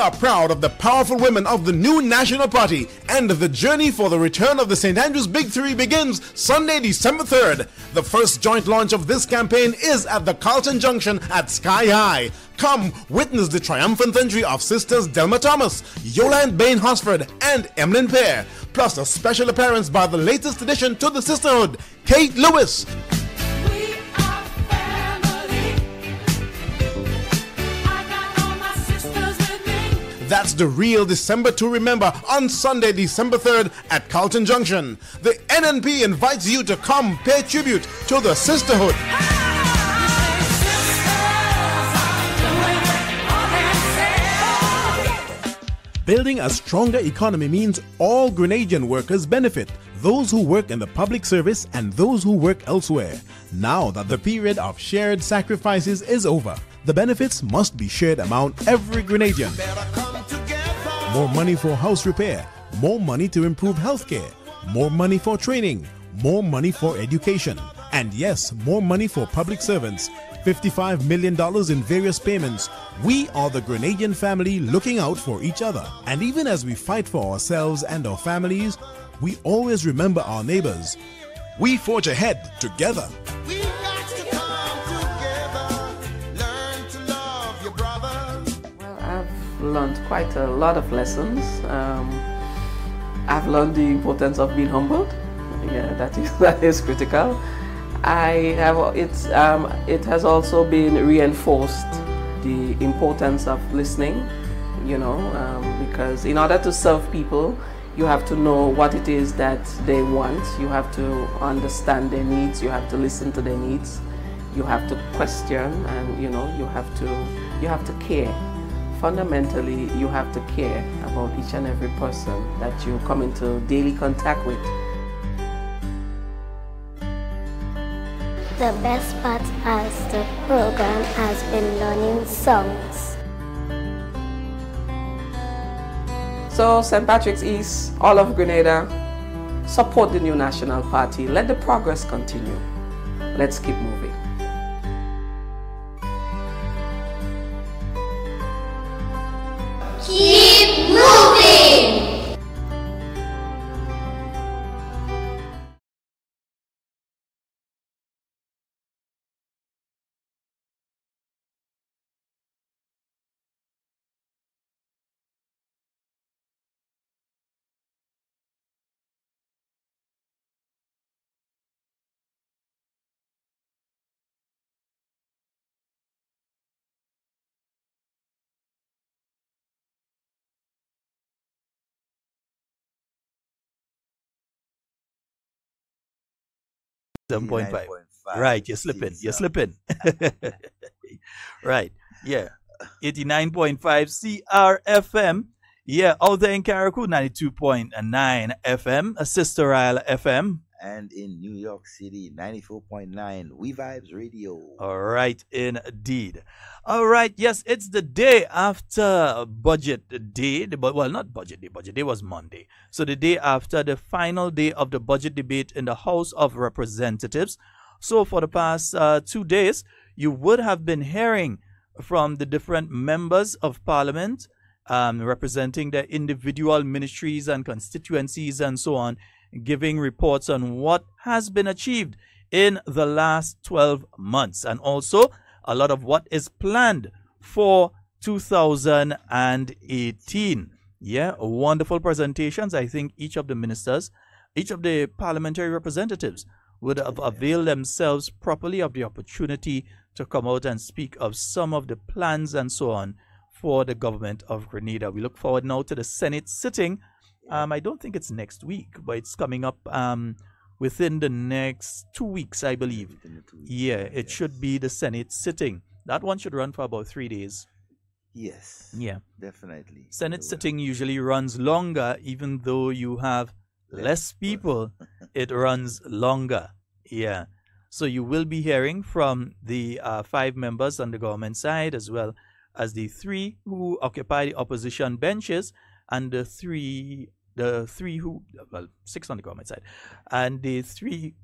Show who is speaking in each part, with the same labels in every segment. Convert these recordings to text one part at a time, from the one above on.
Speaker 1: are proud of the powerful women of the new National Party, and the journey for the return of the St. Andrews Big Three begins Sunday, December 3rd. The first joint launch of this campaign is at the Carlton Junction at Sky High. Come witness the triumphant entry of sisters Delma Thomas, Yolande Bain Hosford, and Emlyn Pear, plus a special appearance by the latest addition to the sisterhood, Kate Lewis. That's the real December to remember on Sunday, December 3rd at Carlton Junction. The NNP invites you to come pay tribute to the sisterhood. Building a stronger economy means all Grenadian workers benefit, those who work in the public service and those who work elsewhere. Now that the period of shared sacrifices is over, the benefits must be shared among every Grenadian. More money for house repair, more money to improve healthcare, more money for training, more money for education, and yes, more money for public servants. $55 million in various payments. We are the Grenadian family looking out for each other. And even as we fight for ourselves and our families, we always remember our neighbors. We forge ahead together. We got to come together, learn to love your brother.
Speaker 2: Well, I've learned quite a lot of lessons. I've learned the importance of being humbled. Yeah, that is critical. It has also been reinforced the importance of listening, because in order to serve people, you have to know what it is that they want. You have to understand their needs. You have to listen to their needs. You have to question, and you have to care. Fundamentally, you have to care about each and every person that you come into daily contact with.
Speaker 3: The best part of the program has been learning songs.
Speaker 2: So St. Patrick's East, all of Grenada, support the new National Party. Let the progress continue. Let's keep moving.
Speaker 3: Keep moving!
Speaker 4: Right, you're slipping. Right, yeah. 89.5 CRFM. Yeah, out there in Carriacou, 92.9 FM, a Sister Isle FM.
Speaker 5: And in New York City, 94.9 We Vibes Radio.
Speaker 4: All right, indeed. All right, yes, it's the day after Budget Day. Well, not Budget Day. Budget Day was Monday. So the day after the final day of the budget debate in the House of Representatives. So for the past 2 days, you would have been hearing from the different members of Parliament representing their individual ministries and constituencies and so on, giving reports on what has been achieved in the last 12 months and also a lot of what is planned for 2018. Yeah, wonderful presentations. I think each of the ministers, each of the parliamentary representatives would have availed themselves properly of the opportunity to come out and speak of some of the plans and so on for the government of Grenada. We look forward now to the Senate sitting. I don't think it's next week, but it's coming up within the next 2 weeks, I believe. Yeah, it should be the Senate sitting. That one should run for about 3 days.
Speaker 5: Yes.
Speaker 4: Yeah.
Speaker 5: Definitely.
Speaker 4: Senate sitting usually runs longer, even though you have less people, it runs longer. Yeah. So you will be hearing from the 5 members on the government side, as well as the 3 who occupy the opposition benches, and the 3 who, well, 6 on the government side, and the 3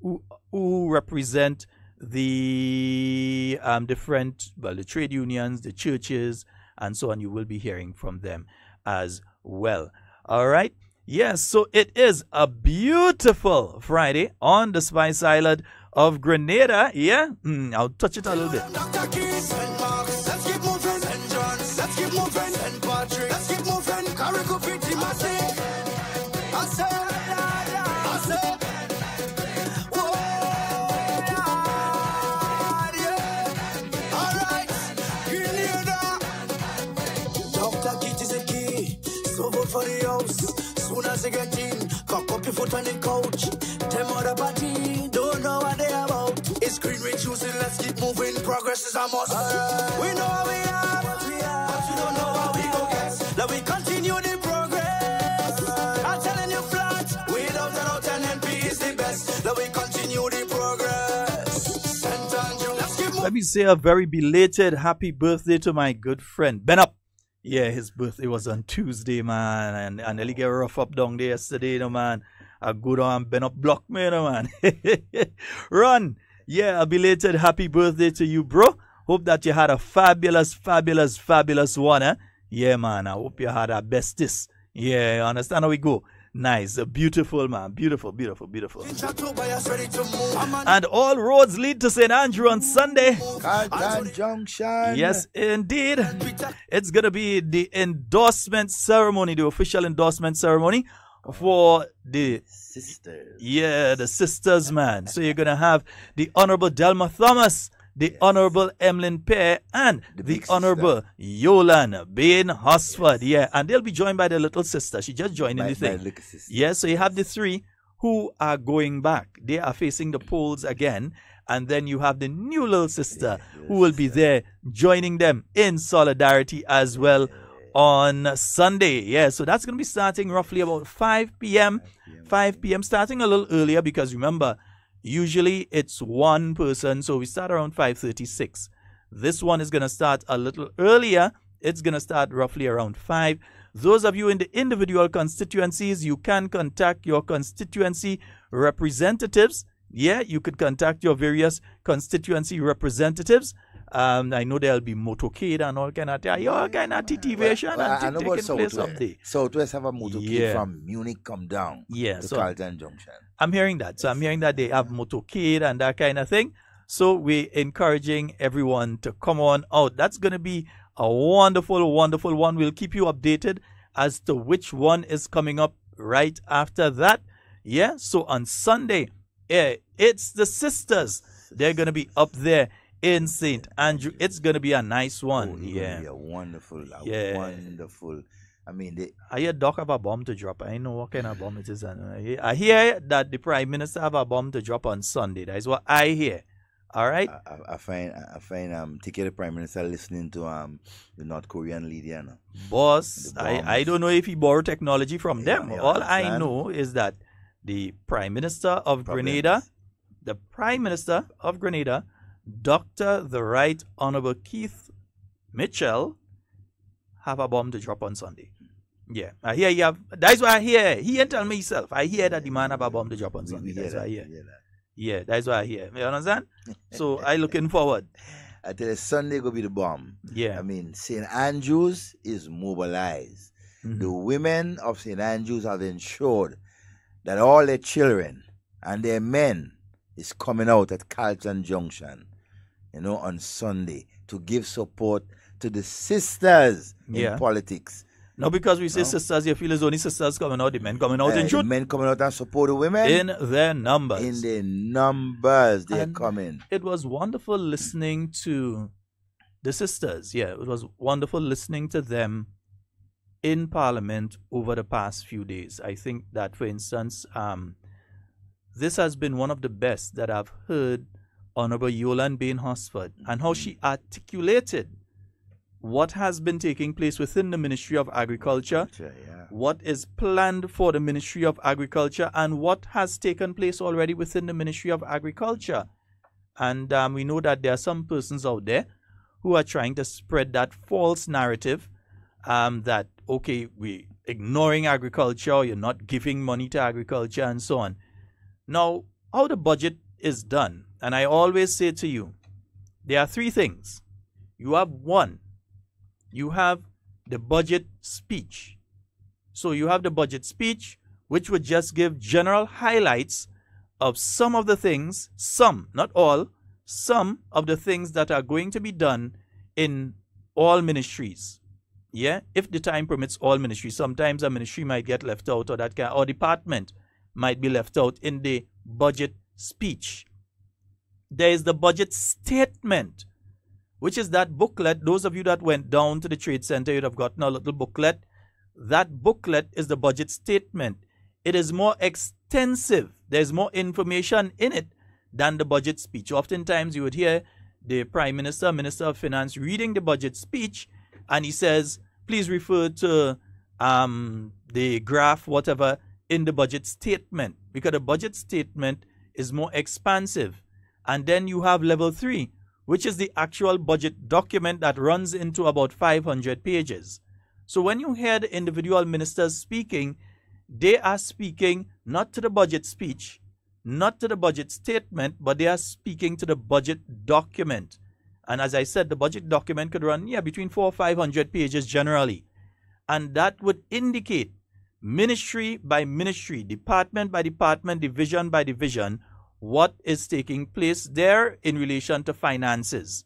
Speaker 4: who represent the different, well, the trade unions, the churches, and so on. You will be hearing from them as well. All right. Yes, so it is a beautiful Friday on the Spice Island of Grenada. Yeah, I'll touch it a little bit.
Speaker 6: Dr. Keith and Marks, let's keep moving. And John, let's keep moving. And Patrick, let's keep moving. Carico Pretty Massive. I say, whoa, yeah. All right, Grenada. Dr. Keith is a key, so vote for the house. Soon as they get in, cock up your foot on the couch. Them other party don't know what they about. It's green, we choosing, let's keep moving. Progress is a must. We know how we are, but we don't know how we go get. Let we continue the progress. I'm telling you flat, without an out and NP is the best. Let we continue the progress. St. Andrew, let's keep moving.
Speaker 4: Let me say a very belated happy birthday to my good friend Ben Up. Yeah, his birthday was on Tuesday, man, and nearly get rough up down there yesterday, you know, man. I go down and Ben Up block me, you know, man. Run. Yeah, a belated happy birthday to you, bro. Hope that you had a fabulous, fabulous, fabulous one, eh? Yeah, man, I hope you had a bestest. Yeah, you understand how we go. Nice, beautiful, man. Beautiful, beautiful, beautiful. And all roads lead to St. Andrew on Sunday.
Speaker 5: Carlton Junction.
Speaker 4: Yes, indeed. It's going to be the endorsement ceremony, the official endorsement ceremony for the
Speaker 5: Sisters.
Speaker 4: Yeah, the sisters, man. So you're going to have the Honorable Delma Thomas, the Honorable Emlyn Pear, and the Honorable Yolan Bain Hosford. Yeah, and they'll be joined by the little sister. She just joined in the thing. Yeah, so you have the three who are going back. They are facing the polls again. And then you have the new little sister who will be there joining them in solidarity as well on Sunday. Yeah, so that's going to be starting roughly about 5 p.m. 5 p.m. starting a little earlier because remember, usually it's one person, so we start around 5:36. This one is going to start a little earlier. It's going to start roughly around 5. Those of you in the individual constituencies, you can contact your constituency representatives. Yeah, you could contact your various constituency representatives. I know there'll be motorcade and all kind of titivation and taking place up there.
Speaker 5: Southwest have a motorcade from Munich come down to
Speaker 4: so
Speaker 5: Carlton Junction.
Speaker 4: I'm hearing that. So I'm hearing that they have motorcade and that kind of thing. So we're encouraging everyone to come on out. That's going to be a wonderful, wonderful one. We'll keep you updated as to which one is coming up right after that. Yeah, so on Sunday, it's the sisters. They're going to be up there in St. Andrew. It's going to be a nice one.
Speaker 5: It's going to be a wonderful, wonderful. I mean,
Speaker 4: I hear Doc have a bomb to drop. I know what kind of bomb it is. I hear that the Prime Minister have a bomb to drop on Sunday. That is what I hear. All right.
Speaker 5: I find take the Prime Minister listening to the North Korean leader. No?
Speaker 4: Boss, I don't know if he borrowed technology from them. All I know is that the Prime Minister of Grenada, Dr. the Right Honorable Keith Mitchell, have a bomb to drop on Sunday. Yeah, I hear you have. That's what I hear. He ain't tell me himself. I hear that the man have a bomb to drop on Sunday. That's what I hear. Yeah, that's what I hear. You understand? So I looking forward.
Speaker 5: I tell you, Sunday go be the bomb.
Speaker 4: Yeah.
Speaker 5: I mean, St. Andrews is mobilized. Mm-hmm. The women of St. Andrews have ensured that all their children and their men is coming out at Carlton Junction, on Sunday to give support to the sisters in politics.
Speaker 4: Now, because we say sisters, you feel as only sisters coming out, the men coming out and shoot.
Speaker 5: The men coming out and support the women.
Speaker 4: In their numbers.
Speaker 5: In their numbers, they're coming.
Speaker 4: It was wonderful listening to the sisters. Yeah, it was wonderful listening to them in Parliament over the past few days. I think that, for instance, this has been one of the best that I've heard Honorable Yolan Bain Hosford and how she articulated what has been taking place within the Ministry of Agriculture, what is planned for the Ministry of Agriculture, and what has taken place already within the Ministry of Agriculture. And we know that there are some persons out there who are trying to spread that false narrative that, okay, we're ignoring agriculture, you're not giving money to agriculture, and so on. Now, how the budget is done, and I always say to you, there are three things. You have one, you have the budget speech. So you have the budget speech, which would just give general highlights of some of the things, some, not all, some of the things that are going to be done in all ministries. Yeah, if the time permits all ministries. Sometimes a ministry might get left out, or department might be left out in the budget speech. There is the budget statement, which is that booklet. Those of you that went down to the Trade Center, you'd have gotten a little booklet. That booklet is the budget statement. It is more extensive. There's more information in it than the budget speech. Oftentimes you would hear the Prime Minister, Minister of Finance reading the budget speech, and he says, please refer to the graph, whatever, in the budget statement, because the budget statement is more expansive. And then you have level 3, which is the actual budget document that runs into about 500 pages. So when you hear the individual ministers speaking, they are speaking not to the budget speech, not to the budget statement, but they are speaking to the budget document. And as I said, the budget document could run between 400 or 500 pages generally. And that would indicate ministry by ministry, department by department, division by division, what is taking place there in relation to finances.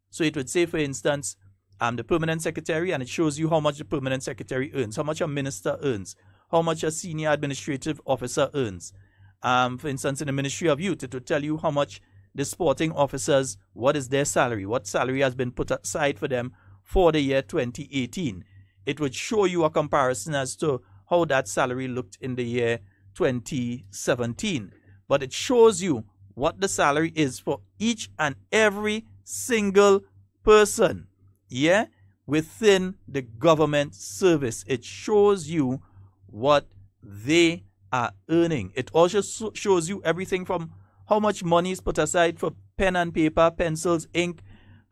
Speaker 4: So it would say, for instance, I'm the permanent secretary, and it shows you how much the permanent secretary earns, how much a minister earns, how much a senior administrative officer earns. For instance, in the Ministry of Youth, it would tell you how much the sporting officers, what is their salary, what salary has been put aside for them for the year 2018. It would show you a comparison as to how that salary looked in the year 2017. But it shows you what the salary is for each and every single person, within the government service. It shows you what they are earning. It also shows you everything from how much money is put aside for pen and paper, pencils, ink,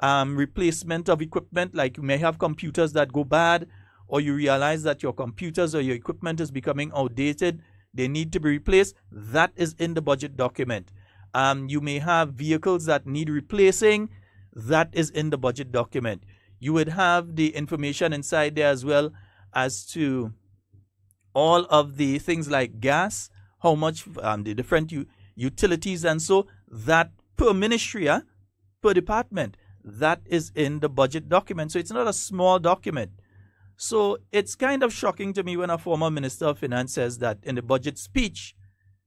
Speaker 4: replacement of equipment, like you may have computers that go bad, or you realize that your computers or your equipment is becoming outdated, they need to be replaced. That is in the budget document. You may have vehicles that need replacing. That is in the budget document. You would have the information inside there as well as to all of the things like gas, how much the different utilities, and so that per ministry, per department, that is in the budget document. So it's not a small document. So it's kind of shocking to me when a former Minister of Finance says that in the budget speech,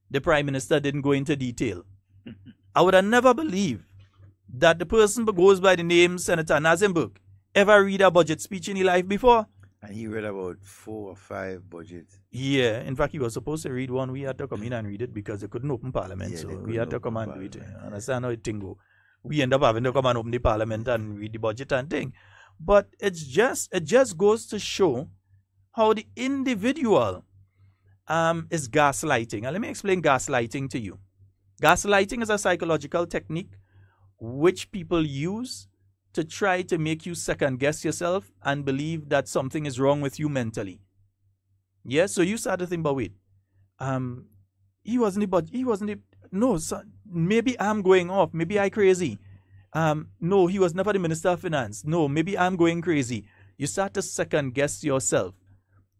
Speaker 4: the Prime Minister didn't go into detail. I would have never believed that the person who goes by the name Senator Nazenberg ever read a budget speech in his life before. And
Speaker 5: he read about 4 or 5 budgets.
Speaker 4: Yeah, in fact, he was supposed to read one. We had to come in and read it because they couldn't open Parliament. So we had to come and do it. Understand how it thing go? We end up having to come and open the Parliament and read the budget and thing. But it just goes to show how the individual is gaslighting. And let me explain gaslighting to you. Gaslighting is a psychological technique which people use to try to make you second guess yourself and believe that something is wrong with you mentally. Yeah, so you start to think, but wait, maybe I'm going off, maybe I crazy. No, he was never the Minister of Finance. No, maybe I'm going crazy. You start to second guess yourself.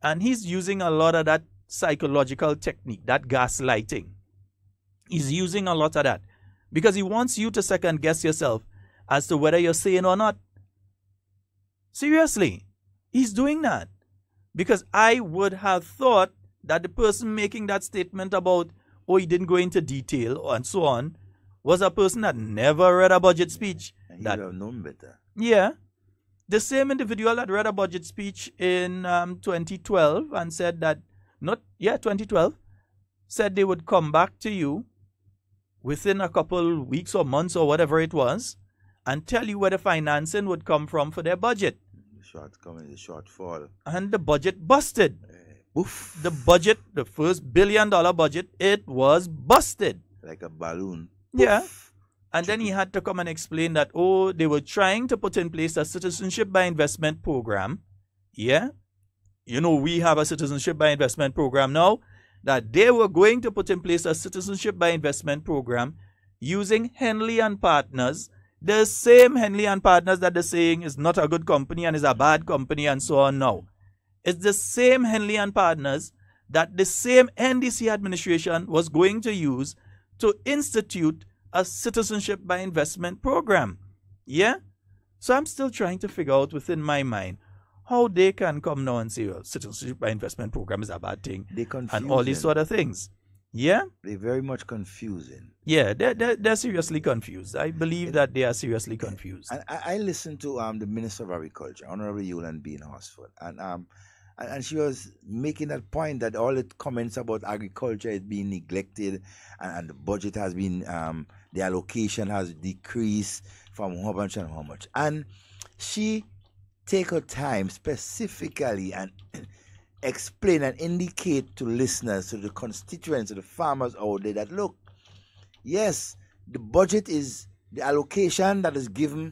Speaker 4: And he's using a lot of that psychological technique, that gaslighting. He's using a lot of that because he wants you to second guess yourself as to whether you're sane or not. Seriously, he's doing that. Because I would have thought that the person making that statement about, oh, he didn't go into detail and so on, was a person that never read a budget speech.
Speaker 5: And he would have known better.
Speaker 4: Yeah. The same individual that read a budget speech in 2012 and said that, 2012, said they would come back to you within a couple weeks or months or whatever it was and tell you where the financing would come from for their budget.
Speaker 5: The shortfall.
Speaker 4: And the budget busted.
Speaker 5: Oof.
Speaker 4: The budget, the first $1 billion budget, it was busted.
Speaker 5: Like a balloon.
Speaker 4: Yeah. And then he had to come and explain that, oh, they were trying to put in place a citizenship by investment program. Yeah. You know, we have a citizenship by investment program now. That they were going to put in place a citizenship by investment program using Henley and Partners, The same Henley and Partners that they're saying is not a good company and is a bad company and so on now. It's the same Henley and Partners that the same NDC administration was going to use to institute a citizenship by investment program. Yeah? So I'm still trying to figure out within my mind how they can come now and say, well, citizenship by investment program is a bad thing. And all these sort of things. Yeah?
Speaker 5: They're very much confusing.
Speaker 4: Yeah, they're seriously confused. I believe that they are seriously confused.
Speaker 5: And I listened to the Minister of Agriculture, Honorable Yolande Bean Horsford, and she was making that point that all the comments about agriculture is being neglected, and the budget has been, the allocation has decreased from how much and how much. And she take her time specifically and explain and indicate to listeners, to the constituents, to the farmers out there that, look, yes, the budget is the allocation that is given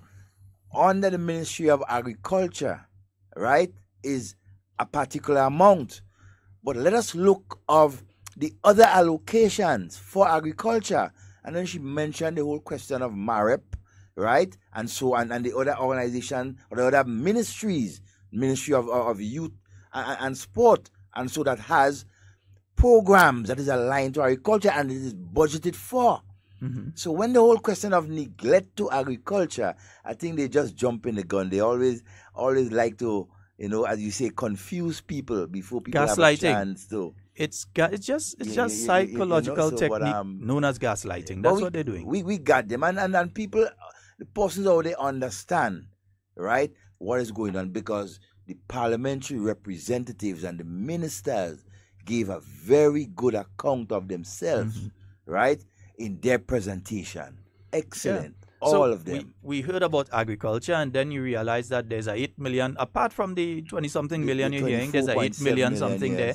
Speaker 5: under the Ministry of Agriculture, right, is a particular amount. But let us look of the other allocations for agriculture. And then she mentioned the whole question of MAREP, right, and so on, and the other organization or the other ministries, Ministry of Youth and Sport, and so that has programs that is aligned to agriculture and it is budgeted for. Mm-hmm. So when the whole question of neglect to agriculture, I think they just jump in the gun. They always like to, as you say, confuse people before people have a chance to.
Speaker 4: It's just psychological technique known as gaslighting. That's what they're doing.
Speaker 5: We got them, and people, the persons out there understand, right, what is going on, because the parliamentary representatives and the ministers gave a very good account of themselves, mm-hmm. right, in their presentation. Excellent. Yeah. All of them.
Speaker 4: We heard about agriculture, and then you realize that there's a 8 million, apart from the 20-something million you're hearing, there's a 8 million something there.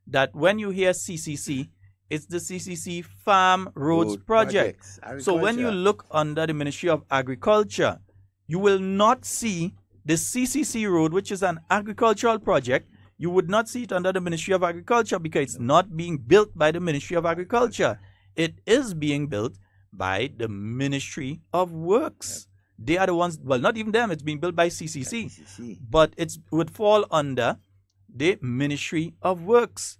Speaker 4: That when you hear CCC, it's the CCC Farm Roads Project. So when you look under the Ministry of Agriculture, you will not see the CCC road, which is an agricultural project. You would not see it under the Ministry of Agriculture because it's not being built by the Ministry of Agriculture. It is being built by the Ministry of Works. Yep. They are the ones, well, not even them, it's being built by CCC. But it would fall under the Ministry of Works.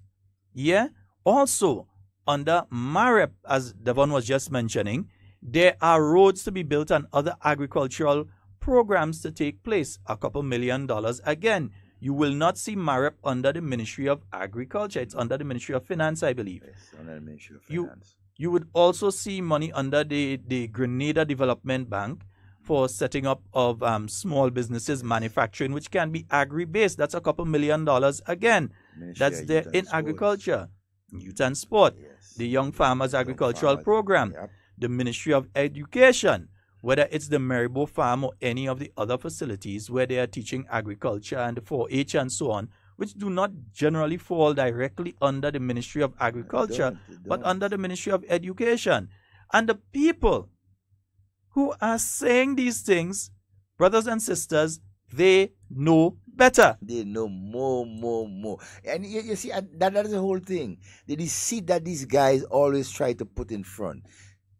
Speaker 4: Yeah? Also, under MAREP, as Devon was just mentioning, there are roads to be built and other agricultural programs to take place. $2 million again. You will not see MAREP under the Ministry of Agriculture. It's under the Ministry of Finance, I believe.
Speaker 5: Yes, under the Ministry of Finance.
Speaker 4: You would also see money under the Grenada Development Bank for setting up of small businesses, manufacturing, which can be agri-based. That's $2 million again. That's there in agriculture. Youth and Sport. Yes. The Young Farmers Agricultural Program. Yep. The Ministry of Education, whether it's the Maribo Farm or any of the other facilities where they are teaching agriculture and the 4-H and so on, which do not generally fall directly under the Ministry of Agriculture, but under the Ministry of Education. And the people who are saying these things, brothers and sisters, they know better.
Speaker 5: They know more. And you see, that is the whole thing. The deceit that these guys always try to put in front,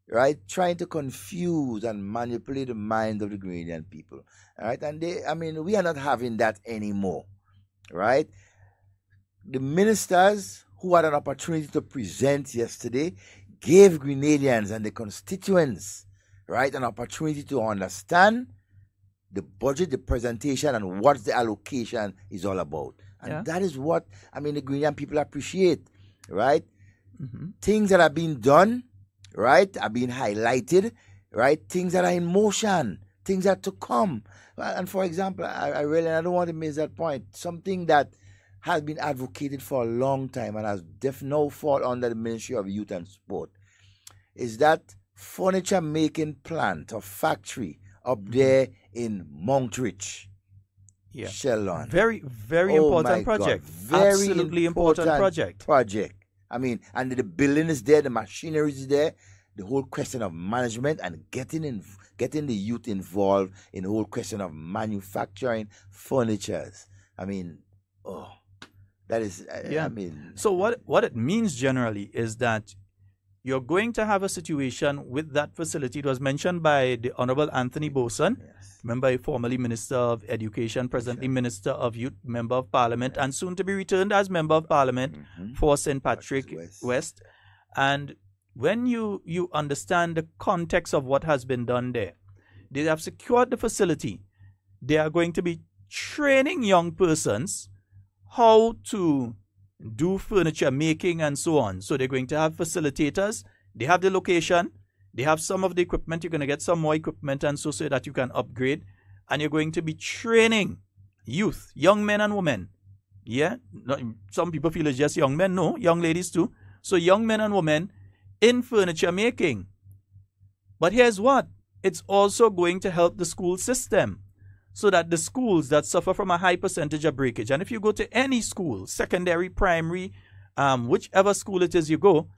Speaker 5: right? Trying to confuse and manipulate the minds of the Grenadian people, right? And we are not having that anymore, right? The ministers who had an opportunity to present yesterday gave Grenadians and the constituents, right, an opportunity to understand the budget, the presentation, and what the allocation is all about. And that is what, the Grenadian people appreciate, right? Mm-hmm. Things that are being done, right, are being highlighted, right? Things that are in motion, things that are to come. And for example, I don't want to miss that point. Something that has been advocated for a long time and has now fall under the Ministry of Youth and Sport is that furniture making plant or factory up there in Mountrich.
Speaker 4: Yeah.
Speaker 5: Sheldon.
Speaker 4: Very important project.
Speaker 5: Very
Speaker 4: absolutely important project.
Speaker 5: And the building is there, the machinery is there, the whole question of management and getting the youth involved in the whole question of manufacturing furnitures. That is,
Speaker 4: So what it means generally is that you're going to have a situation with that facility. It was mentioned by the Honorable Anthony Boson, remember, formerly Minister of Education, presently Minister of Youth, Member of Parliament, and soon to be returned as Member of Parliament for St. Patrick West. And when you understand the context of what has been done there, they have secured the facility. They are going to be training young persons how to do furniture making and so on. So they're going to have facilitators. They have the location. They have some of the equipment. You're going to get some more equipment and so that you can upgrade. And you're going to be training youth, young men and women. Yeah? Some people feel it's just young men. No, young ladies too. So young men and women in furniture making. But here's what. It's also going to help the school system, so that the schools that suffer from a high percentage of breakage, and if you go to any school, secondary, primary, whichever school it is you go,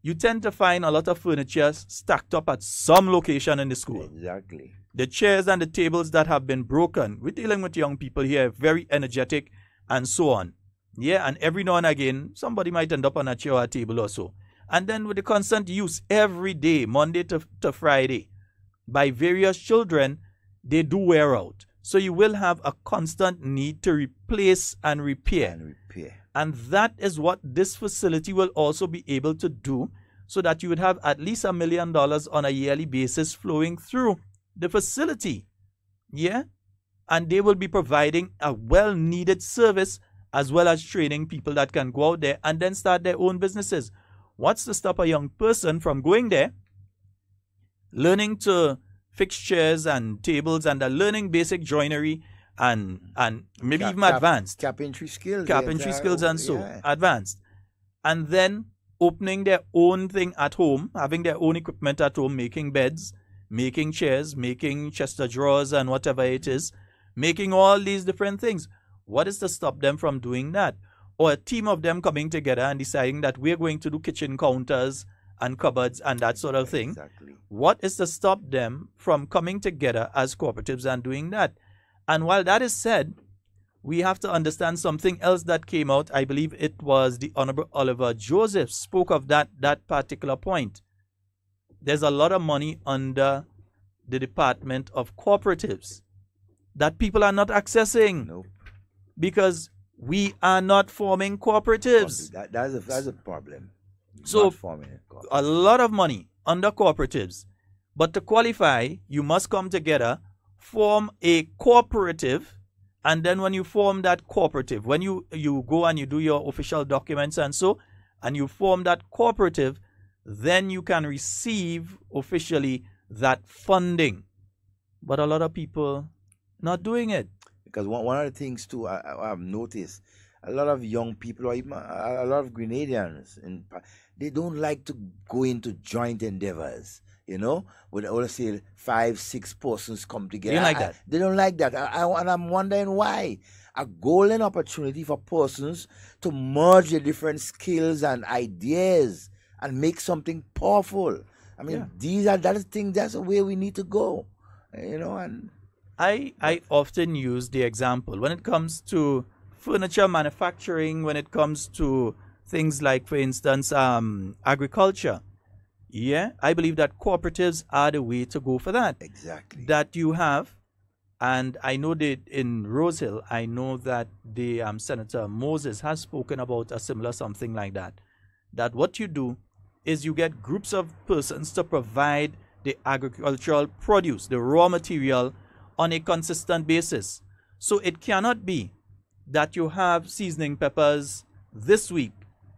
Speaker 4: you tend to find a lot of furniture stacked up at some location in the school.
Speaker 5: Exactly.
Speaker 4: The chairs and the tables that have been broken. We're dealing with young people here, very energetic and so on. Yeah, and every now and again, somebody might end up on a chair or a table or so. And then with the constant use every day, Monday to Friday, by various children, they do wear out. So you will have a constant need to replace and repair. And that is what this facility will also be able to do, so that you would have at least $1 million on a yearly basis flowing through the facility. Yeah? And they will be providing a well-needed service as well as training people that can go out there and then start their own businesses. What's to stop a young person from going there, learning to fix chairs and tables, and learning basic joinery and maybe even advanced
Speaker 5: carpentry skills,
Speaker 4: and so advanced, and then opening their own thing at home, having their own equipment at home, making beds, making chairs, making chest of drawers and whatever it is, making all these different things. What is to stop them from doing that? Or a team of them coming together and deciding that we're going to do kitchen counters and cupboards and that sort of thing.
Speaker 5: Exactly.
Speaker 4: What is to stop them from coming together as cooperatives and doing that? And while that is said, we have to understand something else that came out. I believe it was the Honorable Oliver Joseph spoke of that particular point. There's a lot of money under the Department of Cooperatives that people are not accessing.
Speaker 5: Nope.
Speaker 4: Because we are not forming cooperatives.
Speaker 5: That's a problem.
Speaker 4: So a lot of money under cooperatives. But to qualify, you must come together, form a cooperative, and then when you form that cooperative, when you go and you do your official documents and so, and you form that cooperative, then you can receive officially that funding. But a lot of people not doing it.
Speaker 5: Because one of the things too I've noticed, a lot of young people, or even a lot of Grenadians, they don't like to go into joint endeavors. You know, with, let's say 5-6 persons come together.
Speaker 4: They don't like that.
Speaker 5: They don't like that, and I'm wondering why. A golden opportunity for persons to merge the different skills and ideas and make something powerful. I mean, that's the way we need to go. You know, and
Speaker 4: I often use the example when it comes to furniture manufacturing, when it comes to things like, for instance, agriculture. Yeah, I believe that cooperatives are the way to go for that.
Speaker 5: Exactly.
Speaker 4: That you have, and I know that in Rosehill, I know that the Senator Moses has spoken about a similar something like that. That what you do is you get groups of persons to provide the agricultural produce, the raw material, on a consistent basis. So it cannot be that you have seasoning peppers this week,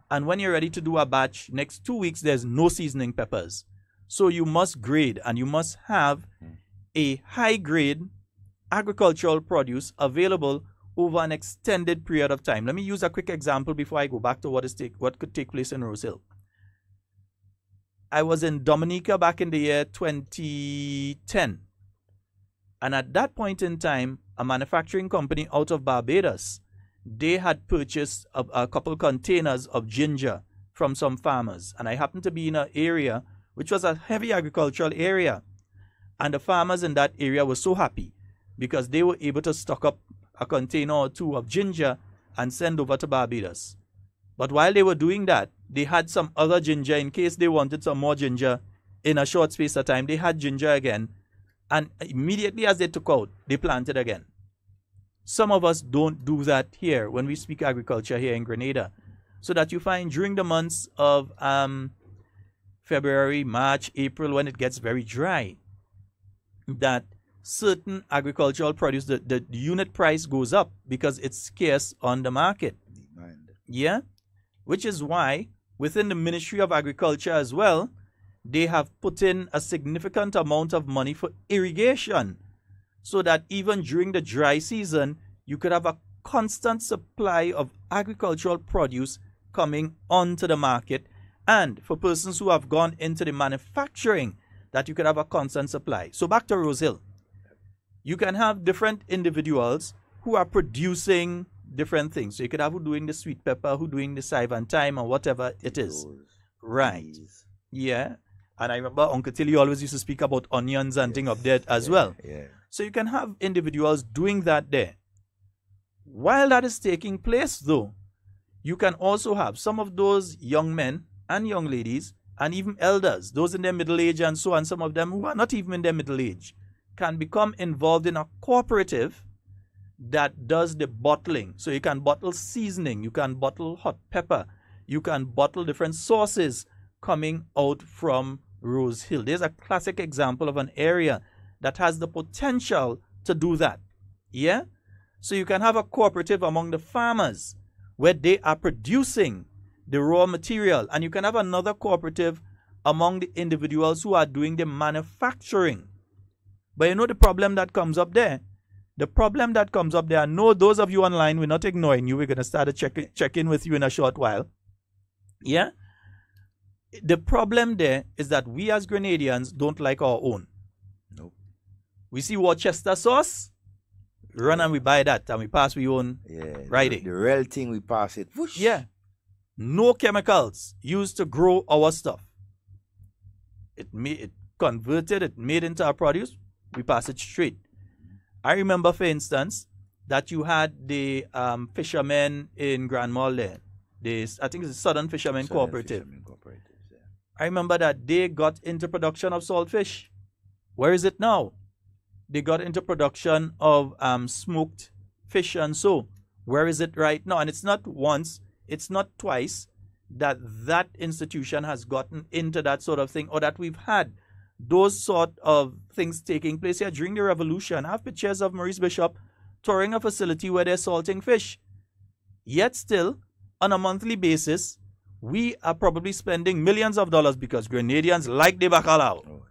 Speaker 4: and when you're ready to do a batch, next 2 weeks, there's no seasoning peppers. So you must grade, and you must have a high-grade agricultural produce available over an extended period of time. Let me use a quick example before I go back to what could take place in Rosehill. I was in Dominica back in the year 2010. And at that point in time, a manufacturing company out of Barbados, they had purchased a couple containers of ginger from some farmers. And I happened to be in an area which was a heavy agricultural area. And the farmers in that area were so happy because they were able to stock up a container or two of ginger and send over to Barbados. But while they were doing that, they had some other ginger in case they wanted some more ginger in a short space of time. They had ginger again, and immediately as they took out, they planted again. Some of us don't do that here when we speak agriculture here in Grenada. So that you find during the months of February, March, April, when it gets very dry, that certain agricultural produce, the unit price goes up because it's scarce on the market. Yeah? Which is why within the Ministry of Agriculture as well, they have put in a significant amount of money for irrigation so that even during the dry season, you could have a constant supply of agricultural produce coming onto the market, and for persons who have gone into the manufacturing, that you could have a constant supply. So back to Rose Hill. You can have different individuals who are producing different things. So you could have who doing the sweet pepper, who doing the save and thyme, or whatever it is. Right. Yeah. And I remember Uncle Tilly always used to speak about onions and things of that as well.
Speaker 5: Yeah.
Speaker 4: So you can have individuals doing that there. While that is taking place, though, you can also have some of those young men and young ladies and even elders, those in their middle age and so on, some of them who are not even in their middle age, can become involved in a cooperative that does the bottling. So you can bottle seasoning, you can bottle hot pepper, you can bottle different sauces coming out from Rose Hill. There's a classic example of an area that has the potential to do that. Yeah? So you can have a cooperative among the farmers where they are producing the raw material, and you can have another cooperative among the individuals who are doing the manufacturing. But you know the problem that comes up there? The problem that comes up there, I know those of you online, we're not ignoring you. We're going to start a check-in with you in a short while. Yeah? The problem there is that we as Grenadians don't like our own.
Speaker 5: Nope.
Speaker 4: We see Worcester sauce, run and we buy that and we pass we own Friday.
Speaker 5: The real thing, we pass it. Whoosh.
Speaker 4: Yeah. No chemicals used to grow our stuff. It converted, it made into our produce, we pass it straight. I remember, for instance, that you had the fishermen in Grand Mall there. I think it's the Southern Fishermen Cooperative. I remember that they got into production of saltfish. Where is it now? They got into production of smoked fish and so. Where is it right now? And it's not once, it's not twice that institution has gotten into that sort of thing, or that we've had those sort of things taking place here during the revolution. I have pictures of Maurice Bishop touring a facility where they're salting fish. Yet still, on a monthly basis, we are probably spending millions of dollars because Grenadians like the bacalao.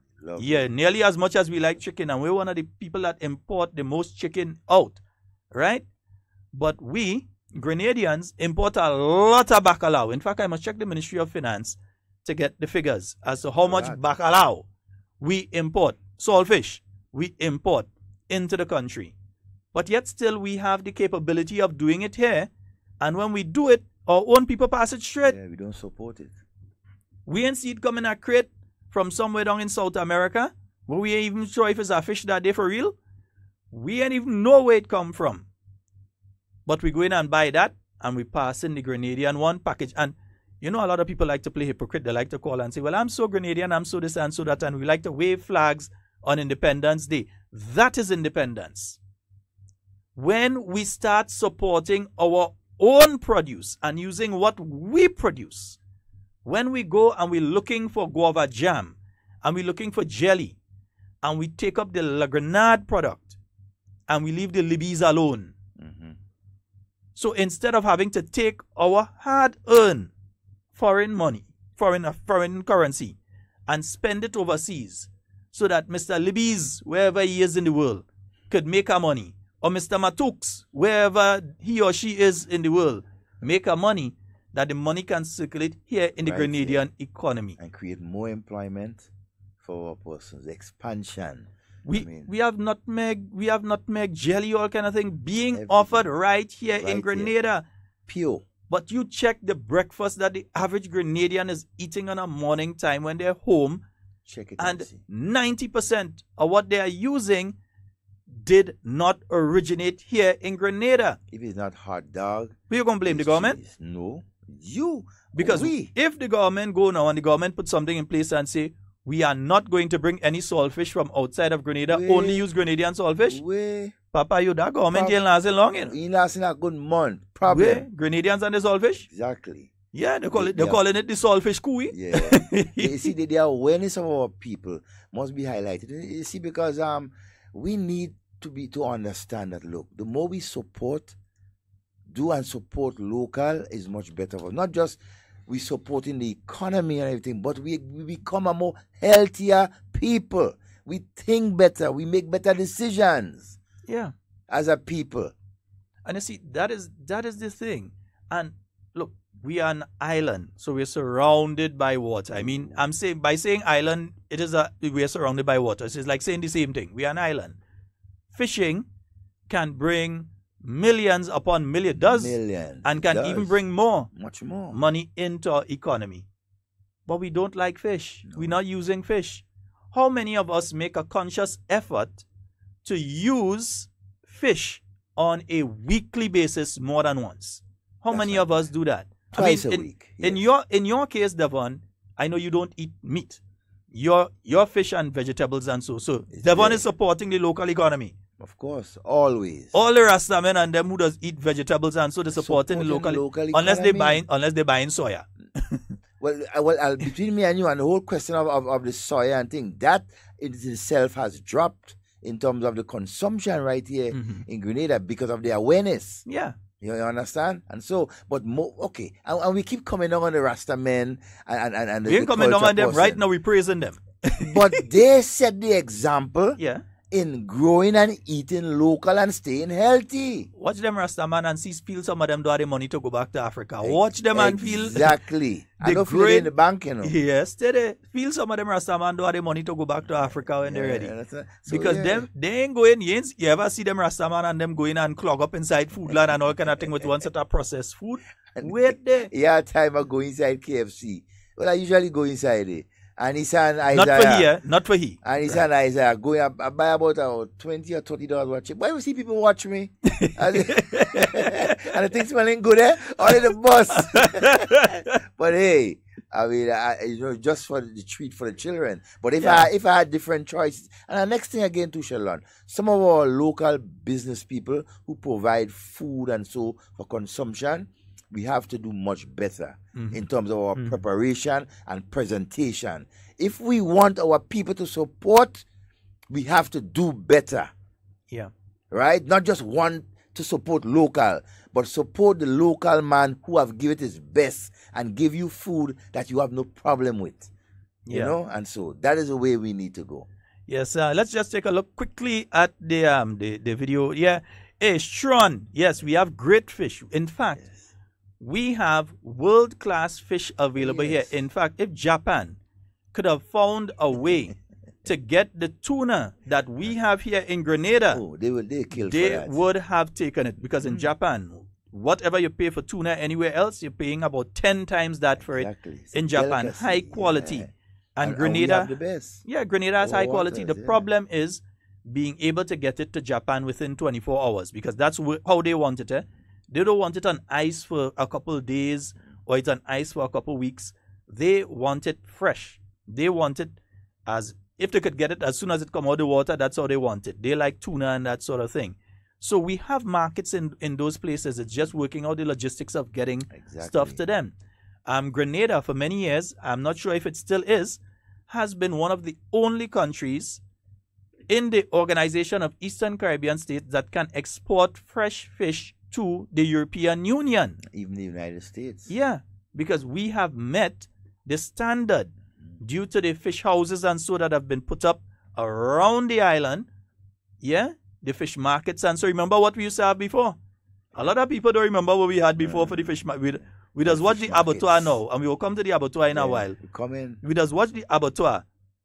Speaker 4: Yeah, nearly as much as we like chicken, and we're one of the people that import the most chicken out, right? But we, Grenadians, import a lot of bacalao. In fact, I must check the Ministry of Finance to get the figures as to how much bacalao we import, saltfish, we import into the country. But yet still we have the capability of doing it here, and when we do it, our own people pass it straight.
Speaker 5: Yeah, we don't support it.
Speaker 4: We ain't see it coming a crate from somewhere down in South America, where we ain't even sure if it's a fish that day for real. We ain't even know where it come from. But we go in and buy that, and we pass in the Grenadian one package. And you know, a lot of people like to play hypocrite. They like to call and say, well, I'm so Grenadian, I'm so this and so that, and we like to wave flags on Independence Day. That is independence. When we start supporting our own produce and using what we produce, when we go and we're looking for guava jam, and we're looking for jelly, and we take up the La Grenade product, and we leave the Libby's alone. So instead of having to take our hard-earned foreign money, foreign currency, and spend it overseas, so that Mr. Libby's, wherever he is in the world, could make our money, or Mr. Matuk's, wherever he or she is in the world, make our money, that the money can circulate here in the Grenadian economy.
Speaker 5: And create more employment for our persons. Expansion.
Speaker 4: We have nutmeg jelly, all kind of thing being offered right here in Grenada.
Speaker 5: Pure.
Speaker 4: But you check the breakfast that the average Grenadian is eating on a morning time when they're home.
Speaker 5: Check it
Speaker 4: and 90% of what they are using did not originate here in Grenada.
Speaker 5: If it's not hot dog,
Speaker 4: who you going to blame, the government?
Speaker 5: No.
Speaker 4: Because if the government go now and the government put something in place and say, we are not going to bring any saltfish from outside of Grenada, only use Grenadian saltfish. Papa, you that government ain't lasting long, you know.
Speaker 5: Ain't lasting a good month. Problem.
Speaker 4: Grenadians and the saltfish?
Speaker 5: Exactly.
Speaker 4: Yeah, they're calling it the saltfish cooey.
Speaker 5: Yeah. You see, the awareness of our people must be highlighted. You see, because we need to understand that, look, the more we support local is much better for us. Not just we supporting the economy and everything, but we become a more healthier people. We think better. We make better decisions.
Speaker 4: Yeah.
Speaker 5: As a people.
Speaker 4: And you see, that is the thing. And look, we are an island, so we're surrounded by water. I mean, by saying island, we're surrounded by water. So it's like saying the same thing. We are an island. Fishing can bring millions upon millions, and can even bring much more money into our economy. But we don't like fish. No. We're not using fish. How many of us make a conscious effort to use fish on a weekly basis more than once? How many of us do that?
Speaker 5: Twice a week. Yes.
Speaker 4: In your case, Devon, I know you don't eat meat. Your fish and vegetables and so. Devon is supporting the local economy.
Speaker 5: Of course, always.
Speaker 4: All the Rastamen and them who does eat vegetables and so they're supporting the local economy. Unless they're buying soya.
Speaker 5: well, between me and you and the whole question of the soya and thing, that in itself has dropped in terms of the consumption right here in Grenada because of the awareness.
Speaker 4: Yeah.
Speaker 5: You understand? And so, but okay. And we keep coming on the Rasta men and
Speaker 4: we ain't coming on them right now, we praising them.
Speaker 5: But they set the example.
Speaker 4: Yeah.
Speaker 5: In growing and eating local and staying healthy.
Speaker 4: Watch them Rastaman and feel some of them do have the money to go back to Africa. Watch them and feel
Speaker 5: exactly. I don't feel it in the bank, you know.
Speaker 4: Yes, they feel some of them Rastaman do have the money to go back to Africa when they're ready. Because they ain't going. You ever see them Rastaman and them going and clog up inside Foodland and all kind of thing with one set of processed food? Wait there.
Speaker 5: Yeah, time I go inside KFC. Well, I usually go inside it. And his son Isaiah.
Speaker 4: Not for here.
Speaker 5: And his son Isaiah going up, I buy about $20 or $30 watching. Why you see people watch me? And the thing smelling good, eh? Only the boss. But hey, I mean, just for the treat for the children. But if I had different choices, and the next thing again too, Sheldon, some of our local business people who provide food and so for consumption, we have to do much better in terms of our preparation and presentation. If we want our people to support, we have to do better.
Speaker 4: Yeah.
Speaker 5: Right? Not just want to support local, but support the local man who have given his best and give you food that you have no problem with. You know? And so that is the way we need to go.
Speaker 4: Yes, let's just take a look quickly at the video. Yeah. Hey, Shron, yes, we have great fish. In fact, we have world-class fish available here. In fact, if Japan could have found a way to get the tuna that we have here in Grenada,
Speaker 5: they
Speaker 4: would have taken it. Because in Japan, whatever you pay for tuna anywhere else, you're paying about 10 times that for it in Japan. High quality. And Grenada,
Speaker 5: the best.
Speaker 4: Yeah, Grenada has high quality. The problem is being able to get it to Japan within 24 hours because that's how they want it. They don't want it on ice for a couple of days or it's on ice for a couple of weeks. They want it fresh. They want it as if they could get it as soon as it come out of the water, that's how they want it. They like tuna and that sort of thing. So we have markets in those places. It's just working out the logistics of getting stuff to them. Grenada, for many years, I'm not sure if it still is, has been one of the only countries in the Organization of Eastern Caribbean States that can export fresh fish to the European Union.
Speaker 5: Even the United States.
Speaker 4: Yeah, because we have met the standard due to the fish houses and so that have been put up around the island. Yeah, the fish markets. And so remember what we used to have before? A lot of people don't remember what we had before for the fish market. We just watch the abattoir now, and we will come to the abattoir in a while. We just watch the abattoir.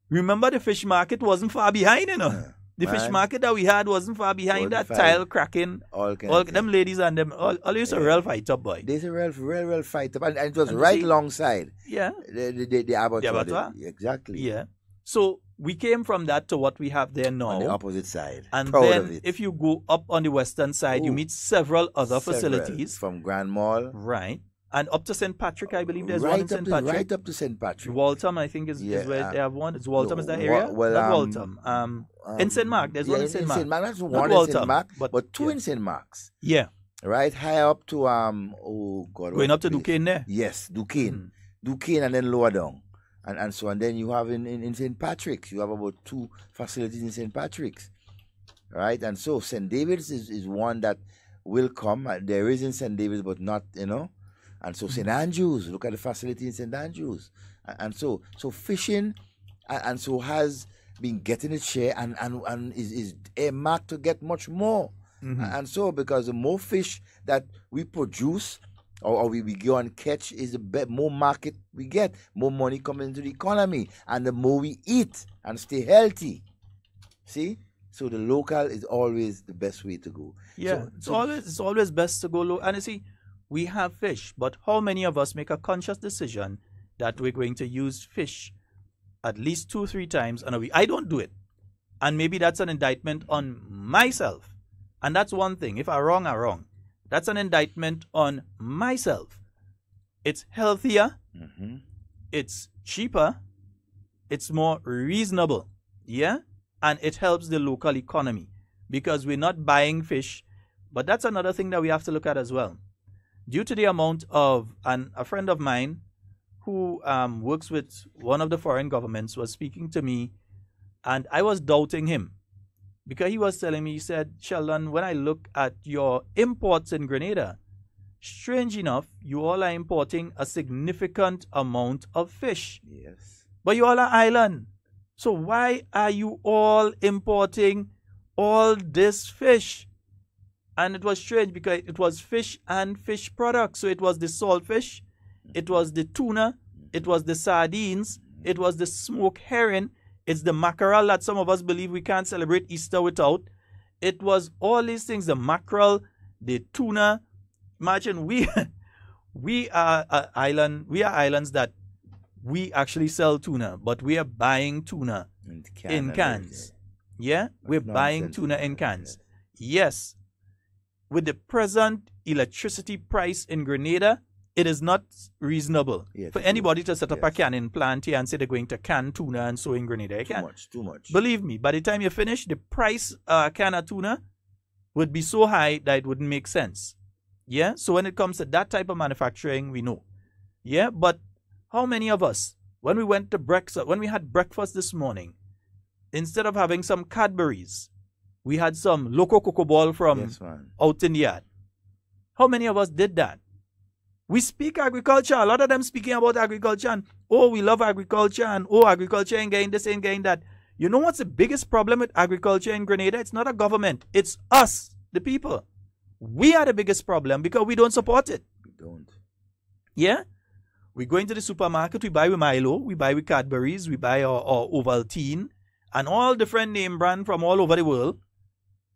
Speaker 4: Remember the fish market wasn't far behind, you know. The fish market that we had wasn't far behind that tile cracking. All them ladies and them, all used to real fight up, boy.
Speaker 5: There's a real fight up. And it was right alongside.
Speaker 4: Yeah.
Speaker 5: The abattoir.
Speaker 4: The abattoir.
Speaker 5: Exactly.
Speaker 4: Yeah. So we came from that to what we have there now.
Speaker 5: On the opposite side.
Speaker 4: And then if you go up on the western side, you meet several other facilities.
Speaker 5: From Grand Mall.
Speaker 4: Right. And up to St. Patrick, I believe there's one in St. Patrick.
Speaker 5: Right up to St. Patrick.
Speaker 4: Waltham, I think, is where they have one. It's Waltham is that area?
Speaker 5: Well,
Speaker 4: not Waltham. In St. Mark, there's one in St. Mark.
Speaker 5: That's
Speaker 4: not
Speaker 5: one
Speaker 4: Waltham,
Speaker 5: in St. Mark, but two
Speaker 4: yeah.
Speaker 5: in St. Mark's.
Speaker 4: Yeah.
Speaker 5: Right, high up to oh God.
Speaker 4: Going up to Duquesne there?
Speaker 5: Yes, Duquesne. Duquesne and then lower down. And so, and then you have in St. Patrick's, you have about 2 facilities in St. Patrick's. Right? And so St. David's is one that will come. There is in St. David's, but not, And so St. Andrews, look at the facility in St. Andrews. And so fishing, and so has been getting its share and is earmarked to get much more. And so, because the more fish that we produce, or we go and catch, is the more market we get, more money coming into the economy, and the more we eat and stay healthy. See? So the local is always the best way to go.
Speaker 4: Yeah, it's always best to go low. And you see, we have fish, but how many of us make a conscious decision that we're going to use fish at least 2-3 times in a week? I don't do it. And maybe that's an indictment on myself. And that's one thing. If I'm wrong, I'm wrong. That's an indictment on myself. It's healthier. It's cheaper. It's more reasonable. Yeah? And it helps the local economy because we're not buying fish. But that's another thing that we have to look at as well. Due to the amount of, and a friend of mine who works with one of the foreign governments was speaking to me, and I was doubting him because he was telling me, he said, Sheldon, when I look at your imports in Grenada, strange enough, you all are importing a significant amount of fish.
Speaker 5: Yes.
Speaker 4: But you all are island. So why are you all importing all this fish? And it was strange because it was fish and fish products. So it was the saltfish, it was the tuna, it was the sardines, it was the smoked herring, it's the mackerel that some of us believe we can't celebrate Easter without. It was all these things, the mackerel, the tuna. Imagine we are islands that we actually sell tuna, but we are buying tuna in cans. Yeah? We're buying tuna in cans. Yes. With the present electricity price in Grenada, it is not reasonable for anybody to set up a canning plant here and say they're going to can tuna and so in Grenada.
Speaker 5: Too much.
Speaker 4: Believe me, by the time you finish, the price can of tuna would be so high that it wouldn't make sense. Yeah? So when it comes to that type of manufacturing, we know. Yeah? But how many of us, when we went to breakfast, when we had breakfast this morning, instead of having some Cadbury's, we had some Loco Coco Ball from out in the yard. How many of us did that? We speak agriculture. A lot of them speaking about agriculture and, oh, we love agriculture and, oh, agriculture ain't getting this, ain't getting that. You know what's the biggest problem with agriculture in Grenada? It's not a government. It's us, the people. We are the biggest problem because we don't support it.
Speaker 5: We don't.
Speaker 4: Yeah? We go into the supermarket, we buy with Milo, we buy with Cadbury's, we buy our Ovaltine, and all different name brand from all over the world.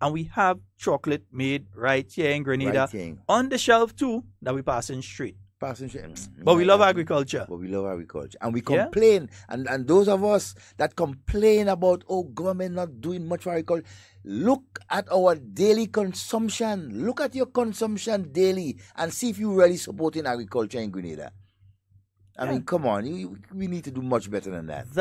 Speaker 4: And we have chocolate made right here in Grenada on the shelf too that we passing straight. But we love agriculture.
Speaker 5: And we complain. And those of us that complain about, oh, government not doing much for agriculture, look at our daily consumption. Look at your consumption daily and see if you're really supporting agriculture in Grenada. I mean, come on. We need to do much better than that.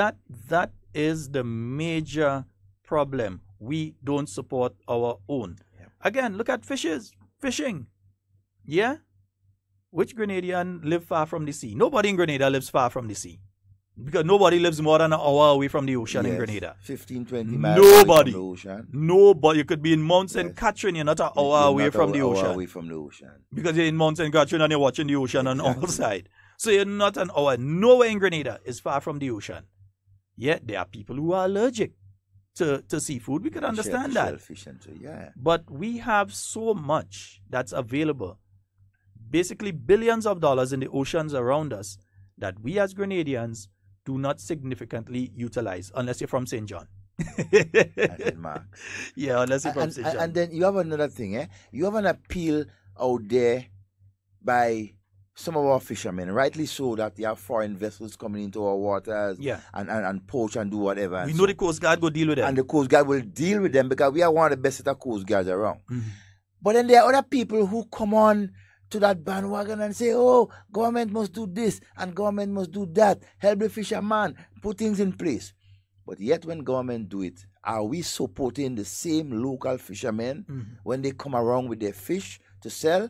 Speaker 4: That is the major problem. We don't support our own. Yep. Again, look at fishing. Yeah? Which Grenadian live far from the sea? Nobody in Grenada lives far from the sea. Because nobody lives more than an hour away from the ocean in Grenada.
Speaker 5: 15, 20 miles away from the ocean.
Speaker 4: Nobody. You could be in Mount St. Catherine, you're not an hour away from the ocean.
Speaker 5: Away from the ocean.
Speaker 4: Because you're in Mount St. Catherine and you're watching the ocean on all sides. So you're not an hour. Nowhere in Grenada is far from the ocean. Yet there are people who are allergic to seafood. We could understand that.
Speaker 5: Shellfish and yeah.
Speaker 4: But we have so much that's available. Basically billions of dollars in the oceans around us that we as Grenadians do not significantly utilize unless you're from St. John. Yeah, unless you're from St. John.
Speaker 5: And then you have another thing, You have an appeal out there by some of our fishermen, rightly so, that they have foreign vessels coming into our waters and poach and do whatever.
Speaker 4: We know the Coast Guard will deal with them.
Speaker 5: And the Coast Guard will deal with them because we are one of the best set of Coast Guards around. But then there are other people who come on to that bandwagon and say, oh, government must do this and government must do that, help the fisherman, put things in place. But yet when government do it, are we supporting the same local fishermen when they come around with their fish to sell?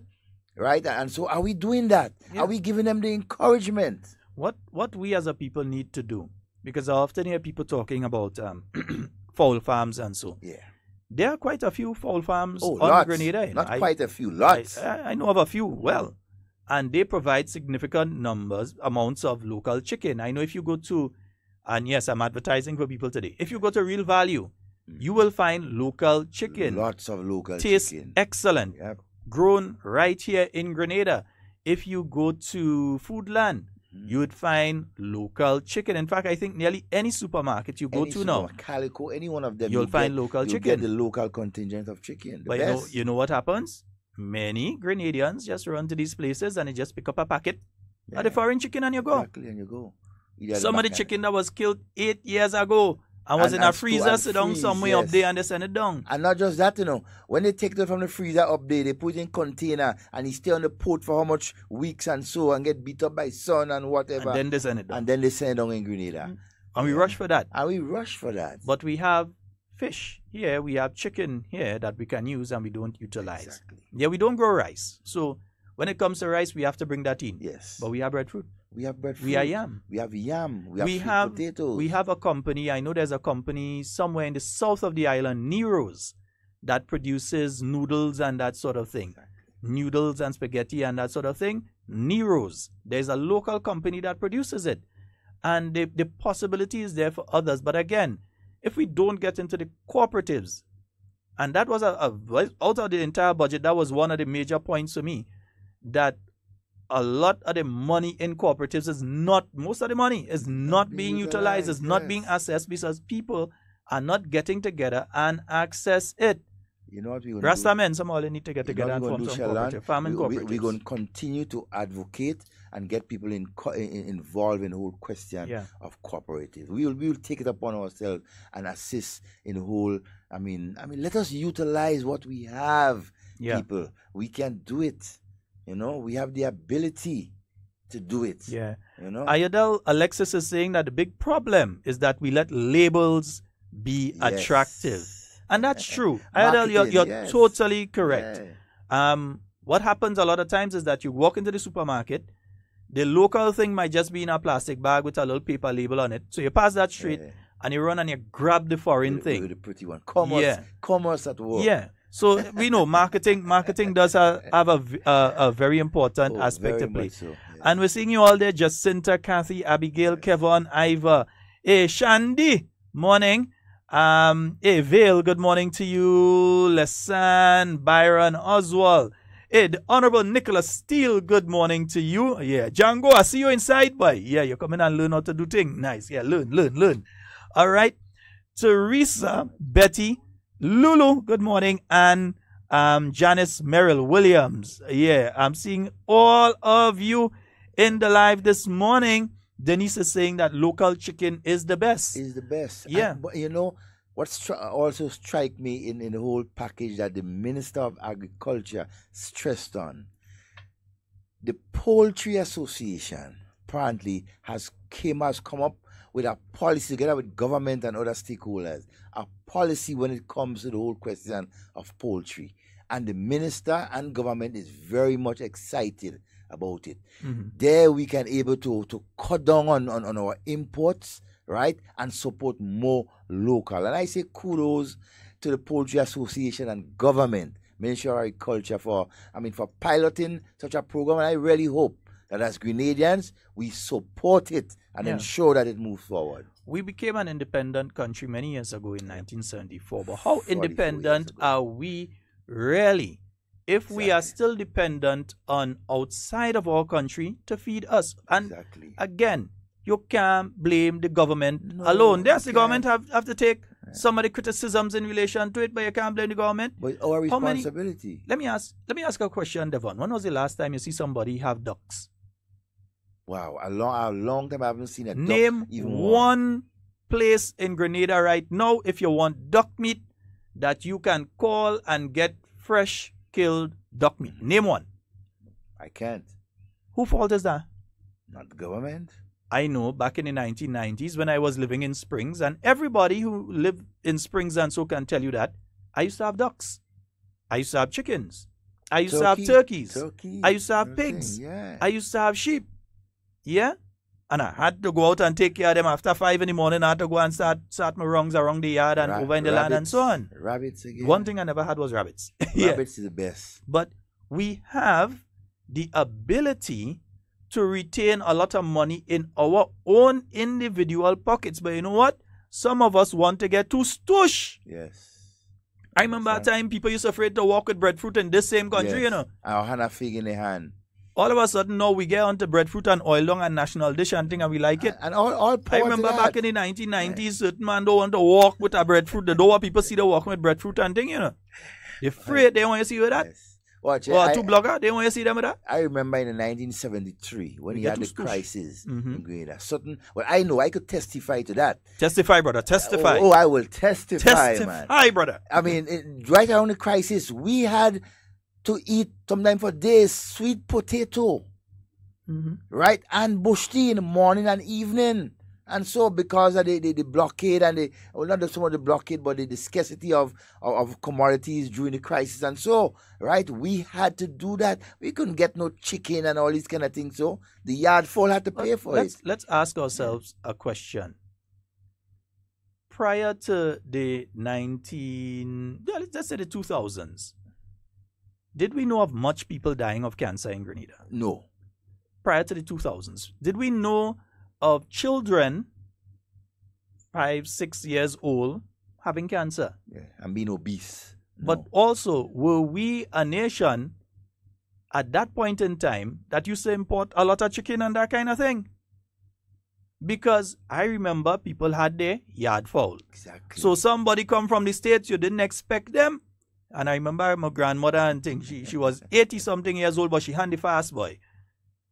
Speaker 5: Right? And so are we doing that?
Speaker 4: Yeah.
Speaker 5: Are we giving them the encouragement?
Speaker 4: What we as a people need to do, because I often hear people talking about fowl farms and so.
Speaker 5: Yeah.
Speaker 4: There are quite a few fowl farms on
Speaker 5: lots.
Speaker 4: Grenada.
Speaker 5: Not quite a few, lots.
Speaker 4: I know of a few well. And they provide significant amounts of local chicken. I know if you go to, and yes, I'm advertising for people today. If you go to Real Value, you will find local chicken.
Speaker 5: Lots of local
Speaker 4: Tastes
Speaker 5: chicken.
Speaker 4: excellent.
Speaker 5: Yep.
Speaker 4: Grown right here in Grenada. If you go to Foodland, you would find local chicken. In fact, I think nearly any supermarket you go to now,
Speaker 5: Calico, any one of them,
Speaker 4: you'll find local chicken.
Speaker 5: Get the local contingent of chicken.
Speaker 4: But you know what happens? Many Grenadians just run to these places and they just pick up a packet of the foreign chicken and you go.
Speaker 5: Exactly, and you go.
Speaker 4: Some of the chicken that was killed 8 years ago and was in a freezer, sit down somewhere up there and they send it down.
Speaker 5: And not just that, when they take it from the freezer up there, they put it in container and he stay on the port for how much weeks and so and get beat up by sun and whatever.
Speaker 4: And then they send it down.
Speaker 5: And then they send it down in Grenada.
Speaker 4: And we rush for that.
Speaker 5: But
Speaker 4: we have fish here, we have chicken here that we can use and we don't utilize.
Speaker 5: Exactly.
Speaker 4: Yeah, we don't grow rice. So when it comes to rice, we have to bring that in.
Speaker 5: Yes.
Speaker 4: But we have breadfruit.
Speaker 5: We have breadfruit.
Speaker 4: We have yam.
Speaker 5: We have yam. We have potatoes.
Speaker 4: We have a company, I know there's a company somewhere in the south of the island, Nero's, that produces noodles and that sort of thing.
Speaker 5: Exactly.
Speaker 4: Noodles and spaghetti and that sort of thing. Nero's. There's a local company that produces it. And the possibility is there for others. But again, if we don't get into the cooperatives, and that was out of the entire budget, that was one of the major points for me, that a lot of the money in cooperatives is not, most of the money is not being utilized, is not being accessed because people are not getting together and access it.
Speaker 5: You know what we're going
Speaker 4: Rasta men, some all need to get together and form some cooperative, farming cooperatives.
Speaker 5: We're going to continue to advocate and get people involved in the whole question of cooperatives. We will take it upon ourselves and assist in the whole. I mean, let us utilize what we have, people. We can do it. We have the ability to do it.
Speaker 4: Yeah. Ayodel Alexis is saying that the big problem is that we let labels be attractive. And that's true. Ayodel, you're totally correct. Yeah. What happens a lot of times is that you walk into the supermarket, the local thing might just be in a plastic bag with a little paper label on it. So you pass that street and you run and you grab the foreign thing.
Speaker 5: The pretty one. Commerce at work.
Speaker 4: Yeah. So we know marketing does have a very important aspect to play.
Speaker 5: So, yes.
Speaker 4: And we're seeing you all there, Jacinta, Kathy, Abigail, Kevon, Iva. Hey, Shandy, morning. Hey, Vale, good morning to you. Lesan, Byron, Oswald. Hey, the Honorable Nicholas Steele, good morning to you. Yeah, Django, I see you inside, boy. Yeah, you're coming and learn how to do things. Nice. Yeah, learn. All right. Teresa, Betty, Lulu, good morning. And Janice Merrill Williams. Yeah, I'm seeing all of you in the live this morning. Denise is saying that local chicken is the best.
Speaker 5: Is the best.
Speaker 4: Yeah.
Speaker 5: But what also strike me in the whole package that the Minister of Agriculture stressed on, the Poultry Association apparently has come up with a policy together with government and other stakeholders, a policy when it comes to the whole question of poultry. And the minister and government is very much excited about it. Mm-hmm. There we can able to cut down on our imports, right, and support more local. And I say kudos to the Poultry Association and government, Ministry of Agriculture for piloting such a program. And I really hope that as Grenadians, we support it and ensure that it moves forward.
Speaker 4: We became an independent country many years ago in 1974. But how independent are we really if we are still dependent on outside of our country to feed us? And again, you can't blame the government alone. Yes, the government have to take some of the criticisms in relation to it, but you can't blame the government.
Speaker 5: But our responsibility.
Speaker 4: Let me ask a question, Devon. When was the last time you see somebody have ducks?
Speaker 5: Wow, a long time I haven't seen a duck.
Speaker 4: Name one place in Grenada right now if you want duck meat that you can call and get fresh killed duck meat. Name one.
Speaker 5: I can't.
Speaker 4: Whose fault is that?
Speaker 5: Not the government.
Speaker 4: I know back in the 1990s when I was living in Springs, and everybody who lived in Springs and so can tell you that, I used to have ducks. I used to have chickens. I used to have turkeys. I used to have pigs.
Speaker 5: Yeah.
Speaker 4: I used to have sheep. Yeah? And I had to go out and take care of them after 5 in the morning. I had to go and start my rungs around the yard and over in the land and so on.
Speaker 5: Rabbits again.
Speaker 4: One thing I never had was rabbits.
Speaker 5: Rabbits is the best.
Speaker 4: But we have the ability to retain a lot of money in our own individual pockets. But you know what? Some of us want to get too stush.
Speaker 5: Yes.
Speaker 4: I remember a time people used to afraid to walk with breadfruit in this same country, you know.
Speaker 5: I had a fig in the hand.
Speaker 4: All of a sudden now we get onto breadfruit and oil long and national dish and thing and we like it.
Speaker 5: And all
Speaker 4: I remember back in the 1990s, certain man don't want to walk with a breadfruit. They don't want people see them walking with breadfruit and thing, you know. They're afraid they want to see you with that.
Speaker 5: Yes. Watch,
Speaker 4: or two blogger, they want to see them with that.
Speaker 5: I remember in 1973 when he had the crisis in Grenada. Well, I know I could testify to that.
Speaker 4: Testify, brother. Testify.
Speaker 5: Oh, I will testify, man.
Speaker 4: Testify, brother.
Speaker 5: I mean, right around the crisis, we had to eat sometimes for days sweet potato, right, and bush tea in the morning and evening. And so because of the blockade and not just some of the blockade, but the scarcity of commodities during the crisis. And so, right, we had to do that. We couldn't get no chicken and all these kind of things. So the yard full had to pay for it.
Speaker 4: Let's ask ourselves a question. Prior to the let's say the 2000s, did we know of much people dying of cancer in Grenada?
Speaker 5: No.
Speaker 4: Prior to the 2000s, did we know of children 5, 6 years old having cancer?
Speaker 5: Yeah, and being obese. No.
Speaker 4: But also, were we a nation at that point in time that used to import a lot of chicken and that kind of thing? Because I remember people had their yard fowl.
Speaker 5: Exactly.
Speaker 4: So somebody come from the States, you didn't expect them. And I remember my grandmother and things. She was 80-something years old, but she had the fast boy.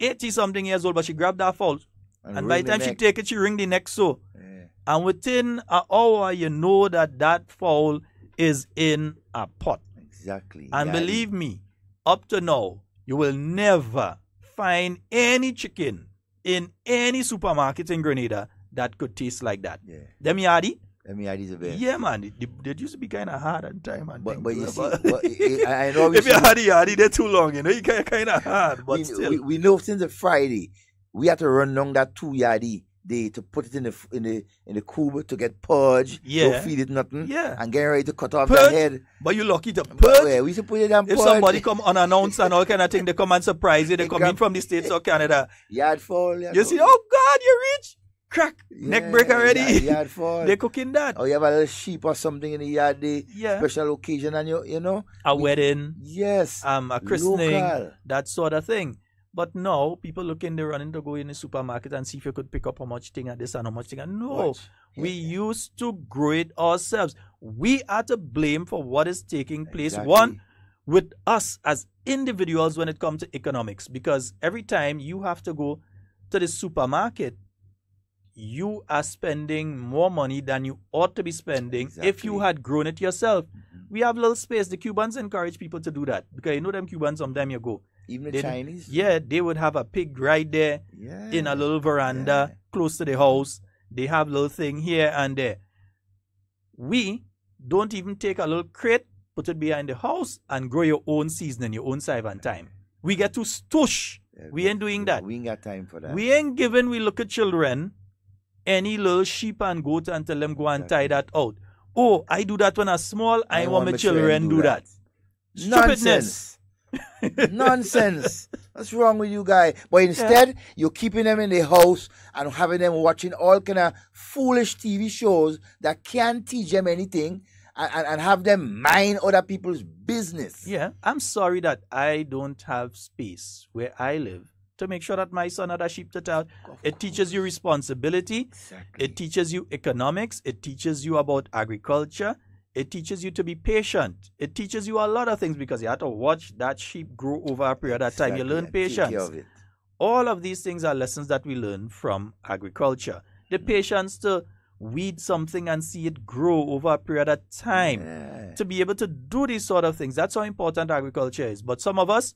Speaker 4: 80-something years old, but she grabbed that fowl. And by the time she take it, she ring the neck so. Yeah. And within an hour, you know that fowl is in a pot.
Speaker 5: Exactly.
Speaker 4: And believe me, up to now, you will never find any chicken in any supermarket in Grenada that could taste like that.
Speaker 5: Yeah.
Speaker 4: Them yardy?
Speaker 5: Them yardy is the best.
Speaker 4: Yeah, man. They used to be kind of hard on time.
Speaker 5: But you see, I know
Speaker 4: if you had the yardy, they're too long, you know. You kind of hard, but still.
Speaker 5: We know since the Friday, we had to run down that 2 yardy day to put it in the cube to get purge.
Speaker 4: Yeah.
Speaker 5: Don't feed it nothing.
Speaker 4: Yeah.
Speaker 5: And get ready to cut off the head.
Speaker 4: But you lucky to purge.
Speaker 5: Yeah, we used to put it on
Speaker 4: if
Speaker 5: purge.
Speaker 4: somebody come unannounced and all kind of thing, they come and surprise you. They come in from the States or Canada.
Speaker 5: Yard fall.
Speaker 4: You see, oh God, you reach. Crack. Neck break already.
Speaker 5: Yard fall.
Speaker 4: They're cooking that.
Speaker 5: Or you have a little sheep or something in the yard day.
Speaker 4: Yeah.
Speaker 5: Special occasion and you know.
Speaker 4: A wedding.
Speaker 5: Yes.
Speaker 4: A christening.
Speaker 5: Local.
Speaker 4: That sort of thing. But now, people looking, they're running to go in the supermarket and see if you could pick up how much thing and this and how much thing. And no, we used to grow it ourselves. We are to blame for what is taking place.
Speaker 5: Exactly.
Speaker 4: One, with us as individuals when it comes to economics. Because every time you have to go to the supermarket, you are spending more money than you ought to be spending if you had grown it yourself. We have little space. The Cubans encourage people to do that. Because you know them Cubans, sometimes you go.
Speaker 5: Even the Chinese?
Speaker 4: Yeah, they would have a pig right there in a little veranda close to the house. They have little thing here and there. We don't even take a little crate, put it behind the house and grow your own seasoning, your own save and time. We get to stush. We ain't doing that.
Speaker 5: We ain't got time for that.
Speaker 4: We ain't giving, we look at children, any little sheep and goat and tell them go and tie that out. Oh, I do that when I'm small. I want my children do that.
Speaker 5: Stupidness. Nonsense. What's wrong with you guys? But instead, you're keeping them in the house and having them watching all kind of foolish TV shows that can't teach them anything and have them mind other people's business.
Speaker 4: Yeah, I'm sorry that I don't have space where I live to make sure that my son had a sheep to tell. It teaches you responsibility. Exactly. It teaches you economics. It teaches you about agriculture. It teaches you to be patient. It teaches you a lot of things because you have to watch that sheep grow over a period of time. You learn patience. All of these things are lessons that we learn from agriculture. The patience to weed something and see it grow over a period of time. To be able to do these sort of things. That's how important agriculture is. But some of us,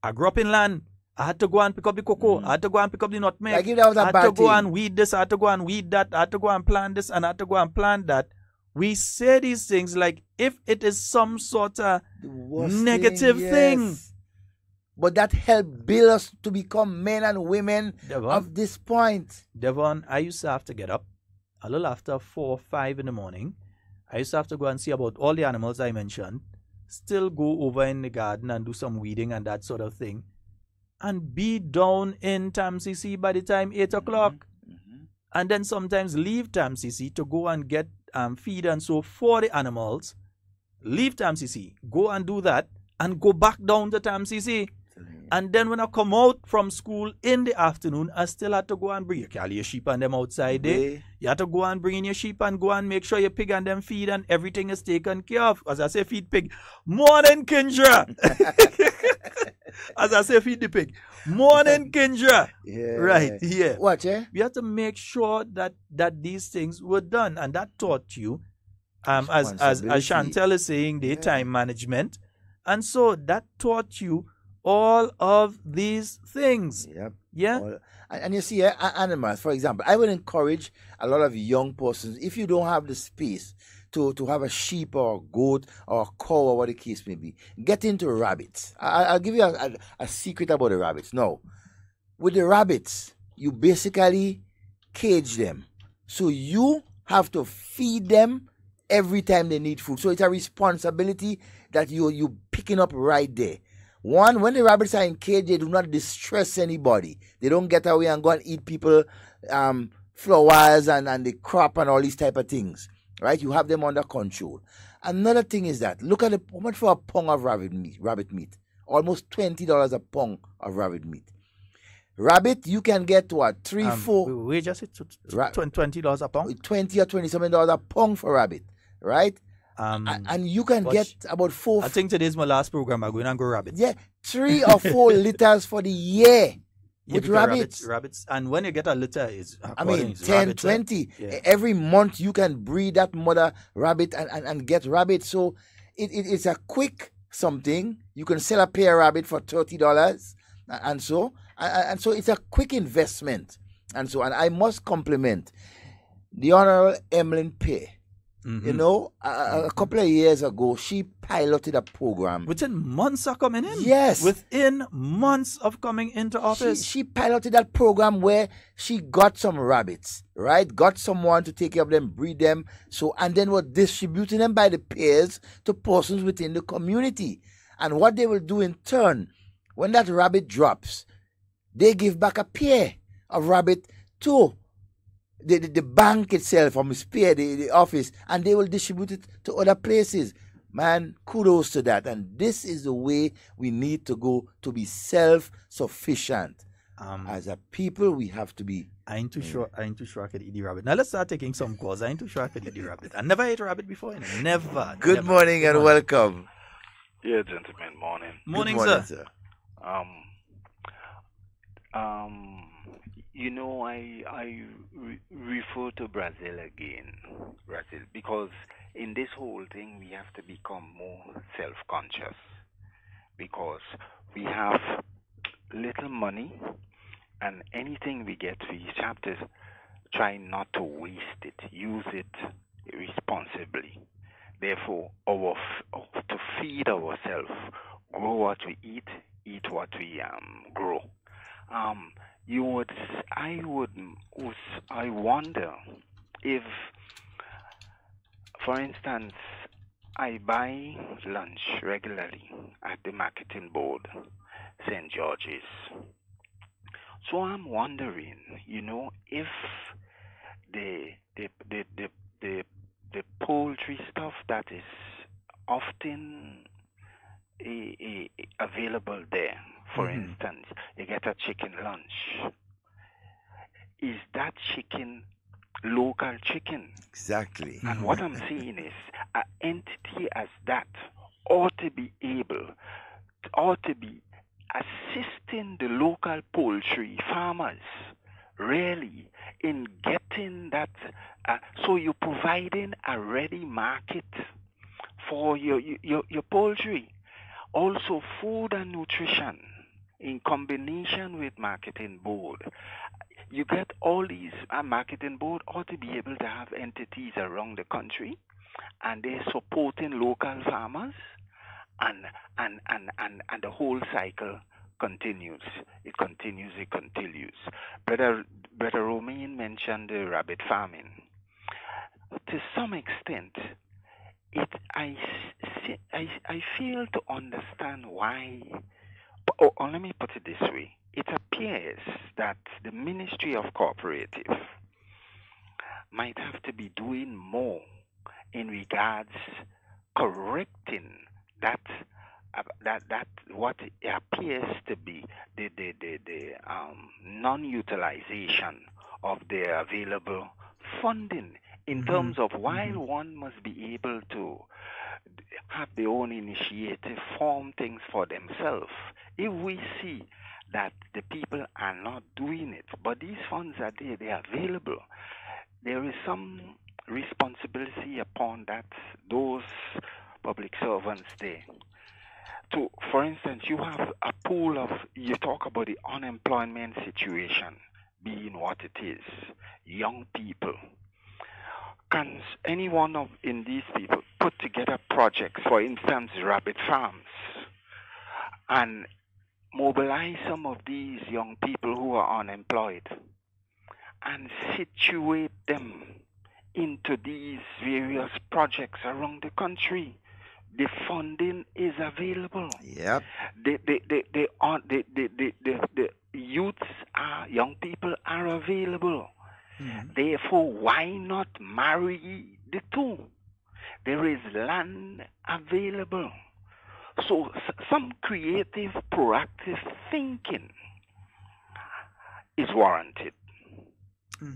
Speaker 4: I grew up in land. I had to go and pick up the cocoa. I had to go and pick up the nutmeg.
Speaker 5: Like if that was a
Speaker 4: I had
Speaker 5: bad
Speaker 4: to go
Speaker 5: thing.
Speaker 4: and weed this. I had to go and weed that. I had to go and plant this, and I had to go and plant that. We say these things like if it is some sort of negative thing.
Speaker 5: Yes. But that helped build us to become men and women
Speaker 4: Devon,
Speaker 5: of this point.
Speaker 4: Devon, I used to have to get up a little after 4 or 5 in the morning. I used to have to go and see about all the animals I mentioned, still go over in the garden and do some weeding and that sort of thing, and be down in TAMCC by the time 8 o'clock. And then sometimes leave TAMCC to go and get feed and so for the animals, leave TAMCC, go and do that, and go back down to TAMCC. And then when I come out from school in the afternoon, I still had to go and bring, you carry your sheep and them outside there. You have to go and bring in your sheep and go and make sure your pig and them feed and everything is taken care of. As I say, feed pig. Morning, Kindra. As I say, feed the pig. Morning, Kindra.
Speaker 5: Yeah.
Speaker 4: Right, yeah.
Speaker 5: Watch, eh?
Speaker 4: We have to make sure that these things were done. And that taught you, as Chantel is saying, the time management. And so that taught you all of these things.
Speaker 5: Yep.
Speaker 4: Yeah.
Speaker 5: And you see, animals, for example, I would encourage a lot of young persons, if you don't have the space to have a sheep or a goat or a cow or what the case may be, get into rabbits. I'll give you a secret about the rabbits. Now, with the rabbits, you basically cage them. So you have to feed them every time they need food. So it's a responsibility that you picking up right there. One, when the rabbits are in cage, they do not distress anybody. They don't get away and go and eat people, flowers and the crop and all these type of things. Right? You have them under control. Another thing is that, look at how much for a pound of rabbit meat. Almost $20 a pound of rabbit meat. Rabbit, you can get what? 3, 4...
Speaker 4: We just hit $20 a pound?
Speaker 5: 20 or $27 a pound for rabbit. Right? And you can get about 4...
Speaker 4: I think today's my last program. I'm going to go rabbit.
Speaker 5: Yeah, 3 or 4 liters for the year with rabbits.
Speaker 4: Rabbits. And when you get a litter, is
Speaker 5: 10,
Speaker 4: rabbits,
Speaker 5: 20.
Speaker 4: Yeah.
Speaker 5: Every month you can breed that mother rabbit and get rabbits. So it's a quick something. You can sell a pair of rabbit for $30 and so it's a quick investment. And I must compliment the Honorable Emmeline Pay. Mm-hmm. You know, a couple of years ago, she piloted a program.
Speaker 4: Within months of coming in?
Speaker 5: Yes.
Speaker 4: Within months of coming into office.
Speaker 5: She piloted that program where she got some rabbits, right? Got someone to take care of them, breed them, and then was distributing them by the pairs to persons within the community. And what they will do in turn, when that rabbit drops, they give back a pair of rabbit to the bank itself, from Spear, the office, and they will distribute it to other places. Man, kudos to that. And this is the way we need to go to be self-sufficient. As a people, we have to be.
Speaker 4: I ain't too sure I could eat the rabbit. Now let's start taking some calls. I ain't too sure I could eat the rabbit. I never ate a rabbit before. Never.
Speaker 5: Good morning and welcome.
Speaker 7: Yeah, gentlemen, morning.
Speaker 4: Morning, sir.
Speaker 7: You know, I refer to Brazil again, because in this whole thing we have to become more self-conscious, because we have little money, and anything we get, we have to try not to waste it, use it responsibly. Therefore, to feed ourselves, grow what we eat what we grow. I wonder if, for instance, I buy lunch regularly at the marketing board, St. George's. So I'm wondering, if the poultry stuff that is often available there, for instance, you get a chicken lunch. Is that chicken local chicken?
Speaker 5: Exactly.
Speaker 7: And what I'm saying is, an entity as that ought to be assisting the local poultry farmers, really, in getting that. So you're providing a ready market for your poultry. Also, food and nutrition. in combination with marketing board. You get all these marketing board ought to be able to have entities around the country, and they're supporting local farmers, and the whole cycle continues. It continues. It continues. Brother Romain mentioned the rabbit farming. To some extent, I fail to understand why. Or let me put it this way: it appears that the Ministry of Cooperative might have to be doing more in regards correcting that what appears to be the non-utilization of the available funding in terms of while one must be able to have their own initiative, form things for themselves. If we see that the people are not doing it, but these funds are there, they are available, there is some responsibility upon those public servants there. For instance, you have a pool of, you talk about the unemployment situation being what it is, young people. Can any one of in these people put together projects, for instance, rabbit farms, and mobilize some of these young people who are unemployed and situate them into these various projects around the country? The funding is available.
Speaker 5: Yep.
Speaker 7: The youths young people are available. Therefore, why not marry the two? There is land available. So some creative, proactive thinking is warranted.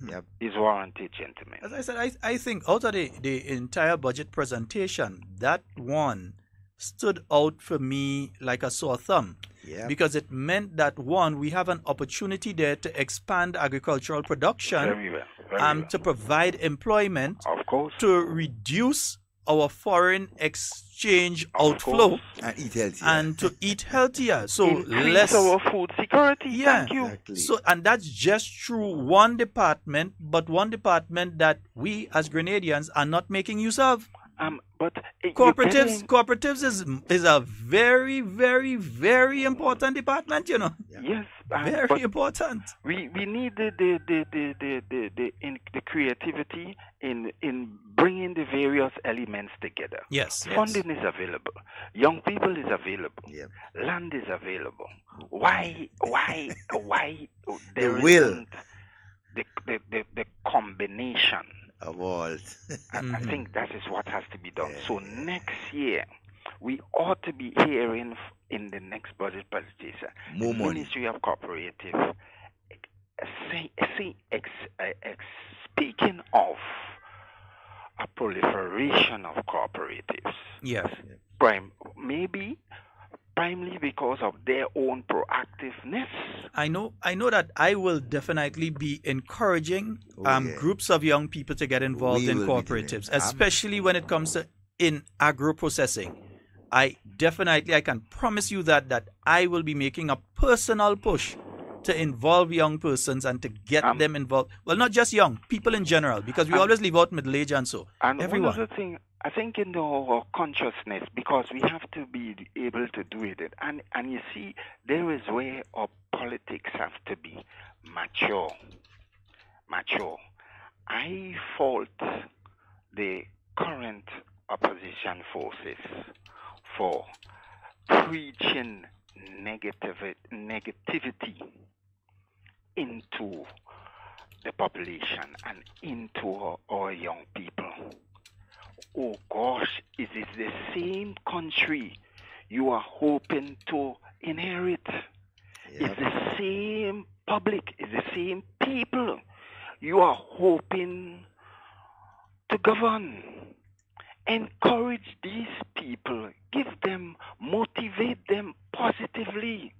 Speaker 5: Yep.
Speaker 7: Is warranted, gentlemen.
Speaker 4: As I said, I think out of the entire budget presentation, that one stood out for me like a sore thumb.
Speaker 5: Yep.
Speaker 4: Because it meant that, one, we have an opportunity there to expand agricultural production,
Speaker 7: Very well.
Speaker 4: to provide employment,
Speaker 7: Of course.
Speaker 4: to reduce our foreign exchange outflow,
Speaker 5: And eat healthy.
Speaker 4: and to eat healthier. So
Speaker 7: Increase
Speaker 4: less
Speaker 7: our food security.
Speaker 4: Yeah.
Speaker 7: Thank you.
Speaker 5: Exactly.
Speaker 4: So, and that's just through one department, but one department that we as Grenadians are not making use of.
Speaker 7: But
Speaker 4: Cooperatives is a very, very, very important department, you know.
Speaker 7: yes,
Speaker 4: Very
Speaker 7: but
Speaker 4: important.
Speaker 7: we need the creativity in bringing the various elements together.
Speaker 4: Yes.
Speaker 7: Funding is available. Young people is available.
Speaker 5: Yep.
Speaker 7: Land is available. Why there
Speaker 5: will.
Speaker 7: isn't the combination?
Speaker 5: Of all.
Speaker 7: I think that is what has to be done. So next year, we ought to be hearing in the next budget presentation,
Speaker 5: More
Speaker 7: the
Speaker 5: money.
Speaker 7: Ministry of Cooperative speaking of a proliferation of cooperatives.
Speaker 4: Yes.
Speaker 7: Primarily because of their own proactiveness.
Speaker 4: I know that I will definitely be encouraging
Speaker 5: Yeah.
Speaker 4: groups of young people to get involved
Speaker 5: We
Speaker 4: in
Speaker 5: will be doing
Speaker 4: cooperatives,
Speaker 5: it.
Speaker 4: especially when it comes to in agro processing. I can promise you that I will be making a personal push to involve young persons and to get them involved. Well, not just young, people in general, because we always leave out middle age and so.
Speaker 7: And
Speaker 4: Everyone.
Speaker 7: one other thing, I think in our consciousness, because we have to be able to do it, and you see, there is where our politics have to be mature. I fault the current opposition forces for preaching negativity into the population and into our young people. Oh gosh, is it the same country you are hoping to inherit? It's the same public, it's the same people you are hoping to govern. Encourage these people, give them, motivate them positively.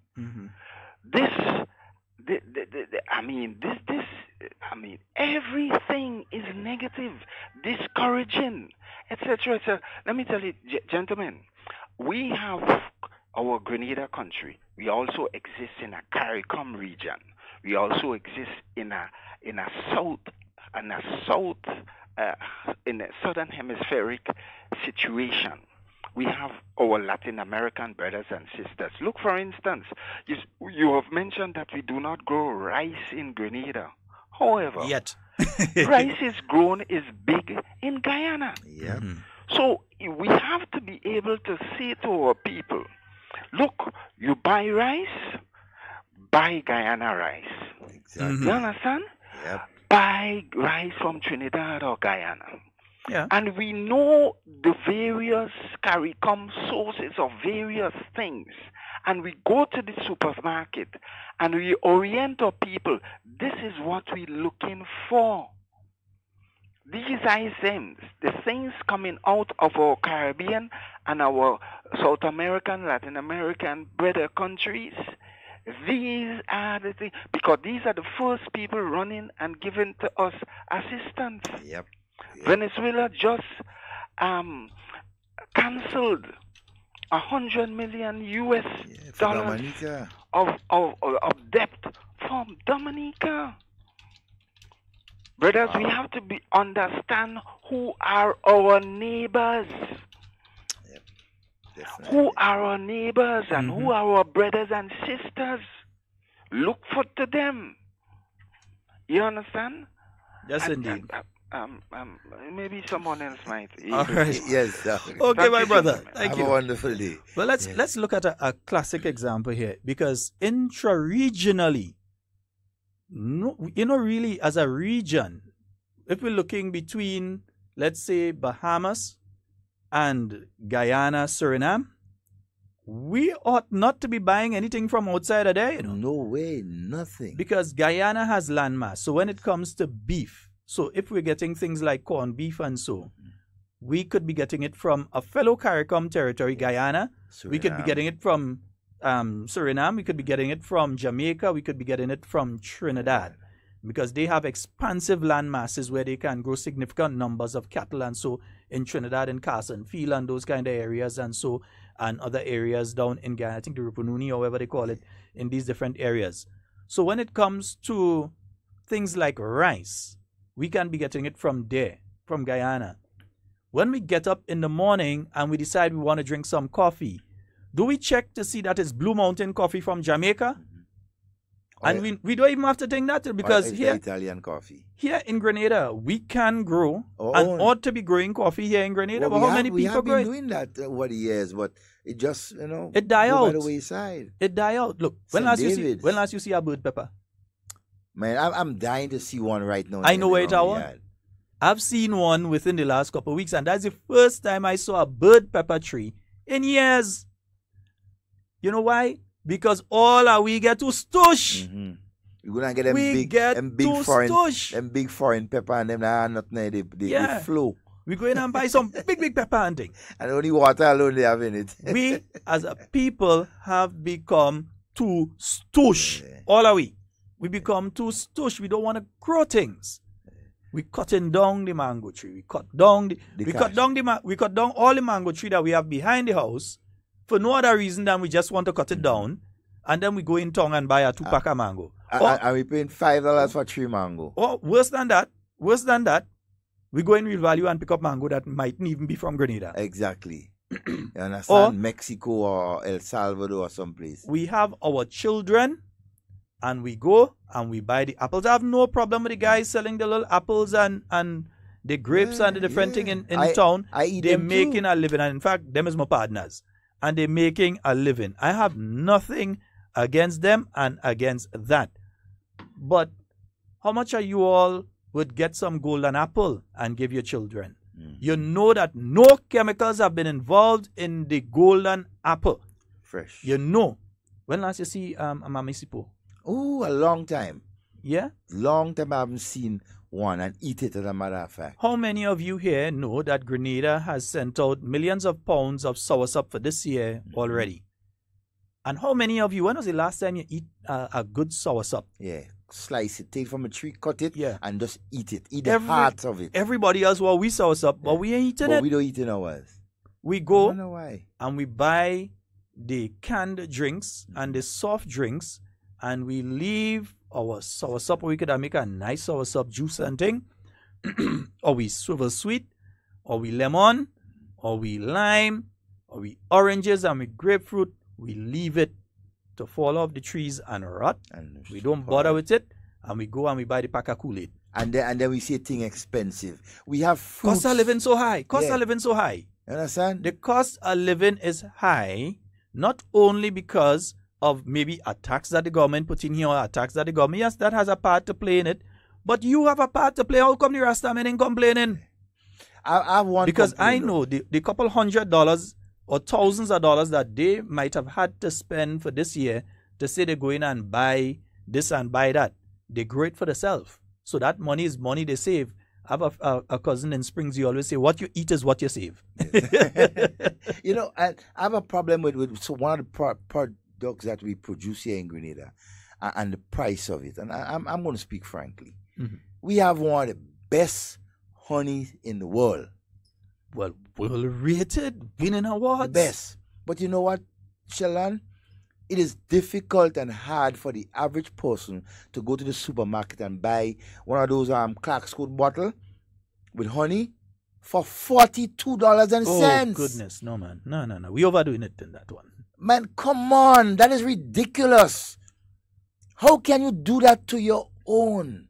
Speaker 7: Everything is negative, discouraging, etc. Let me tell you, gentlemen, we have our Grenada country, we also exist in a CARICOM region. We also exist in a south in a southern hemispheric situation. We have our Latin American brothers and sisters. Look, for instance, you have mentioned that we do not grow rice in Grenada. However,
Speaker 4: Yet.
Speaker 7: rice is big in Guyana.
Speaker 5: Yeah.
Speaker 7: So we have to be able to say to our people, look, you buy rice, buy Guyana rice.
Speaker 5: Exactly.
Speaker 7: You understand?
Speaker 5: Yep.
Speaker 7: Buy rice from Trinidad or Guyana.
Speaker 4: Yeah.
Speaker 7: And we know the various CARICOM sources of various things. And we go to the supermarket and we orient our people. This is what we're looking for. These items, the things coming out of our Caribbean and our South American, Latin American brother countries, these are the things, because these are the first people running and giving to us assistance.
Speaker 5: Yep.
Speaker 7: Venezuela just cancelled $100 million US dollars
Speaker 5: Dominica.
Speaker 7: of debt from Dominica. Brothers, we have to understand who are our neighbors.
Speaker 5: Definitely.
Speaker 7: Who are our neighbors and who are our brothers and sisters. Look to them. You understand?
Speaker 4: Yes, indeed.
Speaker 7: Maybe someone else might.
Speaker 4: All right.
Speaker 5: Yes, sir.
Speaker 4: Okay,
Speaker 7: Thank
Speaker 4: my
Speaker 7: you,
Speaker 4: brother.
Speaker 7: gentlemen.
Speaker 4: Thank
Speaker 5: Have
Speaker 4: you.
Speaker 5: a wonderful day.
Speaker 4: Well, let's look at a classic example here, because intra-regionally, really as a region, if we're looking between, let's say, Bahamas and Guyana, Suriname, we ought not to be buying anything from outside of there,
Speaker 5: No way, nothing.
Speaker 4: because Guyana has landmass. So when it comes to beef, so if we're getting things like corned beef and so, we could be getting it from a fellow CARICOM territory, Guyana. We could be
Speaker 5: Suriname.
Speaker 4: getting it from Suriname. We could be getting it from Jamaica. We could be getting it from Trinidad, because they have expansive land masses where they can grow significant numbers of cattle and so in Trinidad and Carson Field and those kind of areas and so, and other areas down in Guyana, I think the Rupununi or whatever they call it, in these different areas. So when it comes to things like rice, we can be getting it from there, from Guyana. When we get up in the morning and we decide we want to drink some coffee, do we check to see that it's Blue Mountain coffee from Jamaica? And we don't even have to think that, because
Speaker 5: It's
Speaker 4: here
Speaker 5: Italian coffee.
Speaker 4: in Grenada, we can grow
Speaker 5: Oh,
Speaker 4: and ought to be growing coffee here in Grenada. But how many
Speaker 5: we
Speaker 4: people
Speaker 5: have
Speaker 4: grow
Speaker 5: been
Speaker 4: it?
Speaker 5: doing that over the years, but it just,
Speaker 4: It die
Speaker 5: go by
Speaker 4: out.
Speaker 5: the wayside.
Speaker 4: It die out. Look, when
Speaker 5: St. David's.
Speaker 4: last you see a bird pepper?
Speaker 5: Man, I'm dying to see one right now.
Speaker 4: I know where it's
Speaker 5: around
Speaker 4: our.
Speaker 5: the yard.
Speaker 4: I've seen one within the last couple of weeks, and that's the first time I saw a bird pepper tree in years. You know why? Because all we get to stush.
Speaker 5: You're gonna get them
Speaker 4: We
Speaker 5: big,
Speaker 4: get
Speaker 5: them big
Speaker 4: to
Speaker 5: foreign,
Speaker 4: stush.
Speaker 5: them big foreign pepper, and them not they
Speaker 4: Yeah.
Speaker 5: flow,
Speaker 4: We go in and buy some big pepper and thing.
Speaker 5: and only water alone they have in it.
Speaker 4: We as a people have become too stush. All are we? We become too stush. We don't want to grow things. We cutting down the mango tree. We cut down we cut down all the mango tree that we have behind the house for no other reason than we just want to cut it down, and then we go in town and buy a 2-pack of mango.
Speaker 5: And we paying $5 for 3 mango.
Speaker 4: Or worse than that, we go in real value and pick up mango that mightn't even be from Grenada.
Speaker 5: Exactly. You understand?
Speaker 4: Or-
Speaker 5: Mexico or El Salvador or someplace.
Speaker 4: We have our children, and we go and we buy the apples. I have no problem with the guys selling the little apples and the grapes and the different thing in town.
Speaker 5: I eat
Speaker 4: They're
Speaker 5: them too.
Speaker 4: making a living, and in fact, them is my partners, and they're making a living. I have nothing against them and against that. But how much are you all would get some golden apple and give your children? You know that no chemicals have been involved in the golden apple.
Speaker 5: Fresh.
Speaker 4: You know. When last you see a mamisipo?
Speaker 5: Oh, a long time.
Speaker 4: Yeah?
Speaker 5: Long time I haven't seen one and eat it, as a matter of fact.
Speaker 4: How many of you here know that Grenada has sent out millions of pounds of soursop for this year already? And how many of you, when was the last time you eat a good soursop?
Speaker 5: Yeah. Slice it, take from a tree, cut it,
Speaker 4: Yeah.
Speaker 5: and just eat it. Eat the heart of it.
Speaker 4: Everybody else, well, we soursop, but we ain't eating
Speaker 5: But
Speaker 4: it.
Speaker 5: we don't eat in ours.
Speaker 4: We
Speaker 5: I
Speaker 4: go
Speaker 5: don't know why.
Speaker 4: and we buy the canned drinks and the soft drinks, and we leave our soursop. We could make a nice soursop juice and thing, or we swivel sweet, or we lemon, or we lime, or we oranges and we grapefruit. We leave it to fall off the trees and rot. And we don't bother with it, and we go and we buy the pack of Kool-Aid.
Speaker 5: And then we see a thing expensive. We have fruits.
Speaker 4: Cost of living so high. Cost of living so high.
Speaker 5: You understand?
Speaker 4: The cost of living is high, not only because of maybe a tax that the government put in here, or a tax that the government, yes, that has a part to play in it, but you have a part to play. How come the Rasta men ain't complaining?
Speaker 5: I want
Speaker 4: because I know the couple $100 or thousands of dollars that they might have had to spend for this year to say they go in and buy this and buy that. They grow it for themselves. So that money is money they save. I have a cousin in Springs. You always say, what you eat is what you save.
Speaker 5: You know, I have a problem with so one of the products that we produce here in Grenada and the price of it. And I'm going to speak frankly. Mm-hmm. We have one of the best honey in the world.
Speaker 4: Well rated, winning awards.
Speaker 5: The best. But you know what, Sheldon? It is difficult and hard for the average person to go to the supermarket and buy one of those Clark's Code bottle with honey for $42.00.
Speaker 4: Oh, goodness. No, man. No. We overdoing it in that one.
Speaker 5: Man, come on. That is ridiculous. How can you do that to your own?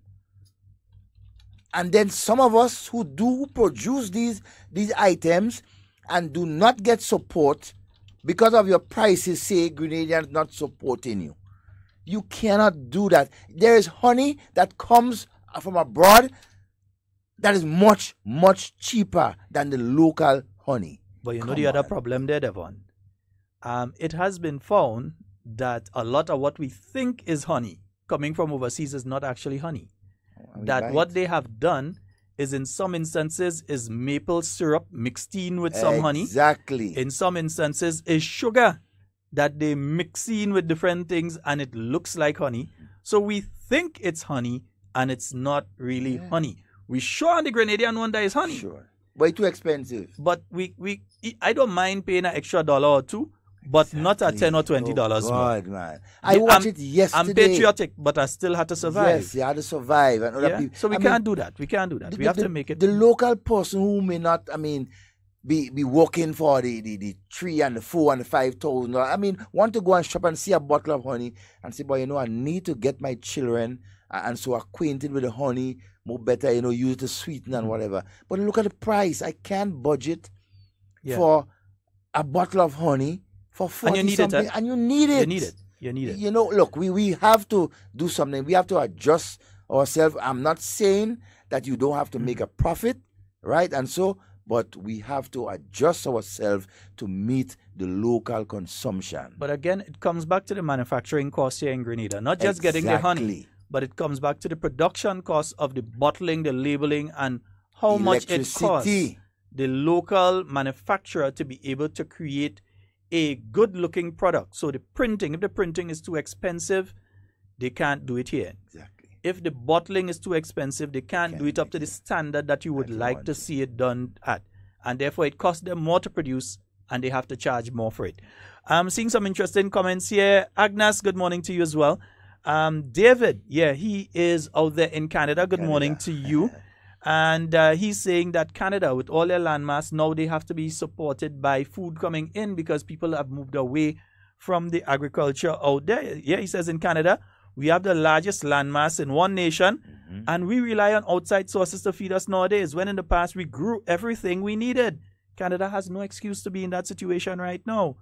Speaker 5: And then some of us who do produce these items and do not get support because of your prices, say Grenadians not supporting you. You cannot do that. There is honey that comes from abroad that is much, much cheaper than the local honey.
Speaker 4: But you know the other problem there, Devon? It has been found that a lot of what we think is honey coming from overseas is not actually honey. That what they have done is in some instances is maple syrup mixed in with some honey.
Speaker 5: Exactly.
Speaker 4: In some instances is sugar that they mix in with different things and it looks like honey. So we think it's honey and it's not really honey. We sure on the Grenadian one that is honey.
Speaker 5: Sure. Way too expensive.
Speaker 4: But I don't mind paying an extra $1 or $2. But not at $10 or $20
Speaker 5: God,
Speaker 4: more.
Speaker 5: Man. I watched it yesterday.
Speaker 4: I'm patriotic, but I still had to survive.
Speaker 5: Yes, you had to survive. And other people,
Speaker 4: so we can't do that. We can't do that. We have to make it.
Speaker 5: The local person who may not, be working for the $3,000 and the $4,000 and the $5,000. Want to go and shop and see a bottle of honey and say, boy, I need to get my children and so acquainted with the honey more better, use the sweeten and whatever. But look at the price. I can't budget for a bottle of honey for 40
Speaker 4: and you need
Speaker 5: something, and you need it.
Speaker 4: You need it.
Speaker 5: Look, we have to do something. We have to adjust ourselves. I'm not saying that you don't have to make a profit, right? But we have to adjust ourselves to meet the local consumption.
Speaker 4: But again, it comes back to the manufacturing cost here in Grenada. Not just getting the honey, but it comes back to the production cost of the bottling, the labeling, and how much it costs the local manufacturer to be able to create a good-looking product. So the printing, if the printing is too expensive, they can't do it here.
Speaker 5: Exactly.
Speaker 4: If the bottling is too expensive, they can't do it up to the standard that you would like to see it done at. And therefore, it costs them more to produce, and they have to charge more for it. I'm seeing some interesting comments here. Agnes, good morning to you as well. David, he is out there in Canada. Good morning to you. And he's saying that Canada, with all their landmass, now they have to be supported by food coming in because people have moved away from the agriculture out there. Yeah, he says in Canada, we have the largest landmass in one nation, and we rely on outside sources to feed us nowadays, when in the past we grew everything we needed. Canada has no excuse to be in that situation right now.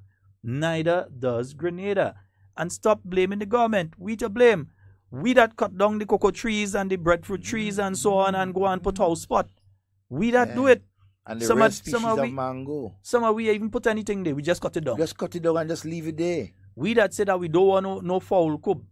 Speaker 4: Neither does Grenada. And stop blaming the government. We to blame. We that cut down the cocoa trees and the breadfruit trees and so on and go and put house spot. We that do it.
Speaker 5: And the rare species of mango.
Speaker 4: Some of we even put anything there. We just cut it down.
Speaker 5: Just cut it down and just leave it there.
Speaker 4: We that say that we don't want no fowl cub.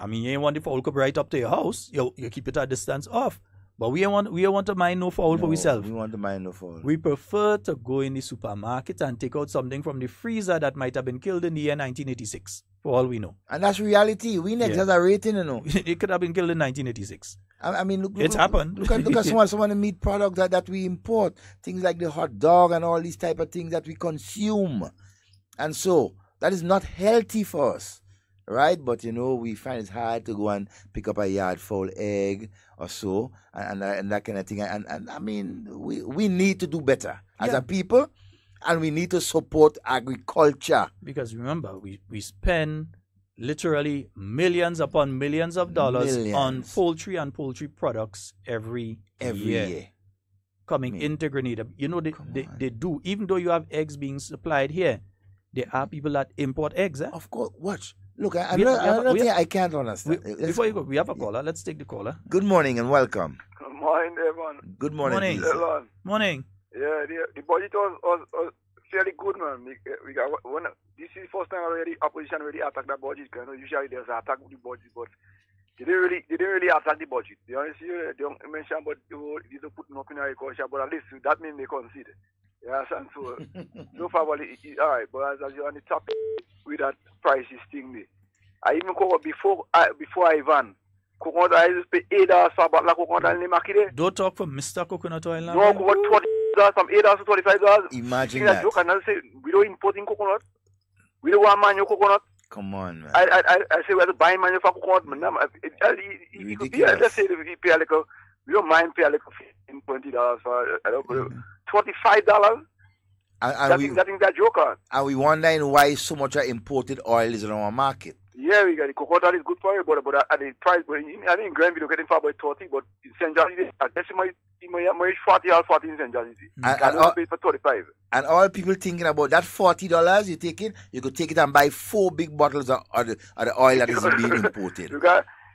Speaker 4: You ain't want the fowl cub right up to your house. You keep it at a distance off. But we don't want to mind no fowl for ourselves.
Speaker 5: We want to mind no fowl.
Speaker 4: We prefer to go in the supermarket and take out something from the freezer that might have been killed in the year 1986, for all we know.
Speaker 5: And that's reality. We next has a rating,
Speaker 4: It could have been killed in 1986.
Speaker 5: Look,
Speaker 4: it's happened.
Speaker 5: Look at some of the meat products that we import. Things like the hot dog and all these type of things that we consume. And so that is not healthy for us, right? But we find it's hard to go and pick up a yard fowl egg or so, and that kind of thing. And I mean, we need to do better as a people, and we need to support agriculture.
Speaker 4: Because remember, we spend literally millions upon millions of dollars on poultry and poultry products every year. Coming into Grenada. They do, even though you have eggs being supplied here, there are people that import eggs.
Speaker 5: Of course. Watch. Look, another thing I can't understand.
Speaker 4: Before you go, we have a caller. Let's take the caller.
Speaker 5: Good morning and welcome.
Speaker 8: Good morning, everyone.
Speaker 5: Good morning.
Speaker 4: Morning.
Speaker 8: Yeah, the budget was fairly good, man. We got this is the first time already opposition already attacked the budget. Usually there's an attack with the budget, but they didn't really attack the budget. They don't mention about they don't put nothing in agriculture, but at least that means they concede. Yeah, so far, well, all right. But as you're on the topic with that prices thing, I even covered before Ivan. Coconut oil is pay $8 for a bottle of coconut oil in the market.
Speaker 4: Don't talk for Mr. Coconut Oil now.
Speaker 8: No, coconut $20 from $8 to $25.
Speaker 5: Imagine that.
Speaker 8: Joke, and I say we don't importing coconut. We don't want manual coconut.
Speaker 5: Come on, man.
Speaker 8: I say we have to buy manual for coconut. Let's say we pay like we don't mind pay like $20 for $25. I think that joke on.
Speaker 5: And we wondering why so much imported oil is in our market.
Speaker 8: Yeah, we got the coconut oil is good for you, but at the price, but I think Granville getting for about 30, but in St. John's, I guess it might 40 or 14 in St. John's. And pay for 35.
Speaker 5: And all people thinking about that $40 you take it, you could take it and buy 4 big bottles of the oil that is being imported.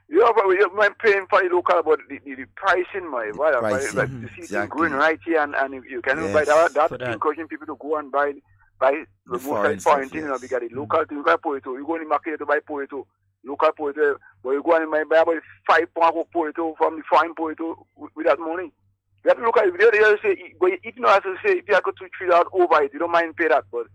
Speaker 8: You might paying for the local, but the pricing, the season growing right here, and you can buy that encouraging people to go and buy the foreign thing, we got the local thing, you got potato. You go in the market to buy potato, local potato, but you go and buy about 5 pounds of potato from the foreign potato with that money. You have to look at it. They say, but if you know, as I say, if you have to $2-3 over it, you don't mind pay that, but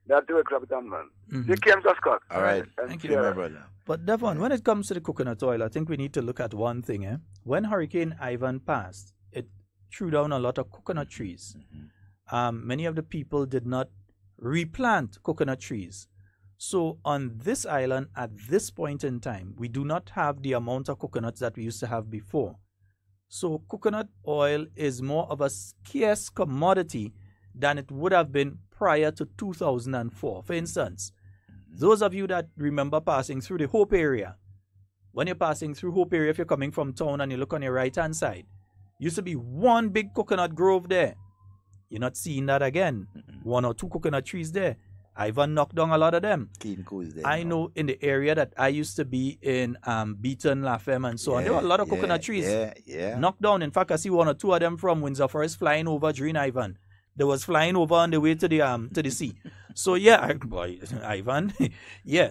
Speaker 8: that's the exorbitant, man. They came to Scott.
Speaker 5: All right.
Speaker 4: Thank you, my brother. But Devon, when it comes to the coconut oil, I think we need to look at one thing. When Hurricane Ivan passed, it threw down a lot of coconut trees. Many of the people did not replant coconut trees. So on this island at this point in time, we do not have the amount of coconuts that we used to have before. So coconut oil is more of a scarce commodity than it would have been prior to 2004. For instance, those of you that remember passing through the Hope area, when you're passing through Hope area, if you're coming from town and you look on your right hand side, used to be one big coconut grove there. You're not seeing that again. 1 or 2 coconut trees there. Ivan knocked down a lot of them. I know in the area that I used to be in, Beaton, La Femme, and so on, there were a lot of coconut trees knocked down. In fact, I see 1 or 2 of them from Windsor Forest flying over during Ivan. They was flying over on the way to the sea. So Ivan,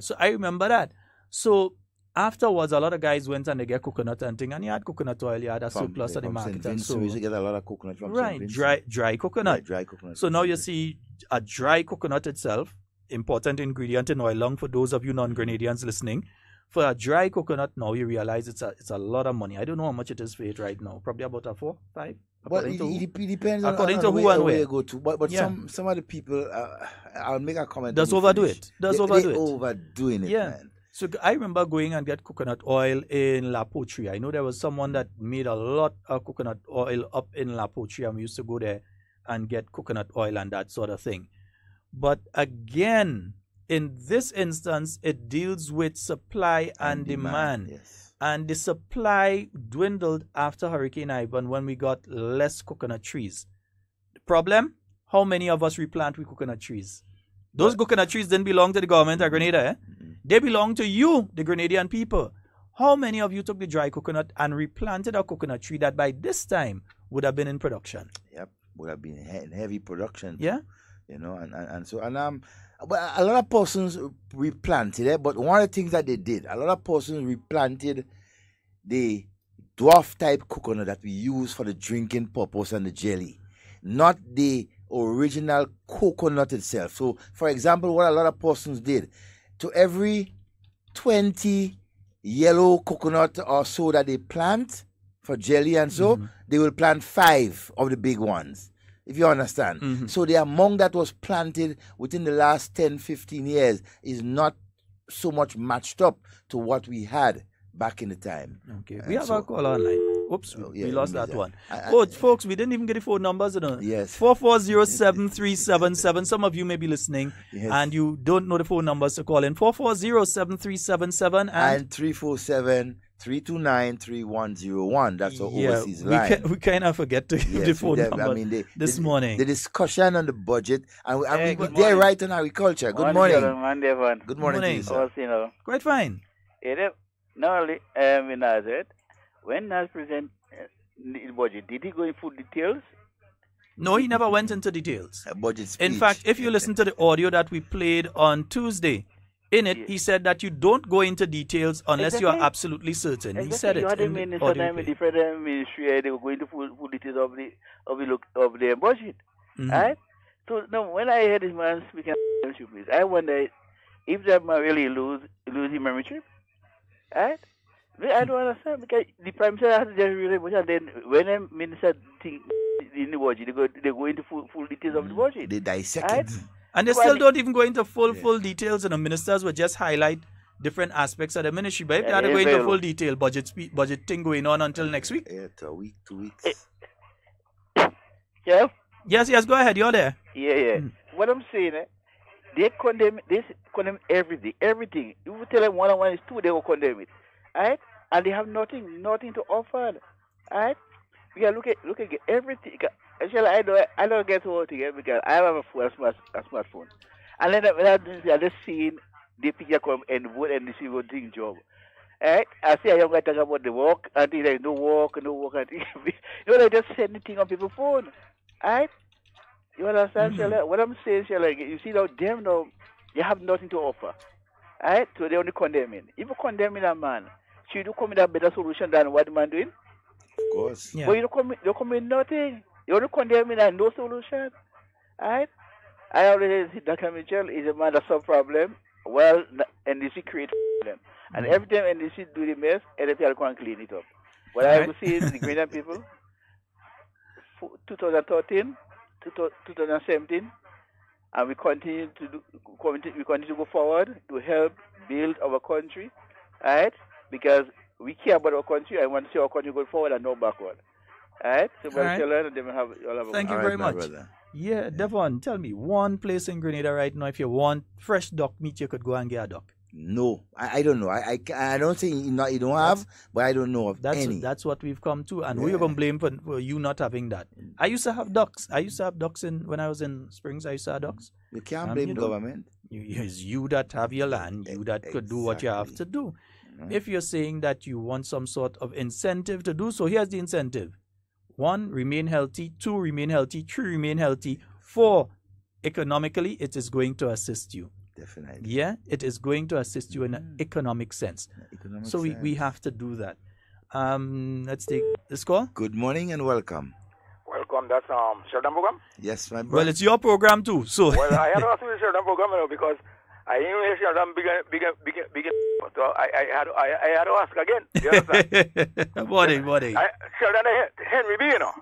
Speaker 4: so I remember that. So afterwards, a lot of guys went and they get coconut and thing, and you had coconut oil, you had a surplus at the market. And so
Speaker 5: we used to get a lot of coconut from
Speaker 4: dry coconut. Dry coconut. So now you see a dry coconut itself, important ingredient in oil long for those of you non-Grenadians listening. For a dry coconut, now you realize it's a lot of money. I don't know how much it is for it right now. Probably about a 4, 5.
Speaker 5: Well, it depends on
Speaker 4: who and where
Speaker 5: you go to. But some of the people, I'll make a comment.
Speaker 4: Does overdo it.
Speaker 5: They're overdoing it, man.
Speaker 4: So I remember going and get coconut oil in La Poterie. I know there was someone that made a lot of coconut oil up in La Poterie, and we used to go there and get coconut oil and that sort of thing. But again, in this instance, it deals with supply and demand.
Speaker 5: Yes.
Speaker 4: And the supply dwindled after Hurricane Ivan when we got less coconut trees. The problem? How many of us replant with coconut trees? Those coconut trees didn't belong to the government of Grenada. They belong to you, the Grenadian people. How many of you took the dry coconut and replanted a coconut tree that by this time would have been in production?
Speaker 5: Yep, would have been in heavy production.
Speaker 4: Yeah.
Speaker 5: But a lot of persons replanted it, but one of the things that they did, a lot of persons replanted the dwarf type coconut that we use for the drinking purpose and the jelly, not the original coconut itself. So, for example, what a lot of persons did, to every 20 yellow coconut or so that they plant for jelly and so, they will plant 5 of the big ones. if you understand. So the amount that was planted within the last 10, 15 years is not so much matched up to what we had back in the time.
Speaker 4: Okay, we have a call online. Oops, we lost that one. Folks, we didn't even get the phone numbers.
Speaker 5: Yes.
Speaker 4: 440-7377. Some of you may be listening and you don't know the phone numbers to call in. 440-7377
Speaker 5: and 347-329-3101. That's our overseas line.
Speaker 4: We kind of forget to give the phone number this morning.
Speaker 5: The discussion on the budget, and we're there right on agriculture. Good morning. Good morning to you, sir.
Speaker 4: Quite fine.
Speaker 9: Normally, in Nazareth, when Naz present the budget, did he go in full details?
Speaker 4: No, he never went into details.
Speaker 5: Budget speech.
Speaker 4: In fact, if you listen to the audio that we played on Tuesday, in it, he said that you don't go into details unless you are absolutely certain. He said it.
Speaker 9: You had a minister time in different ministry, they were going to full details of the budget. Right? So now, when I heard this man speaking, I wonder if that man really lose his memory chip. Right? I don't understand because the Prime Minister has to just really much, and then when the minister think in the budget, they go into full details of the budget.
Speaker 5: They dissect
Speaker 9: right?
Speaker 5: it.
Speaker 4: And they still don't even go into full details, and the ministers would just highlight different aspects of the ministry. But if they had to go into full detail, budget thing going on until next week.
Speaker 5: Yeah, a week, 2 weeks.
Speaker 9: Yeah?
Speaker 4: Yes, go ahead. You're there.
Speaker 9: Yeah. What I'm saying, they condemn everything. If you tell them 1 and 1 is 2, they will condemn it. Right? And they have nothing to offer. Right? We can look at everything. Actually, I don't get to work again because I have a smartphone. And then I just seeing the picture come and vote and see what thing job. Right? I see a young guy talk about the work and there is no work. And they just send the thing on people's phone. Right? You understand, Shella? What I'm saying, Shella, you see now, them now, they have nothing to offer. Right? So they only condemning. If you condemning a man, should you come with a better solution than what the man doing?
Speaker 5: Of course.
Speaker 4: Yeah.
Speaker 9: But you don't come with nothing. You only condemning and no solution. Right? I already see Dr. Mitchell is a man that's some problem. Well, NDC create problem. And every time NDC do the mess, NDC can clean it up. What I will see is the Greenland people, 2013, 2017, and we continue to go forward to help build our country, right? Because we care about our country and want to see our country go forward and not backward, right? So,
Speaker 4: thank you very much. Brother. Yeah, Devon, tell me one place in Grenada right now. If you want fresh duck meat, you could go and get a duck.
Speaker 5: No, I don't know. I don't think you don't have, but I don't know of any.
Speaker 4: That's what we've come to, and we're gonna blame for you not having that. I used to have ducks. When I was in Springs. I used to have ducks.
Speaker 5: You can't blame government.
Speaker 4: It's you that have your land. You that could do what you have to do. If you're saying that you want some sort of incentive to do so, here's the incentive: 1, remain healthy; 2, remain healthy; 3, remain healthy; 4, economically, it is going to assist you.
Speaker 5: Definitely.
Speaker 4: Yeah, it is going to assist you in an economic sense. We have to do that. Let's take this call.
Speaker 5: Good morning and welcome.
Speaker 8: Welcome. That's Sheldon program.
Speaker 5: Yes, my brother.
Speaker 4: Well, it's your program too. So.
Speaker 8: Well, I had to ask you the Sheldon program because I knew Sheldon big. So I had to ask again. You understand?
Speaker 4: Morning.
Speaker 8: Sheldon Henry B. You know.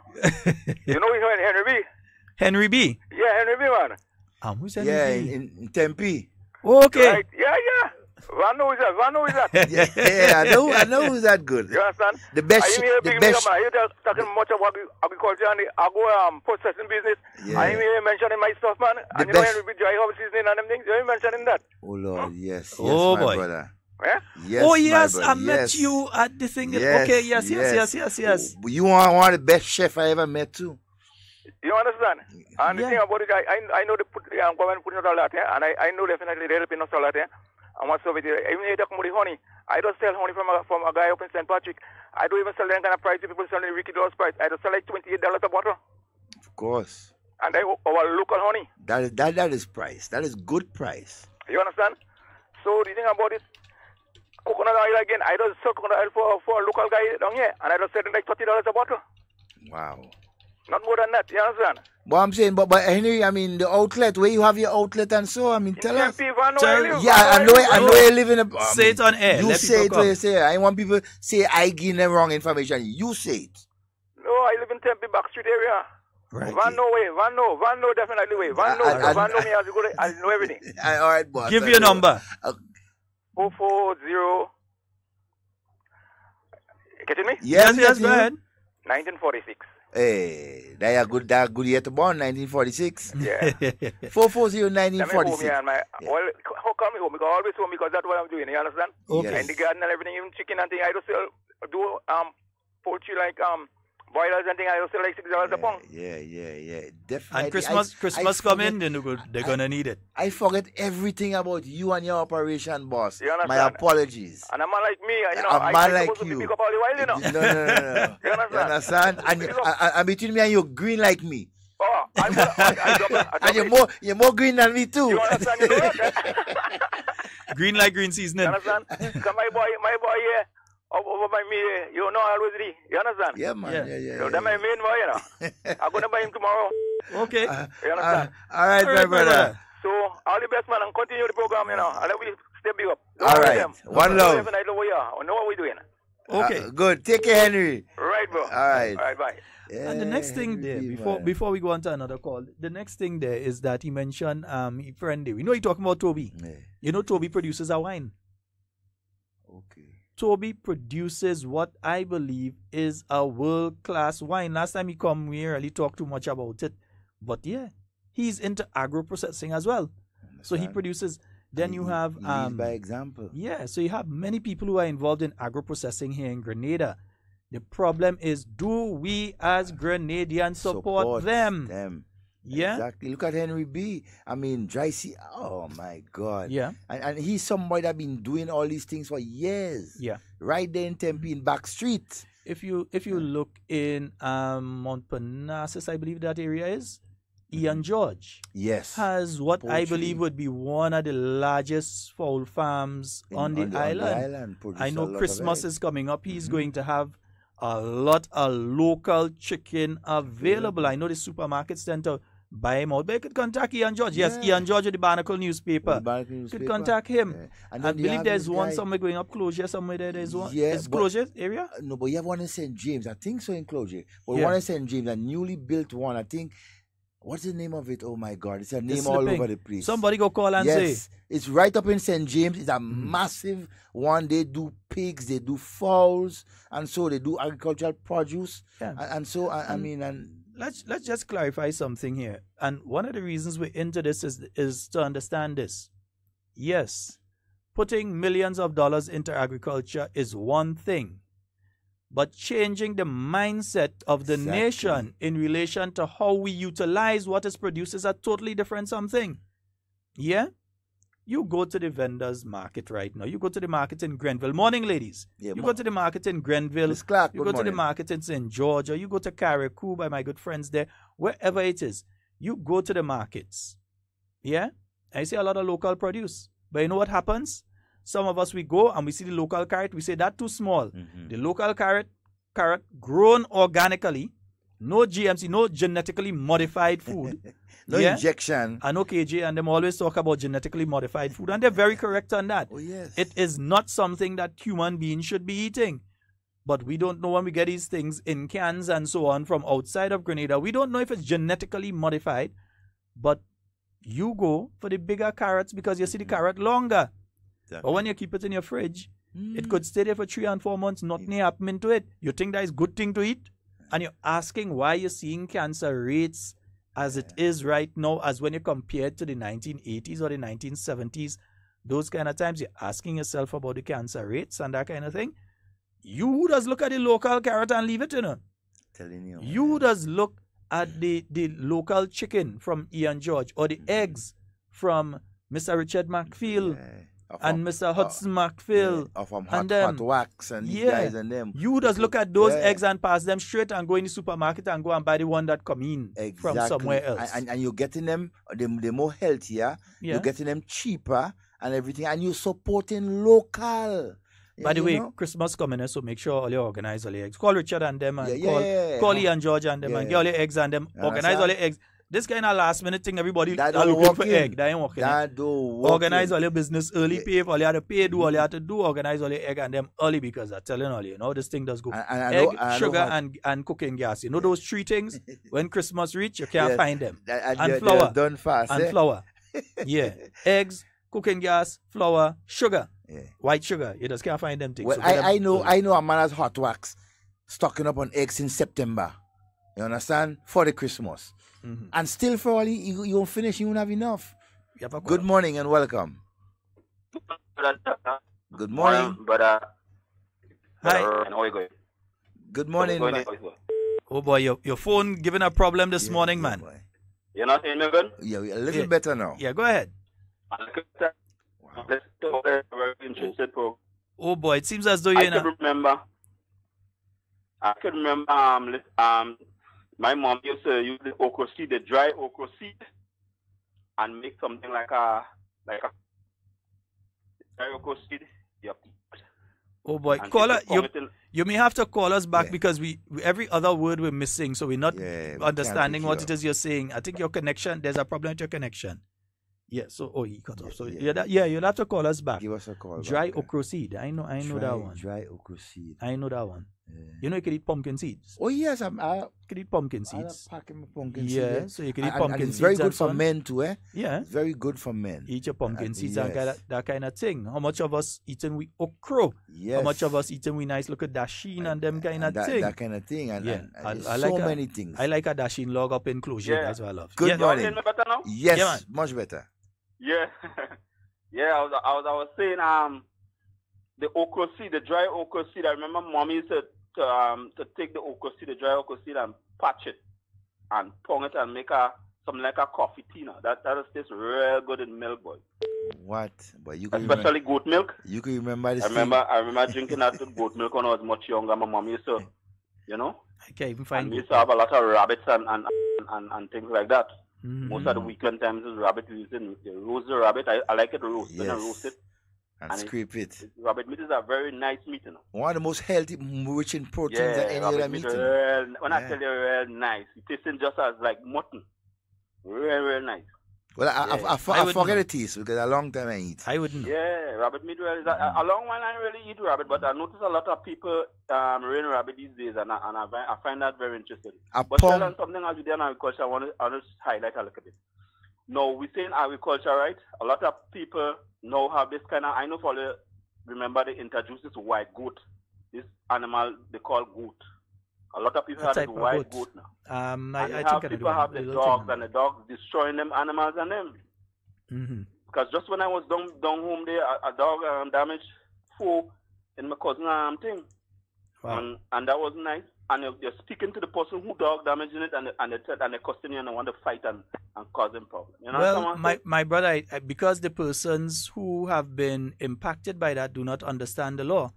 Speaker 8: You know Henry B.
Speaker 4: Henry B.
Speaker 8: Yeah, Henry B. Man.
Speaker 4: Who's Henry B?
Speaker 5: In Tempe.
Speaker 4: Okay.
Speaker 8: Right. Yeah. One knows that.
Speaker 5: Yeah, I know who's that good.
Speaker 8: You understand?
Speaker 5: The best.
Speaker 8: You talking much about agriculture and the processing business.
Speaker 5: Yeah.
Speaker 8: I hear mentioning my stuff, man. And you know Henry B. dry home seasoning and them things. You mentioning that?
Speaker 5: Oh Lord, yes.
Speaker 4: Oh
Speaker 5: my
Speaker 4: boy.
Speaker 5: Brother.
Speaker 8: Yeah?
Speaker 5: Yes,
Speaker 4: oh yes,
Speaker 5: I
Speaker 4: met you at the thing.
Speaker 5: Yes,
Speaker 4: okay, yes.
Speaker 5: You are one of the best chef I ever met too.
Speaker 8: You understand? And the thing about it, I know they put government putting out a lot, and I know definitely they're helping us a lot. And what's over there? Even if they talk about the honey, I don't sell honey from a guy up in St. Patrick. I don't even sell them kind of price. People selling $80 price. I just sell like $28 a bottle.
Speaker 5: Of course.
Speaker 8: And our local honey.
Speaker 5: That is price. That is good price.
Speaker 8: You understand? So the thing about it, coconut oil again, I don't sell coconut oil for a local guy down here, and I just sell it like $30 a bottle.
Speaker 5: Wow.
Speaker 8: Not more than that, you understand?
Speaker 5: But I'm saying, but Henry, I mean, the outlet, where you have your outlet and so, I mean, tell us. I know you live in a...
Speaker 4: say it on air.
Speaker 5: You say it where you say it. I want people to say I give them wrong information. You say it.
Speaker 8: No, I live in Tempe Back Street area.
Speaker 4: Right.
Speaker 8: Van know definitely way. Van know me as good as know everything.
Speaker 5: All right, boss.
Speaker 4: Give your number.
Speaker 8: 440. Getting me?
Speaker 4: Yes, go ahead.
Speaker 8: 1946.
Speaker 5: Hey, that good year to born, 1946.
Speaker 8: Yeah.
Speaker 5: 440
Speaker 8: Let me home
Speaker 5: 1946.
Speaker 8: here and well, how come me home? Because I always home because that's what I'm doing. You understand?
Speaker 4: Okay.
Speaker 8: In the garden and everything, even chicken and thing, I just do poultry like boilers and thing. I just sell like $6 a pound.
Speaker 5: Yeah. Definitely.
Speaker 4: And Christmas coming, they're gonna need it.
Speaker 5: I forget everything about you and your operation, boss.
Speaker 8: You understand?
Speaker 5: My apologies.
Speaker 8: And a man like me, you know,
Speaker 5: A man
Speaker 8: I
Speaker 5: like
Speaker 8: supposed to
Speaker 5: you.
Speaker 8: be pick up all the while, you know.
Speaker 5: No.
Speaker 8: You understand?
Speaker 5: You understand? And between me and you, green like me.
Speaker 8: Oh, I
Speaker 5: And you're more green than me too.
Speaker 8: You understand? You know that?
Speaker 4: Green like green seasoning.
Speaker 8: You understand? Because my boy here, over by me, you know, I always ready. You understand?
Speaker 5: Yeah, man.
Speaker 4: Yeah.
Speaker 8: So that's my main boy, you know. I'm going to buy him tomorrow.
Speaker 4: Okay.
Speaker 8: You understand?
Speaker 5: All right, my brother.
Speaker 8: So, all the best, man, and continue the program, you know. And let me step you up.
Speaker 5: All right. One love.
Speaker 8: I know what we're doing.
Speaker 4: Okay.
Speaker 5: Good. Take care, Henry.
Speaker 8: Right, bro.
Speaker 5: All right.
Speaker 8: All right, bye.
Speaker 5: Yeah,
Speaker 4: And the next thing there, before we go on to another call, the next thing there is that he mentioned friend there. We know you're talking about Toby.
Speaker 5: Yeah.
Speaker 4: You know Toby produces a wine.
Speaker 5: Okay.
Speaker 4: Toby produces what I believe is a world-class wine. Last time he come, we really talked too much about it. But yeah, he's into agro-processing as well. So he produces. Then you have
Speaker 5: lead by example.
Speaker 4: Yeah, so you have many people who are involved in agro-processing here in Grenada. The problem is, do we as Grenadians support them? Yeah.
Speaker 5: Exactly. Look at Henry B. I mean, Dry Sea. Oh my God.
Speaker 4: Yeah.
Speaker 5: And he's somebody that been doing all these things for years.
Speaker 4: Yeah.
Speaker 5: Right there in Tempe in Back Street.
Speaker 4: If you look in Mount Parnassus, I believe that area is, Ian George.
Speaker 5: Yes.
Speaker 4: Has what I
Speaker 5: Poultry.
Speaker 4: believe would be one of the largest fowl farms on the island. I know Christmas is coming up. He's going to have a lot of local chicken available. I know the supermarkets tend to buy him out. But you could contact Ian George. Yes, Ian George with the Barnacle newspaper. You could contact him.
Speaker 5: Yeah.
Speaker 4: And I believe there's one somewhere going up Closure somewhere there. There's one.
Speaker 5: Yeah,
Speaker 4: is Closure area?
Speaker 5: No, but you have one in St. James. I think so in Closure. But
Speaker 4: Yeah.
Speaker 5: one in St. James, a newly built one. I think, what's the name of it? Oh my God. It's a name all over the place.
Speaker 4: Somebody go call and
Speaker 5: Yes,
Speaker 4: say.
Speaker 5: it's right up in St. James. It's a massive one. They do pigs, they do fowls, and so they do agricultural produce.
Speaker 4: Yeah.
Speaker 5: And so, I mean, and
Speaker 4: Let's just clarify something here. And one of the reasons we're into this is to understand this. Yes, putting millions of dollars into agriculture is one thing, but changing the mindset of the nation in relation to how we utilize what is produced is a totally different something. Yeah? You go to the vendors market right now. You go to the market in Grenville. Morning, ladies.
Speaker 5: Yeah,
Speaker 4: you go to the market in Grenville.
Speaker 5: Miss Clark,
Speaker 4: you
Speaker 5: good
Speaker 4: go to the
Speaker 5: morning.
Speaker 4: market in St. George, or you go to Carriacou by my good friends there. Wherever it is, you go to the markets. Yeah? I see a lot of local produce. But you know what happens? Some of us, we go and we see the local carrot. We say, that's too small. The local carrot grown organically, no GMC, no genetically modified food.
Speaker 5: no injection.
Speaker 4: I know KJ and them always talk about genetically modified food, and they're very correct on that.
Speaker 5: Oh, yes.
Speaker 4: It is not something that human beings should be eating. But we don't know when we get these things in cans and so on from outside of Grenada. We don't know if it's genetically modified, but you go for the bigger carrots because you see the carrot longer. Exactly. But when you keep it in your fridge, it could stay there for 3 and 4 months, nothing happening to it. You think that is a good thing to eat? And you're asking why you're seeing cancer rates as it is right now, as when you compare it to the 1980s or the 1970s, those kind of times, you're asking yourself about the cancer rates and that kind of thing. You just look at the local carrot and leave it, you know.
Speaker 5: Telling you.
Speaker 4: You just look at the local chicken from Ian George or the eggs from Mr. Richard McPhail. And Mr. Hudson McPhail.
Speaker 5: From
Speaker 4: and
Speaker 5: Hot Wax and these guys and them.
Speaker 4: You just look at those eggs and pass them straight and go in the supermarket and go and buy the one that come in from somewhere else.
Speaker 5: And you're getting them, they're more healthier. You're getting them cheaper and everything. And you're supporting local.
Speaker 4: By the way, Christmas coming, so make sure all you organize all your eggs. Call Richard and them and call Ian George and them and get all your eggs and them. Organize all your eggs. This kind of last minute thing, everybody
Speaker 5: That
Speaker 4: are
Speaker 5: don't
Speaker 4: looking
Speaker 5: work
Speaker 4: for
Speaker 5: in.
Speaker 4: egg. That ain't working.
Speaker 5: That don't work
Speaker 4: Organize
Speaker 5: in.
Speaker 4: all your business early, pay for all you have to pay, do all you have to do, organize all your egg and them early because I'm telling all you, this thing does go.
Speaker 5: I
Speaker 4: Egg,
Speaker 5: know
Speaker 4: sugar,
Speaker 5: how-
Speaker 4: and cooking gas. You know those three things? When Christmas reach, you can't
Speaker 5: Yes.
Speaker 4: find them.
Speaker 5: And
Speaker 4: And
Speaker 5: they're
Speaker 4: flour.
Speaker 5: done fast.
Speaker 4: And
Speaker 5: eh?
Speaker 4: flour. Yeah. Eggs, cooking gas, flour, sugar.
Speaker 5: Yeah.
Speaker 4: White sugar. You just can't find them things.
Speaker 5: Well,
Speaker 4: So get them
Speaker 5: I know
Speaker 4: early.
Speaker 5: I know a man has hot wax stocking up on eggs in September. You understand? For the Christmas.
Speaker 4: Mhm.
Speaker 5: And still for all you won't finish, you won't have enough.
Speaker 4: You have a
Speaker 5: Good morning and welcome. Good morning.
Speaker 9: Brother.
Speaker 4: Hi.
Speaker 9: How are you going?
Speaker 5: Good morning. my-
Speaker 4: Oh boy, your phone giving a problem this morning, man.
Speaker 5: boy.
Speaker 9: You're not in Melbourne?
Speaker 5: Yeah, we're a little
Speaker 4: Yeah.
Speaker 5: better now.
Speaker 4: Yeah, go ahead.
Speaker 9: That's a very interested program.
Speaker 4: Oh boy, it seems as though you're
Speaker 9: I
Speaker 4: in a...
Speaker 9: could remember. My mom used to use the okra seed, the dry okra seed, and make something like a dry okra seed. Yep.
Speaker 4: Oh boy,
Speaker 9: And
Speaker 4: caller,
Speaker 9: people commenting-
Speaker 4: you may have to call us back
Speaker 5: Yeah.
Speaker 4: because we every other word we're missing, so we're not
Speaker 5: Yeah, we
Speaker 4: understanding
Speaker 5: can't
Speaker 4: what
Speaker 5: pick
Speaker 4: it
Speaker 5: you
Speaker 4: is you're saying. I think your connection, there's a problem with your connection. Yeah, so he cut off. So
Speaker 5: Yeah.
Speaker 4: you'll have to call us back.
Speaker 5: Give us a call.
Speaker 4: Dry
Speaker 5: back,
Speaker 4: okra seed. I know that one.
Speaker 5: Dry okra seed.
Speaker 4: I know that one.
Speaker 5: Yeah.
Speaker 4: You know you could eat pumpkin seeds.
Speaker 5: Oh yes, I
Speaker 4: You could eat pumpkin
Speaker 5: I
Speaker 4: seeds.
Speaker 5: packing my pumpkin
Speaker 4: Yeah,
Speaker 5: seeds.
Speaker 4: so you can eat
Speaker 5: And
Speaker 4: pumpkin
Speaker 5: it's
Speaker 4: seeds.
Speaker 5: very
Speaker 4: and
Speaker 5: good
Speaker 4: so
Speaker 5: for
Speaker 4: on.
Speaker 5: men too, eh?
Speaker 4: Yeah.
Speaker 5: It's very good for men.
Speaker 4: Eat your pumpkin seeds and
Speaker 5: yes.
Speaker 4: that kind of thing. How much of us eating we okra?
Speaker 5: Yes.
Speaker 4: How much of us eating we nice look at dasheen and them kind of thing?
Speaker 5: That kind of thing. And,
Speaker 4: Yeah,
Speaker 5: and
Speaker 4: I
Speaker 5: so
Speaker 4: like
Speaker 5: many things.
Speaker 4: I like a dasheen log up enclosure.
Speaker 9: Yeah.
Speaker 4: That's what I love.
Speaker 5: Good
Speaker 4: Yeah.
Speaker 9: Y'all
Speaker 5: morning.
Speaker 9: hear me better now?
Speaker 5: Yes,
Speaker 4: Yeah, man.
Speaker 5: much better.
Speaker 9: Yeah. Yeah, I was saying the okra seed, the dry okra seed. I remember mommy used to take the okra seed, the dry okra seed, and patch it and pound it and make something like a coffee tea. Now. That tastes real good in milk, boy.
Speaker 5: What? But you can
Speaker 9: Especially goat milk.
Speaker 5: you can remember this
Speaker 9: I remember drinking that goat milk when I was much younger. My mom used to,
Speaker 4: I can't even
Speaker 9: and
Speaker 4: find
Speaker 9: we
Speaker 4: it.
Speaker 9: used to have a lot of rabbits and things like that.
Speaker 4: Mhm.
Speaker 9: Most of the weekend times is rabbit. We used to roast the rabbit. I like it roasted and
Speaker 5: Yes.
Speaker 9: roasted.
Speaker 5: and scrape it.
Speaker 9: Rabbit meat is a very nice meat,
Speaker 5: One of the most healthy, rich in proteins
Speaker 9: Yeah,
Speaker 5: than any
Speaker 9: rabbit
Speaker 5: other
Speaker 9: meat
Speaker 5: meat.
Speaker 9: when I
Speaker 5: Yeah.
Speaker 9: tell you real nice, it tastes just as like mutton. Real nice.
Speaker 5: Well,
Speaker 4: I
Speaker 5: I
Speaker 4: wouldn't
Speaker 5: forget
Speaker 4: know.
Speaker 5: the taste because a long time I eat.
Speaker 4: I wouldn't know.
Speaker 9: Yeah, rabbit meat. A long while I really eat rabbit, but I notice a lot of people rearing rabbit these days, and I find that very interesting.
Speaker 5: A
Speaker 9: But
Speaker 5: pound-
Speaker 9: Sheldon, something else you did in agriculture, I want to highlight a little bit. No, we say in agriculture, right? A lot of people now have this kind of. I know for the remember they introduced this white goat, this animal they call goat. A lot of people
Speaker 4: What
Speaker 9: have this
Speaker 4: type of
Speaker 9: white
Speaker 4: goat?
Speaker 9: goat now.
Speaker 4: I
Speaker 9: And
Speaker 4: think I know
Speaker 9: people
Speaker 4: the
Speaker 9: have
Speaker 4: one,
Speaker 9: the
Speaker 4: little
Speaker 9: dogs,
Speaker 4: thing.
Speaker 9: and the dogs destroying them animals and them.
Speaker 4: Mm-hmm.
Speaker 9: Because just when I was down home there, a dog damaged four in my cousin thing.
Speaker 4: Wow.
Speaker 9: And that was nice. And you're speaking to the person who dog damaging it, and they're costing you and they want to fight and cause them problems. You know what
Speaker 4: Well,
Speaker 9: I'm saying?
Speaker 4: my brother, because the persons who have been impacted by that do not understand the law,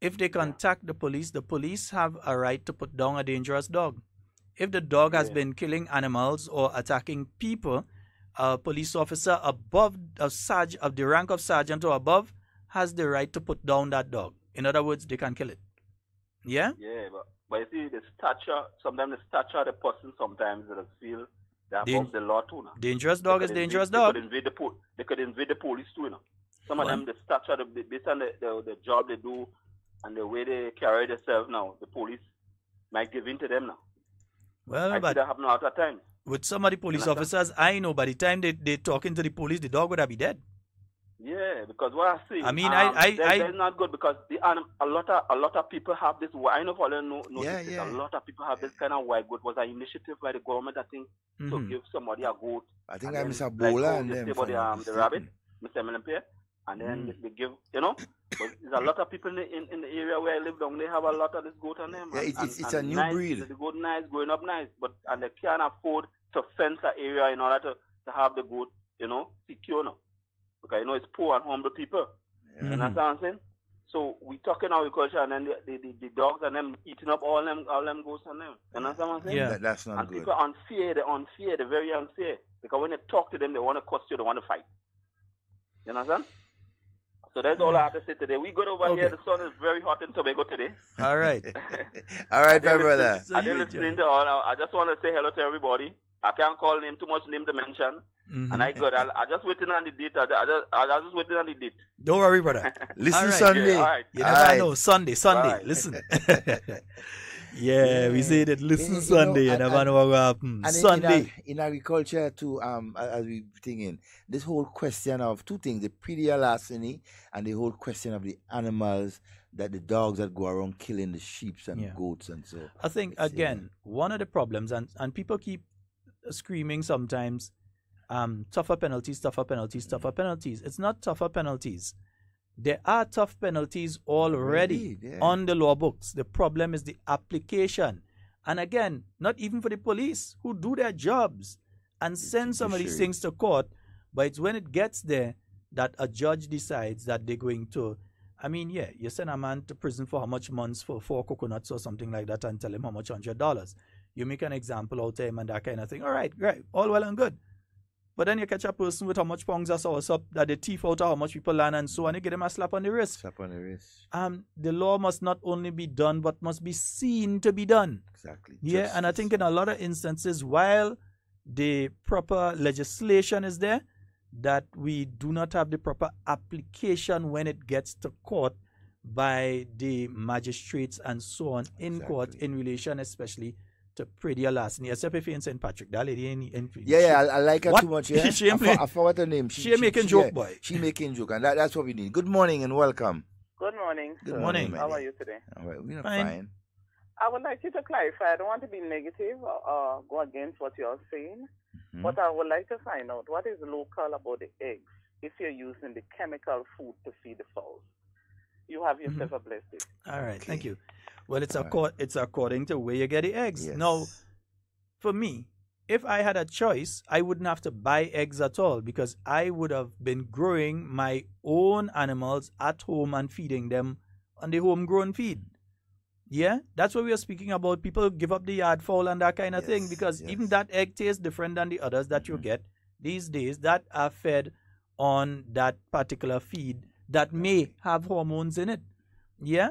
Speaker 4: if they contact the police have a right to put down a dangerous dog. If the dog has been killing animals or attacking people, a police officer above of the rank of sergeant or above has the right to put down that dog. In other words, they can kill it. Yeah?
Speaker 9: Yeah, but you see, the stature, sometimes the stature of the person, sometimes they feel they're
Speaker 4: Dan-
Speaker 9: above the law too. Now.
Speaker 4: Dangerous dog
Speaker 9: They
Speaker 4: is
Speaker 9: could
Speaker 4: dangerous
Speaker 9: invade-
Speaker 4: dog.
Speaker 9: They could invade the police too, you know. Some of
Speaker 4: Well.
Speaker 9: them, the stature, based on the job they do and the way they carry themselves now, the police might give in to them now.
Speaker 4: Well,
Speaker 9: I see
Speaker 4: but
Speaker 9: that happen a lot of times.
Speaker 4: with some of the police
Speaker 9: Understand?
Speaker 4: officers, I know by the time they talking to the police, the dog would have been dead.
Speaker 9: Yeah, because what I see,
Speaker 4: I mean,
Speaker 9: that's not good because a lot of people have this. I know for no,
Speaker 5: Yeah.
Speaker 9: a lot of people have this kind of white goat. Was an initiative by the government, I think, to
Speaker 4: Mhm.
Speaker 9: give somebody a goat.
Speaker 5: I think
Speaker 9: and
Speaker 5: I
Speaker 9: then,
Speaker 5: miss a
Speaker 9: like
Speaker 5: bowler
Speaker 9: how
Speaker 5: and
Speaker 9: they
Speaker 5: them.
Speaker 9: say
Speaker 5: if I'm
Speaker 9: about
Speaker 5: not
Speaker 9: the rabbit,
Speaker 5: mistaken.
Speaker 9: Mr. Melampere, and then they give, but there's a lot of people in the area where I live down. They have a lot of this goat on them.
Speaker 5: Yeah,
Speaker 9: and-
Speaker 5: it's
Speaker 9: and
Speaker 5: a new
Speaker 9: nice,
Speaker 5: breed.
Speaker 9: The goat nice, growing up nice, and they can't afford to fence the area in order to have the goat, secure now. Because it's poor and humble people.
Speaker 4: Mhm.
Speaker 9: You understand what I'm saying? So we talking agriculture and then the dogs and them eating up all them goats and them. You understand what I'm saying?
Speaker 4: Yeah.
Speaker 5: That's not
Speaker 9: And
Speaker 5: good.
Speaker 9: people are unfair, they're very unfair. Because when they talk to them, they want to cost you, they want to fight. You understand? So that's all I have to say today. We good over here.
Speaker 4: Okay.
Speaker 9: The sun is very hot in Tobago today.
Speaker 4: All right.
Speaker 5: All right, my
Speaker 9: I did
Speaker 5: brother.
Speaker 9: listen- I did listening to all. I just want to say hello to everybody.
Speaker 10: I can't call name too much name to mention. And I got. I just waiting on the date. I just waiting on the date.
Speaker 4: Don't worry, brother.
Speaker 5: Listen,
Speaker 4: All right.
Speaker 5: Sunday.
Speaker 10: Yeah, all right.
Speaker 4: You never know. Sunday.
Speaker 10: Right.
Speaker 4: Listen. Yeah, we say that. Listen, Sunday. You never know what will happen.
Speaker 5: And
Speaker 4: Sunday.
Speaker 5: in agriculture too, as we thinking, this whole question of two things: the predial larceny and the whole question of the animals, that the dogs that go around killing the sheep and goats and so.
Speaker 4: I think again, one of the problems, and people keep screaming sometimes, tougher penalties. It's not tougher penalties. There are tough penalties already on the law books. The problem is the application. And again, not even for the police who do their jobs and send some of these things to court, but it's when it gets there that a judge decides that they're going to, I mean, you send a man to prison for how much months for 4 coconuts or something like that and tell him how much $100. You make an example out of him and that kind of thing. All right, great, all well and good. But then you catch a person with how much pounds or so up that they thief out of how much people land and so on, you get them a slap on the wrist.
Speaker 5: Slap on the wrist.
Speaker 4: The law must not only be done, but must be seen to be done.
Speaker 5: Exactly.
Speaker 4: Yeah, and I think in a lot of instances, while the proper legislation is there, that we do not have the proper application when it gets to court by the magistrates and so on in court in relation especially to predial larceny. Except if you're in St. Patrick, that lady
Speaker 5: I like her too much. Yeah? I forgot her name.
Speaker 4: She making joke, boy.
Speaker 5: She making joke, and that's what we need. Good morning and welcome.
Speaker 11: Good morning.
Speaker 4: Good morning.
Speaker 11: How are you today?
Speaker 5: All right, we're fine.
Speaker 11: I would like you to clarify. I don't want to be negative or go against what you're saying, but I would like to find out what is local about the eggs if you're using the chemical food to feed the fowls. You have yourself a blessed day.
Speaker 4: All right, thank you. Well, it's according to where you get the eggs.
Speaker 5: Yes.
Speaker 4: Now, for me, if I had a choice, I wouldn't have to buy eggs at all because I would have been growing my own animals at home and feeding them on the homegrown feed. Yeah, that's what we are speaking about. People give up the yard fowl and that kind of thing because even that egg tastes different than the others that you get these days that are fed on that particular feed that may have hormones in it. Yeah,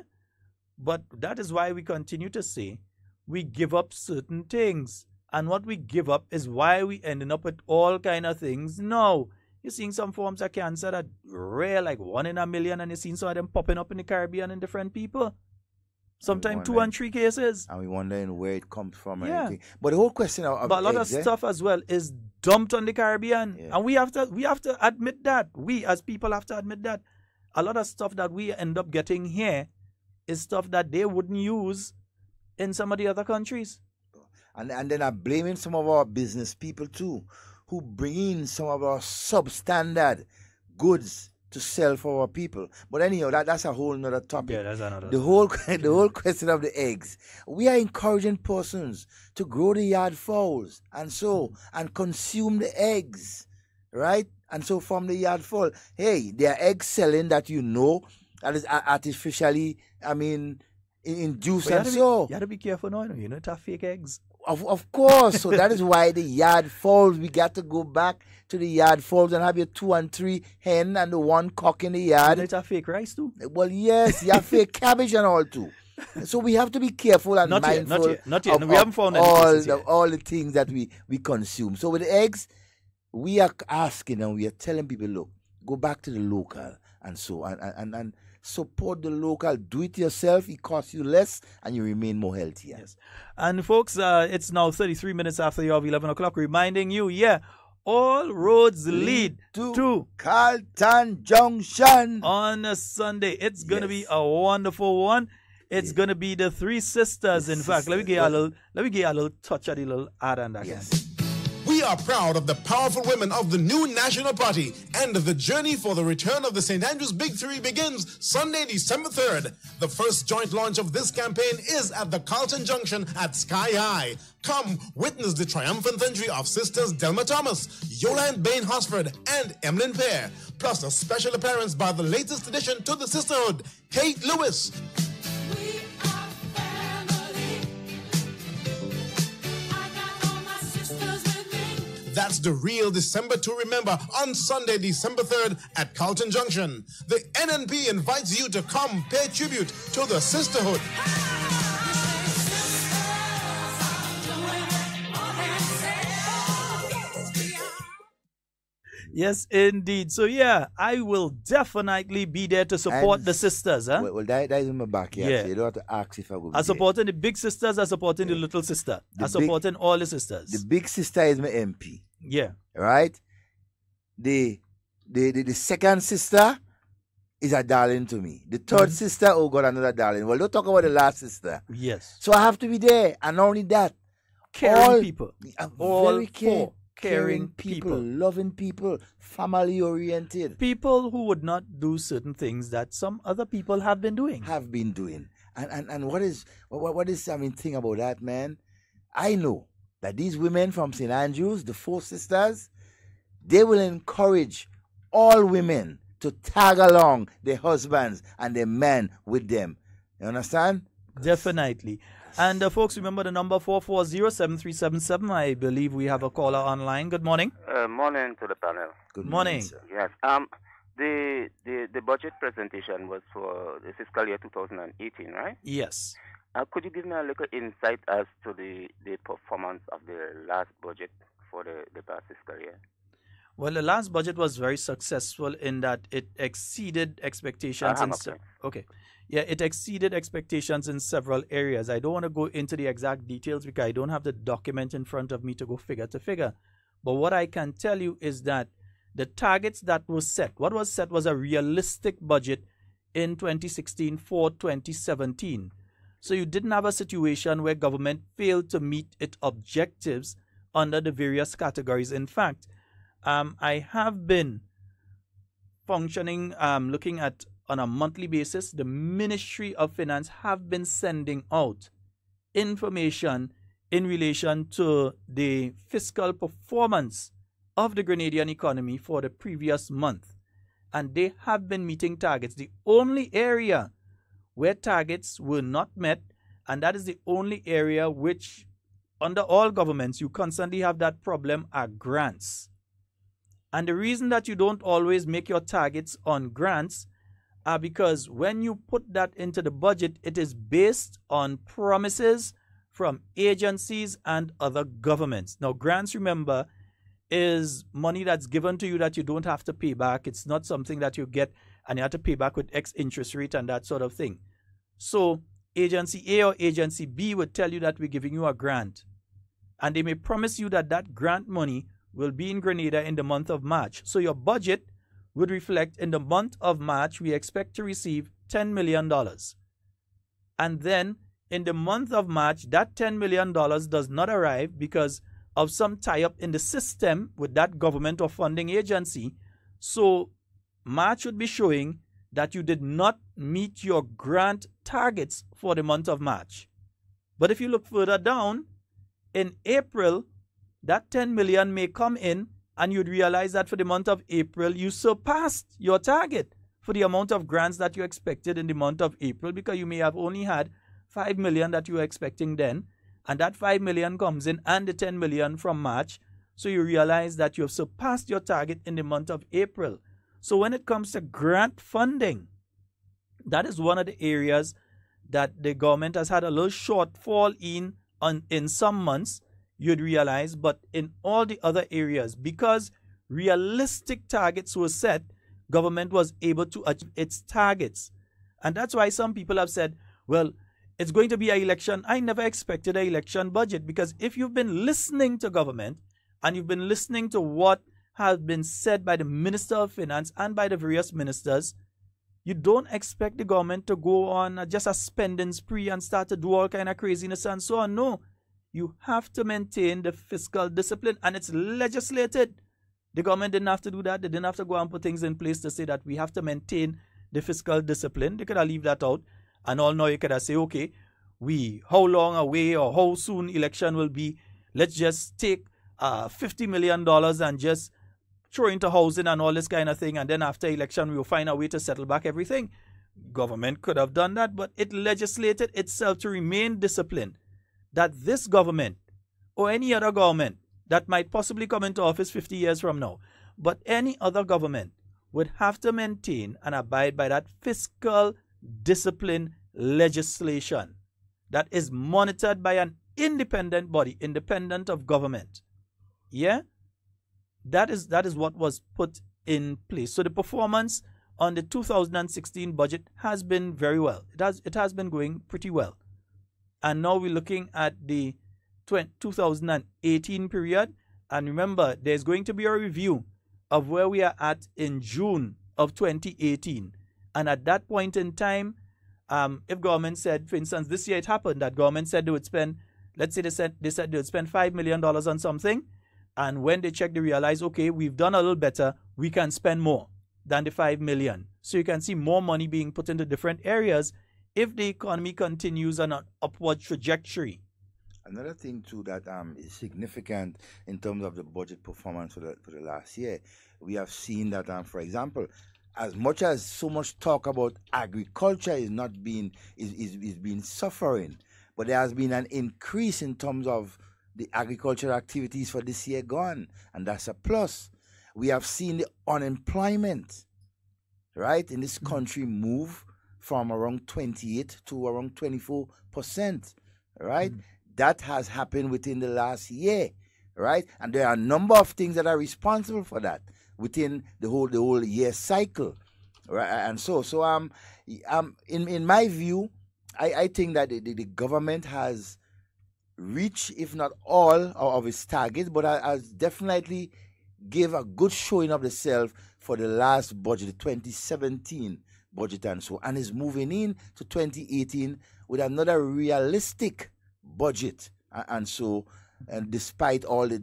Speaker 4: but that is why we continue to say we give up certain things. And what we give up is why we ending up with all kind of things now. You're seeing some forms of cancer that rare, like 1 in a million, and you're seeing some of them popping up in the Caribbean in different people. Sometimes 2 and 3 cases.
Speaker 5: And we wondering where it comes from and everything. But the whole question of
Speaker 4: but a lot of stuff as well is dumped on the Caribbean. Yeah. And we have to admit that. We as people have to admit that. A lot of stuff that we end up getting here is stuff that they wouldn't use in some of the other countries.
Speaker 5: And then I'm blaming some of our business people too, who bring in some of our substandard goods to sell for our people. But anyhow, that's a whole nother topic.
Speaker 4: Yeah, that's another
Speaker 5: the whole question of the eggs. We are encouraging persons to grow the yard fowls and consume the eggs, right? And so from the yard fowl, hey, there are eggs selling that that is artificially, induced
Speaker 4: but
Speaker 5: and so.
Speaker 4: You have to be careful now, you know, to have fake eggs.
Speaker 5: Of course. So that is why the yard fowls, we got to go back to the yard fowls and have your 2 and 3 hen and the 1 cock in the yard.
Speaker 4: You have fake rice too?
Speaker 5: Well, yes, you have fake cabbage and all too. So we have to be careful and mindful
Speaker 4: not yet. We haven't found
Speaker 5: all the things that we consume. So with the eggs, we are asking and we are telling people, look, go back to the local and so and support the local. Do it yourself. It costs you less and you remain more healthier.
Speaker 4: Yes. And folks, it's now 33 minutes after the hour of 11 o'clock, reminding you, all roads lead to
Speaker 5: Carlton Junction
Speaker 4: on a Sunday. It's going to be a wonderful one. It's going to be the 3 sisters. In fact, let me get a little touch of the little ad and that.
Speaker 5: Yes.
Speaker 1: We are proud of the powerful women of the new National Party, and the journey for the return of the St. Andrews Big Three begins Sunday, December 3rd. The first joint launch of this campaign is at the Carlton Junction at Sky High. Come witness the triumphant entry of sisters Delma Thomas, Yolande Bain Hosford, and Emlyn Pear, plus a special appearance by the latest addition to the sisterhood, Kate Lewis. That's the real December to remember on Sunday, December 3rd at Carlton Junction. The NNP invites you to come pay tribute to the sisterhood.
Speaker 4: Yes, indeed. So, yeah, I will definitely be there to support the sisters. Huh?
Speaker 5: Well, that is in my backyard.
Speaker 4: Yeah.
Speaker 5: So you don't have to ask if I will be
Speaker 4: I'm supporting the big sisters. I'm supporting the little sister. I'm supporting all the sisters.
Speaker 5: The big sister is my MP.
Speaker 4: Yeah.
Speaker 5: Right? The second sister is a darling to me. The third sister, oh God, another darling. Well, don't talk about the last sister.
Speaker 4: Yes.
Speaker 5: So I have to be there. And not only that,
Speaker 4: caring people.
Speaker 5: Very caring people, loving people, family oriented.
Speaker 4: People who would not do certain things that some other people have been doing.
Speaker 5: And what is thing about that, man? I know that these women from St. Andrews, the 4 sisters, they will encourage all women to tag along their husbands and their men with them. You understand?
Speaker 4: Definitely. And folks, remember the number 440-7377. I believe we have a caller online. Good morning.
Speaker 12: Morning to the panel.
Speaker 4: Good morning.
Speaker 12: Yes. The budget presentation was for the fiscal year 2018, right?
Speaker 4: Yes.
Speaker 12: Could you give me a little insight as to the performance of the last budget for the past fiscal year?
Speaker 4: Well, the last budget was very successful in that it exceeded expectations. It exceeded expectations in several areas. I don't want to go into the exact details because I don't have the document in front of me to go figure to figure. But what I can tell you is that the targets that were set, what was set was a realistic budget in 2016 for 2017. So you didn't have a situation where government failed to meet its objectives under the various categories. In fact, I have been functioning, looking at on a monthly basis, the Ministry of Finance have been sending out information in relation to the fiscal performance of the Grenadian economy for the previous month. And they have been meeting targets. The only area where targets were not met, and that is the only area which, under all governments, you constantly have that problem, are grants. And the reason that you don't always make your targets on grants are because when you put that into the budget, it is based on promises from agencies and other governments. Now, grants, remember, is money that's given to you that you don't have to pay back. It's not something that you get and you have to pay back with X interest rate and that sort of thing. So, agency A or agency B would tell you that we're giving you a grant. And they may promise you that that grant money will be in Grenada in the month of March. So your budget would reflect in the month of March, we expect to receive $10 million. And then in the month of March, that $10 million does not arrive because of some tie-up in the system with that government or funding agency. So March would be showing that you did not meet your grant targets for the month of March. But if you look further down, in April, that 10 million may come in and you'd realize that for the month of April, you surpassed your target for the amount of grants that you expected in the month of April because you may have only had 5 million that you were expecting then. And that 5 million comes in and the 10 million from March. So you realize that you have surpassed your target in the month of April. So when it comes to grant funding, that is one of the areas that the government has had a little shortfall in some months, you'd realize, but in all the other areas, because realistic targets were set, government was able to achieve its targets. And that's why some people have said, well, it's going to be an election. I never expected an election budget because if you've been listening to government and you've been listening to what has been said by the Minister of Finance and by the various ministers, you don't expect the government to go on just a spending spree and start to do all kind of craziness and so on. No. You have to maintain the fiscal discipline, and it's legislated. The government didn't have to do that. They didn't have to go and put things in place to say that we have to maintain the fiscal discipline. They could have leave that out. And all now you could have say, okay, how long away or how soon election will be. Let's just take $50 million and just throw into housing and all this kind of thing. And then after election, we'll find a way to settle back everything. Government could have done that, but it legislated itself to remain disciplined. That this government or any other government that might possibly come into office 50 years from now, but any other government would have to maintain and abide by that fiscal discipline legislation that is monitored by an independent body, independent of government. Yeah? that is what was put in place. So the performance on the 2016 budget has been very well. It has been going pretty well. And now we're looking at the 2018 period. And remember, there's going to be a review of where we are at in June of 2018. And at that point in time, if government said, for instance, this year it happened that government said they would spend, let's say they said they would spend $5 million on something. And when they check, they realize, okay, we've done a little better. We can spend more than the 5 million. So you can see more money being put into different areas if the economy continues on an upward trajectory.
Speaker 5: Another thing too that is significant in terms of the budget performance for the last year, we have seen that for example, as much as so much talk about agriculture is being suffering, but there has been an increase in terms of the agricultural activities for this year gone, and that's a plus. We have seen the unemployment, right, in this country move from around 28 to around 24%, right? That has happened within the last year, right? And there are a number of things that are responsible for that within the whole year cycle, right? And so in my view, I think that the government has reached, if not all of its targets, but has definitely gave a good showing of itself for the last budget, the 2017 budget, and so, and is moving in to 2018 with another realistic budget, and so, and despite all the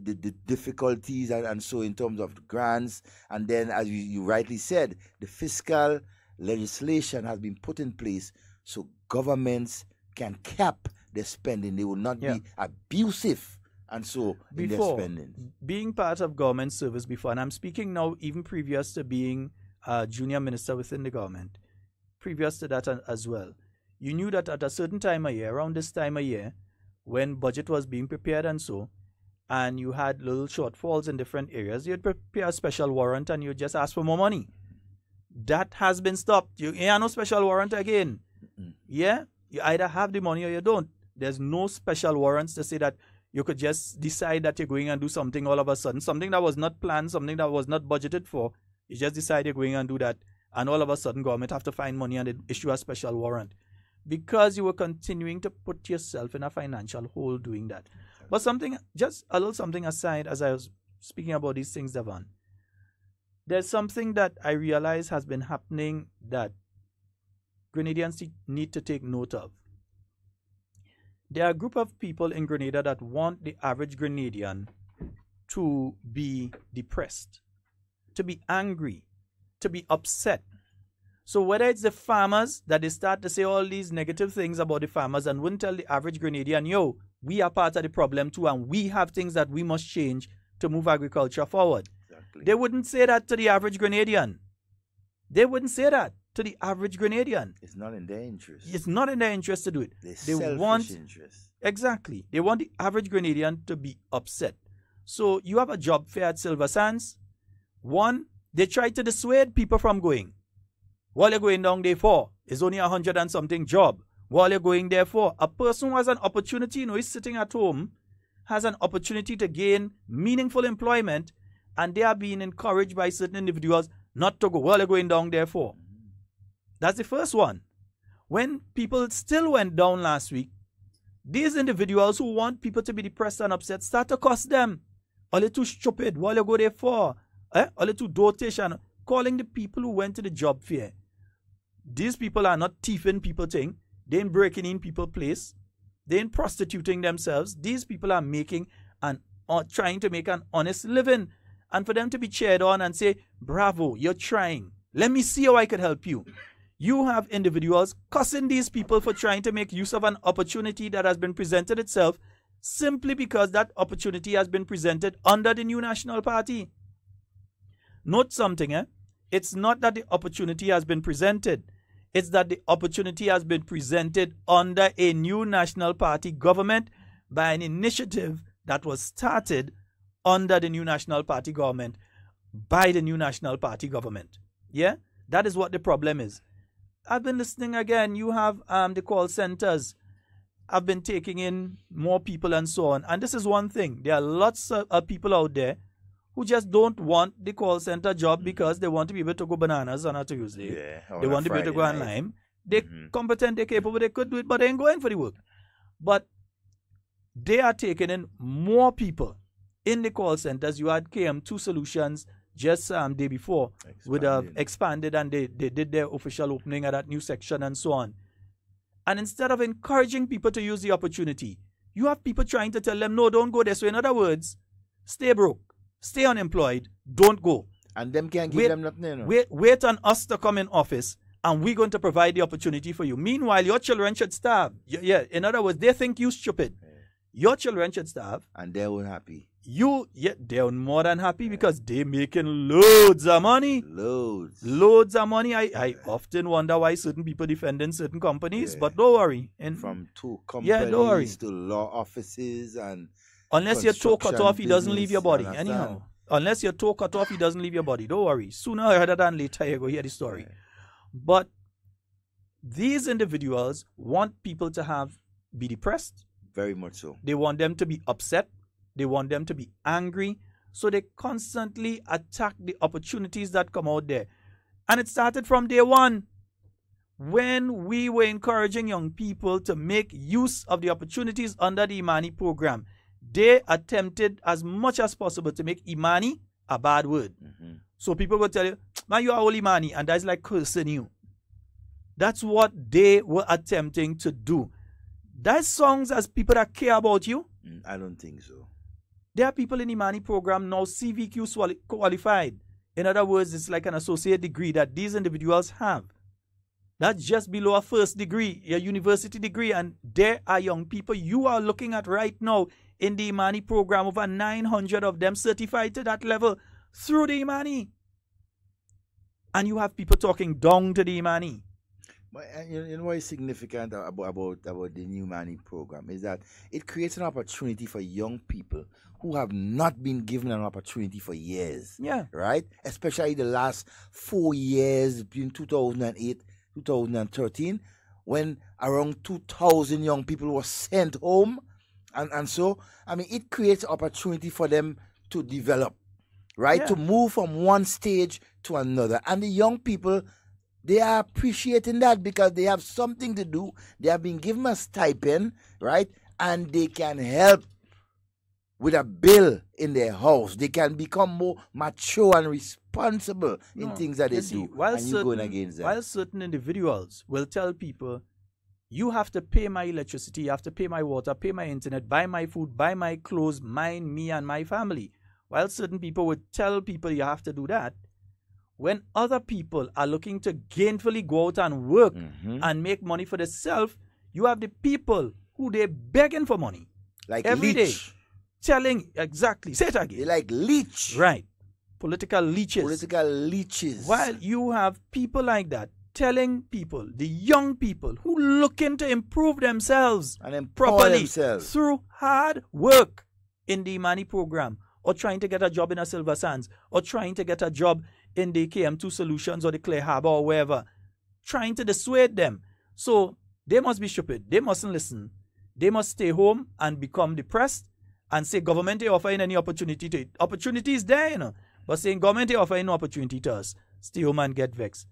Speaker 5: difficulties and so in terms of grants, and then as you rightly said, the fiscal legislation has been put in place so governments can cap their spending. They will not be abusive and so in their spending.
Speaker 4: Being part of government service before, and I'm speaking now even previous to being a junior minister within the government, previous to that as well, you knew that at a certain time of year, around this time of year, when budget was being prepared and so, and you had little shortfalls in different areas, you'd prepare a special warrant and you just ask for more money. That has been stopped. You ain't no special warrant again. Yeah? You either have the money or you don't. There's no special warrants to say that you could just decide that you're going and do something all of a sudden, something that was not planned, something that was not budgeted for. You just decide you're going and do that, and all of a sudden government have to find money and issue a special warrant because you were continuing to put yourself in a financial hole doing that. But something, just a little something aside, as I was speaking about these things, Devon, there's something that I realize has been happening that Grenadians need to take note of. There are a group of people in Grenada that want the average Grenadian to be depressed, to be angry, to be upset. So whether it's the farmers that they start to say all these negative things about the farmers and wouldn't tell the average Grenadian, yo, we are part of the problem too and we have things that we must change to move agriculture forward. Exactly. They wouldn't say that to the average Grenadian. They wouldn't say that to the average Grenadian.
Speaker 5: It's not in their interest.
Speaker 4: It's not in their interest to do it.
Speaker 5: They want interest.
Speaker 4: Exactly. They want the average Grenadian to be upset. So you have a job fair at Silver Sands. One, they try to dissuade people from going. What you're going down there for is only 100 and something job. What you're going there for, a person who has an opportunity, he's sitting at home, has an opportunity to gain meaningful employment, and they are being encouraged by certain individuals not to go. What you're going down there for. That's the first one. When people still went down last week, these individuals who want people to be depressed and upset start to cuss them. All you too stupid. What you go there for? All you too dotish, and calling the people who went to the job fair. These people are not thieving people thing. They ain't breaking in people's place. They ain't prostituting themselves. These people are making trying to make an honest living. And for them to be cheered on and say, bravo, you're trying. Let me see how I could help you. You have individuals cussing these people for trying to make use of an opportunity that has been presented itself simply because that opportunity has been presented under the new National Party. Note something, It's not that the opportunity has been presented. It's that the opportunity has been presented under a new National Party government by an initiative that was started under the new National Party government by the new National Party government. Yeah? That is what the problem is. I've been listening again. You have the call centers. I've been taking in more people and so on. And this is one thing. There are lots of people out there who just don't want the call center job because they want to be able to go bananas on a Tuesday.
Speaker 5: Yeah,
Speaker 4: they want to be able to go online. They're competent, they're capable, they could do it, but they ain't going for the work. But they are taking in more people in the call centers. You had KM2 Solutions just day before would have expanded, and they did their official opening at that new section and so on. And instead of encouraging people to use the opportunity, you have people trying to tell them, no, don't go there. So in other words, stay broke, stay unemployed, don't go.
Speaker 5: And them can't give them nothing. You know?
Speaker 4: Wait on us to come in office, and we're going to provide the opportunity for you. Meanwhile, your children should starve. Yeah, in other words, they think you stupid. Your children should starve.
Speaker 5: And they're unhappy.
Speaker 4: They're more than happy because they're making loads of money. Loads of money. I often wonder why certain people defending certain companies, but don't worry.
Speaker 5: From two companies to law offices and
Speaker 4: unless your toe cut off, he doesn't leave your body. Anyhow, unless your toe cut off, he doesn't leave your body. Don't worry. Sooner rather than later, you go hear the story. But these individuals want people to be depressed.
Speaker 5: Very much so.
Speaker 4: They want them to be upset. They want them to be angry. So they constantly attack the opportunities that come out there. And it started from day one. When we were encouraging young people to make use of the opportunities under the Imani program, they attempted as much as possible to make Imani a bad word. So people will tell you, man, you are all Imani, and that's like cursing you. That's what they were attempting to do. That songs as people that care about you?
Speaker 5: I don't think so.
Speaker 4: There are people in the Imani program now CVQ qualified. In other words, it's like an associate degree that these individuals have. That's just below a first degree, a university degree. And there are young people you are looking at right now in the Imani program, over 900 of them certified to that level through the Imani. And you have people talking down to the Imani.
Speaker 5: But you know what is significant about the new Imani program is that it creates an opportunity for young people who have not been given an opportunity for years.
Speaker 4: Yeah.
Speaker 5: Right? Especially the last 4 years between 2008 2013, when around 2,000 young people were sent home. And so, I mean, it creates opportunity for them to develop, right? To move from one stage to another. And the young people, they are appreciating that because they have something to do. They have been given a stipend, right? And they can help with a bill in their house. They can become more mature and responsible in things that they do. And you're going against that.
Speaker 4: While certain individuals will tell people, you have to pay my electricity, you have to pay my water, pay my internet, buy my food, buy my clothes, mine, me, and my family. While certain people would tell people you have to do that, when other people are looking to gainfully go out and work and make money for themselves, you have the people who they're begging for money.
Speaker 5: Like
Speaker 4: every day.
Speaker 5: leech.
Speaker 4: Telling, exactly, say it again.
Speaker 5: They're like leech.
Speaker 4: Right. Political leeches.
Speaker 5: Political leeches.
Speaker 4: While you have people like that telling people, the young people who looking to improve themselves
Speaker 5: and
Speaker 4: properly
Speaker 5: themselves
Speaker 4: through hard work in the Imani program, or trying to get a job in a Silver Sands, or trying to get a job in the KM2 Solutions or the Clay Harbor or wherever, trying to dissuade them. So they must be stupid. They mustn't listen. They must stay home and become depressed and say government ain't offering any opportunity to it. Opportunity is there, you know. But saying government ain't offering no opportunity to us. Stay home and get vexed.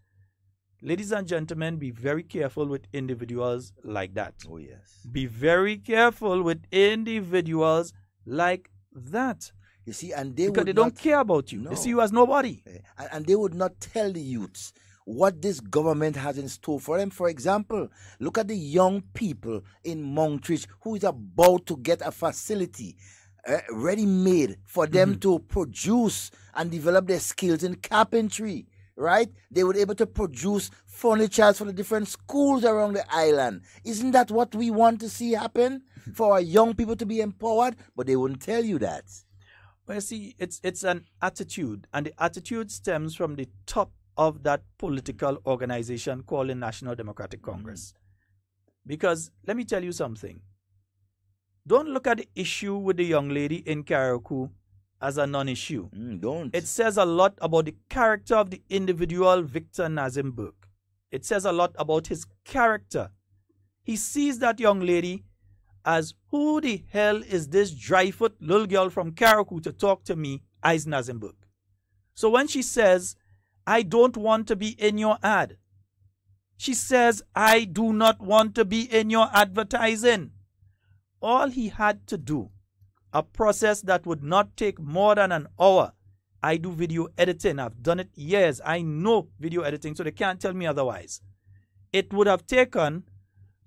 Speaker 4: Ladies and gentlemen, be very careful with individuals like that.
Speaker 5: Oh, yes.
Speaker 4: Be very careful with individuals like that.
Speaker 5: You see, and they
Speaker 4: because they don't care about you.
Speaker 5: No.
Speaker 4: They see you as nobody.
Speaker 5: And they would not tell the youths what this government has in store for them. For example, look at the young people in Montreal who is about to get a facility ready-made for them to produce and develop their skills in carpentry, right? They were able to produce furniture for the different schools around the island. Isn't that what we want to see happen? For our young people to be empowered? But they wouldn't tell you that.
Speaker 4: Well, see, it's an attitude, and the attitude stems from the top of that political organization called the National Democratic Congress. Because let me tell you something. Don't look at the issue with the young lady in Karaku as a non-issue.
Speaker 5: Don't.
Speaker 4: It says a lot about the character of the individual Victor Nazim Burke. It says a lot about his character. He sees that young lady as, who the hell is this dry-foot little girl from Karaku to talk to me I's Nazim Burke. So when she says, I don't want to be in your ad, she says, I do not want to be in your advertising. All he had to do, a process that would not take more than an hour. I do video editing. I've done it years. I know video editing, so they can't tell me otherwise. It would have taken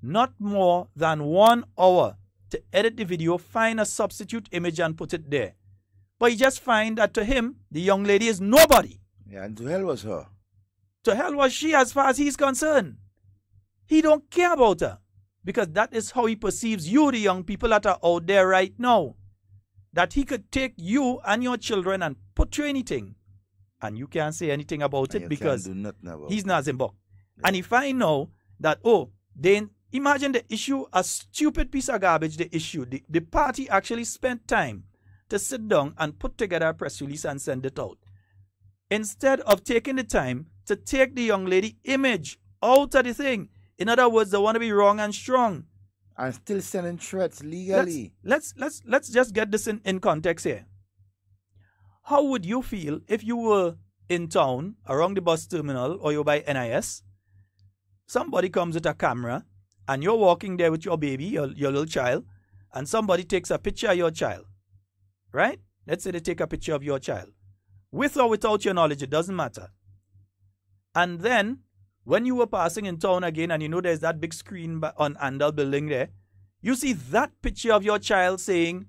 Speaker 4: not more than 1 hour to edit the video, find a substitute image and put it there. But you just find that to him, the young lady is nobody.
Speaker 5: Yeah, and to hell was her.
Speaker 4: To hell was she as far as he's concerned. He don't care about her. Because that is how he perceives you, the young people that are out there right now. That he could take you and your children and put you anything. And you can't say anything about it because he's Nazim Burke. Yeah. And if I know that, then imagine the issue, a stupid piece of garbage they issued. The party actually spent time to sit down and put together a press release and send it out. Instead of taking the time to take the young lady image out of the thing. In other words, they want to be wrong and strong.
Speaker 5: And still sending threats legally.
Speaker 4: Let's just get this in context here. How would you feel if you were in town, around the bus terminal, or you're by NIS? Somebody comes with a camera, and you're walking there with your baby, your little child, and somebody takes a picture of your child. Right? Let's say they take a picture of your child. With or without your knowledge, it doesn't matter. And then, when you were passing in town again and you know there's that big screen on Andal building there, you see that picture of your child saying,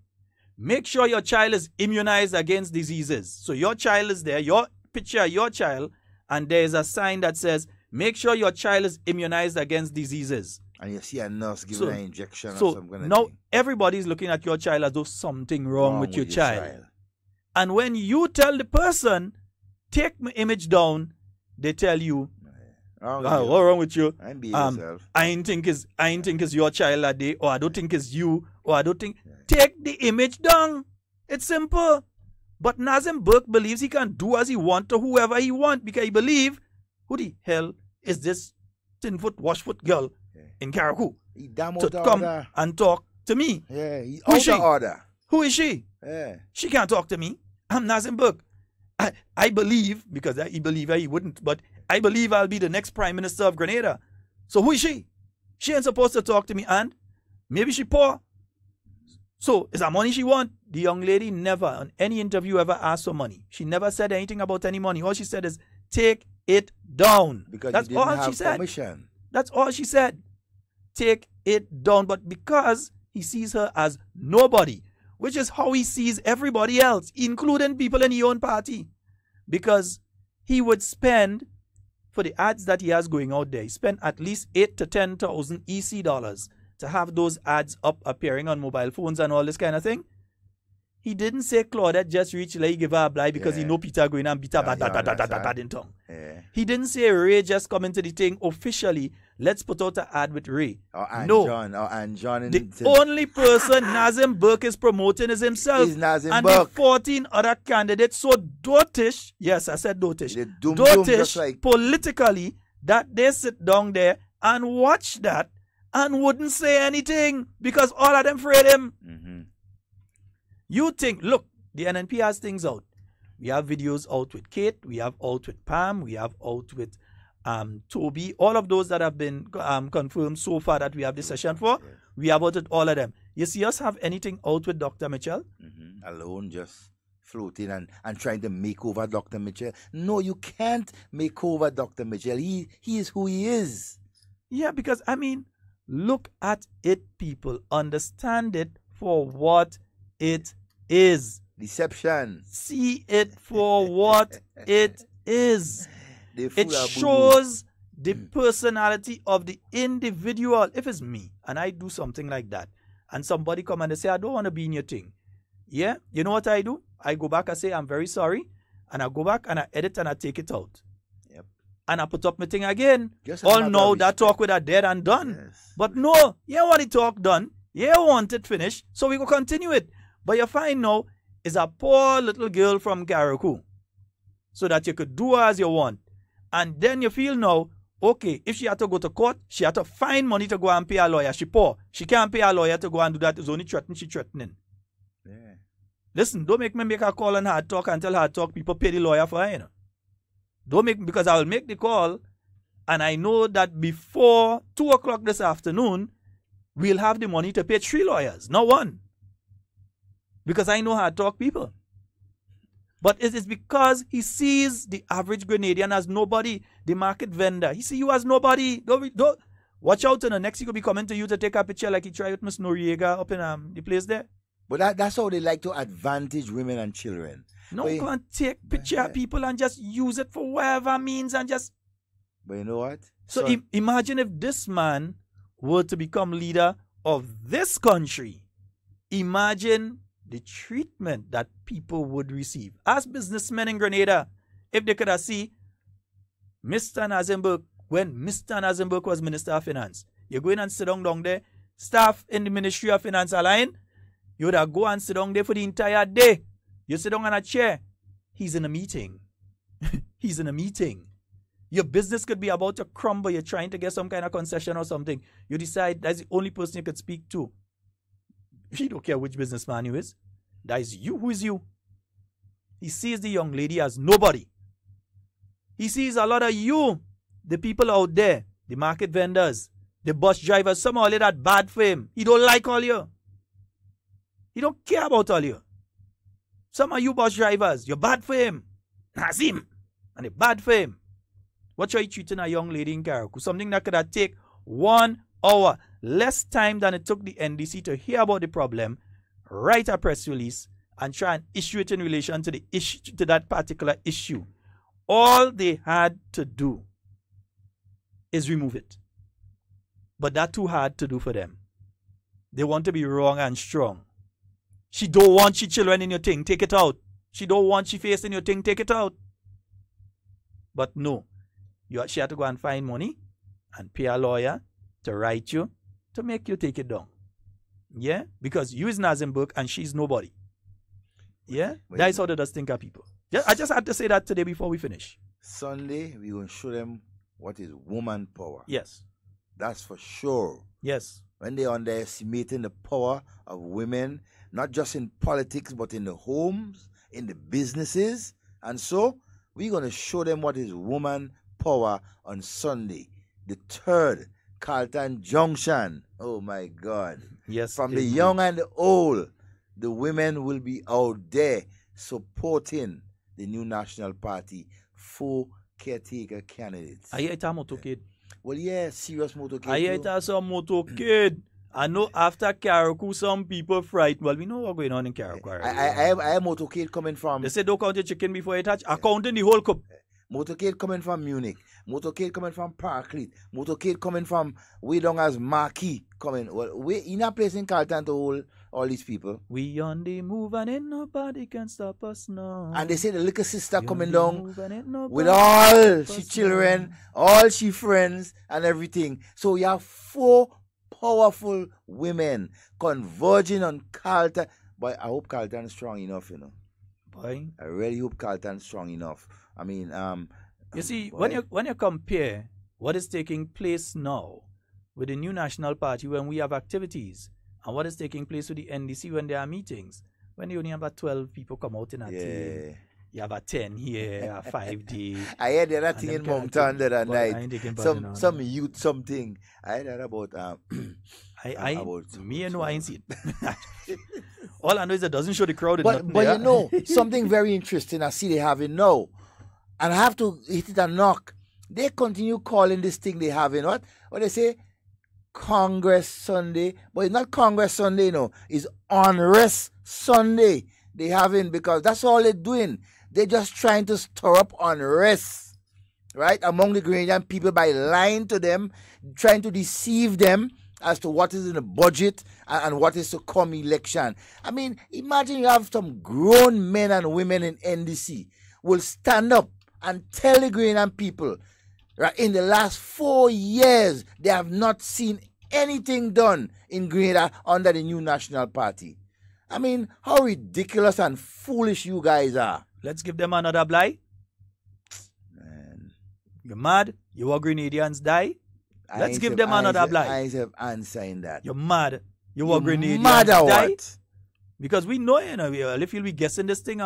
Speaker 4: make sure your child is immunized against diseases. So your child is there, your picture of your child, and there's a sign that says, make sure your child is immunized against diseases.
Speaker 5: And you see a nurse giving an injection or something.
Speaker 4: Now everybody's looking at your child as though something wrong with your child. And when you tell the person, take my image down, they tell you, what wrong with you? I ain't think it's your child that day, or I don't think it's you, or I don't think. Take the image down. It's simple. But Nazim Burke believes he can do as he want to whoever he want because he believe, who the hell is this 10-foot, washfoot girl in Karakou to come and talk to me?
Speaker 5: Yeah, he's
Speaker 4: who is she?
Speaker 5: Order.
Speaker 4: Who is she?
Speaker 5: Yeah.
Speaker 4: She can't talk to me. I'm Nazim Burke. I believe, because he believe he wouldn't, but I believe I'll be the next Prime Minister of Grenada. So who is she? She ain't supposed to talk to me, and maybe she poor. So is that money she want? The young lady never, on any interview, ever asked for money. She never said anything about any money. All she said is, take it down.
Speaker 5: Because
Speaker 4: that's all she said.
Speaker 5: Permission.
Speaker 4: That's all she said. Take it down. But because he sees her as nobody, which is how he sees everybody else, including people in his own party. Because he would spend, for the ads that he has going out there, he spent at least 8,000 to 10,000 EC dollars to have those ads up appearing on mobile phones and all this kind of thing. He didn't say Claudette just reached like give her a blind because he know Peter going and beat her bad in tongue. Yeah. He didn't say Ray just come into the thing officially. Let's put out an ad with Ray.
Speaker 5: John.
Speaker 4: The only person Nazim Burke is promoting is himself.
Speaker 5: He's Nazim
Speaker 4: and
Speaker 5: Burke.
Speaker 4: The 14 other candidates. So dotish, yes, I said dotish.
Speaker 5: Dotish
Speaker 4: politically that they sit down there and watch that and wouldn't say anything because all of them afraid him.
Speaker 5: Mm-hmm.
Speaker 4: You think, look, the NNP has things out. We have videos out with Kate. We have out with Pam. We have out with Toby. All of those that have been confirmed so far that we have this session for. Yes. We have out with all of them. You see us have anything out with Dr. Mitchell?
Speaker 5: Mm-hmm. Alone, just floating and trying to make over Dr. Mitchell. No, you can't make over Dr. Mitchell. He is who he is.
Speaker 4: Yeah, because, I mean, look at it, people. Understand it for what it is.
Speaker 5: Deception.
Speaker 4: See it for what it is. It shows the personality of the individual. If it's me and I do something like that and somebody come and they say, I don't want to be in your thing. Yeah, you know what I do? I go back and say, I'm very sorry. And I go back and I edit and I take it out.
Speaker 5: Yep.
Speaker 4: And I put up my thing again. All now that talk with a dead and done. Yes. But no, you want the talk done. You want it finished. So we go continue it. But you find now is a poor little girl from Karakou. So that you could do as you want. And then you feel now, okay, if she had to go to court, she had to find money to go and pay a lawyer. She poor. She can't pay a lawyer to go and do that. It's only threatening. She's threatening.
Speaker 5: Yeah.
Speaker 4: Listen, don't make me make a call on Hard Talk and tell Hard Talk people pay the lawyer for her, you know. Don't make, because I will make the call and I know that before 2 o'clock this afternoon, we'll have the money to pay 3 lawyers, not 1. Because I know Hard Talk people. But it is because he sees the average Grenadian as nobody, the market vendor. He sees you as nobody. Don't watch out, and the next he could be coming to you to take a picture like he tried with Miss Noriega up in the place there.
Speaker 5: But that's how they like to advantage women and children.
Speaker 4: No, you can't take picture of people and just use it for whatever means and just...
Speaker 5: But you know what?
Speaker 4: So imagine if this man were to become leader of this country. Imagine the treatment that people would receive. As businessmen in Grenada, if they could have seen Mr. Nazenberg, when Mr. Nazenberg was Minister of Finance, you go in and sit down there, staff in the Ministry of Finance align, you would have go and sit down there for the entire day. You sit down on a chair. He's in a meeting. He's in a meeting. Your business could be about to crumble. You're trying to get some kind of concession or something. You decide that's the only person you could speak to. He don't care which businessman you is. That is you. Who is you? He sees the young lady as nobody. He sees a lot of you, the people out there, the market vendors, the bus drivers, some of that bad for him. He don't like all you. He don't care about all you. Some of you bus drivers, you're bad for him. Nazim. And they're bad for him. What are you treating a young lady in Karaku? Something that could have take 1 hour, less time than it took the NDC to hear about the problem, write a press release, and try and issue it in relation to the issue, to that particular issue. All they had to do is remove it. But that's too hard to do for them. They want to be wrong and strong. She don't want she children in your thing, take it out. She don't want she face in your thing, take it out. But no, she had to go and find money and pay a lawyer to write you, to make you take it down. Yeah? Because you is Nazenberg and she's nobody. Yeah? That's how they just think of people. I just had to say that today before we finish.
Speaker 5: Sunday, we're going to show them what is woman power.
Speaker 4: Yes.
Speaker 5: That's for sure.
Speaker 4: Yes.
Speaker 5: When they're underestimating the power of women, not just in politics, but in the homes, in the businesses. And so, we're going to show them what is woman power on Sunday, the 3rd, Carlton Junction. Oh, my God.
Speaker 4: Yes.
Speaker 5: From the young and the old, the women will be out there supporting the new National Party, 4 caretaker candidates.
Speaker 4: Are you a motorcade?
Speaker 5: Well, yeah, serious motorcade.
Speaker 4: Are you a motorcade? I know after Karaku, some people frightened. Well, we know what's going on in Karaku.
Speaker 5: I have motorcade coming from...
Speaker 4: They say don't count your chicken before you touch. I counting the whole cup.
Speaker 5: Motorcade coming from Munich. Motorcade coming from Parkleet. Motorcade coming from way down as Marquis. Coming. Well, we in a place in Carlton to hold all these people.
Speaker 4: We on the move and ain't nobody can stop us now.
Speaker 5: And they say the little sister coming down with all she children, all she friends and everything. So you have 4 powerful women converging on Carlton. But I hope Carlton is strong enough, you know.
Speaker 4: Boy.
Speaker 5: I really hope Carlton is strong enough. I mean,
Speaker 4: you see, when you compare what is taking place now with the new National Party when we have activities and what is taking place with the NDC when there are meetings, when you only have 12 people come out in a team, you have a 10 here, a 5 day.
Speaker 5: I heard the other thing in Moncton the other night. Some youth something. I heard that about
Speaker 4: me and no, I ain't see it. All I know is it doesn't show the crowd.
Speaker 5: But you know, something very interesting I see they have it now. And I have to hit it a knock. They continue calling this thing they have in what they say? Congress Sunday. But it's not Congress Sunday, you know. It's Unrest Sunday they having, because that's all they're doing. They're just trying to stir up unrest, right, among the Grenadian people by lying to them, trying to deceive them as to what is in the budget and what is to come election. I mean, imagine you have some grown men and women in NDC will stand up and tell the Grenadian people, right, in the last 4 years, they have not seen anything done in Grenada under the new National Party. I mean, how ridiculous and foolish you guys are.
Speaker 4: Let's give them another blight.
Speaker 5: Man.
Speaker 4: You're mad? You want Grenadians die? Let's give them another blight.
Speaker 5: I have answer in that.
Speaker 4: You're mad? You want Grenadians
Speaker 5: mad or
Speaker 4: die?
Speaker 5: what?
Speaker 4: Because we know, you know, if you'll be guessing this thing,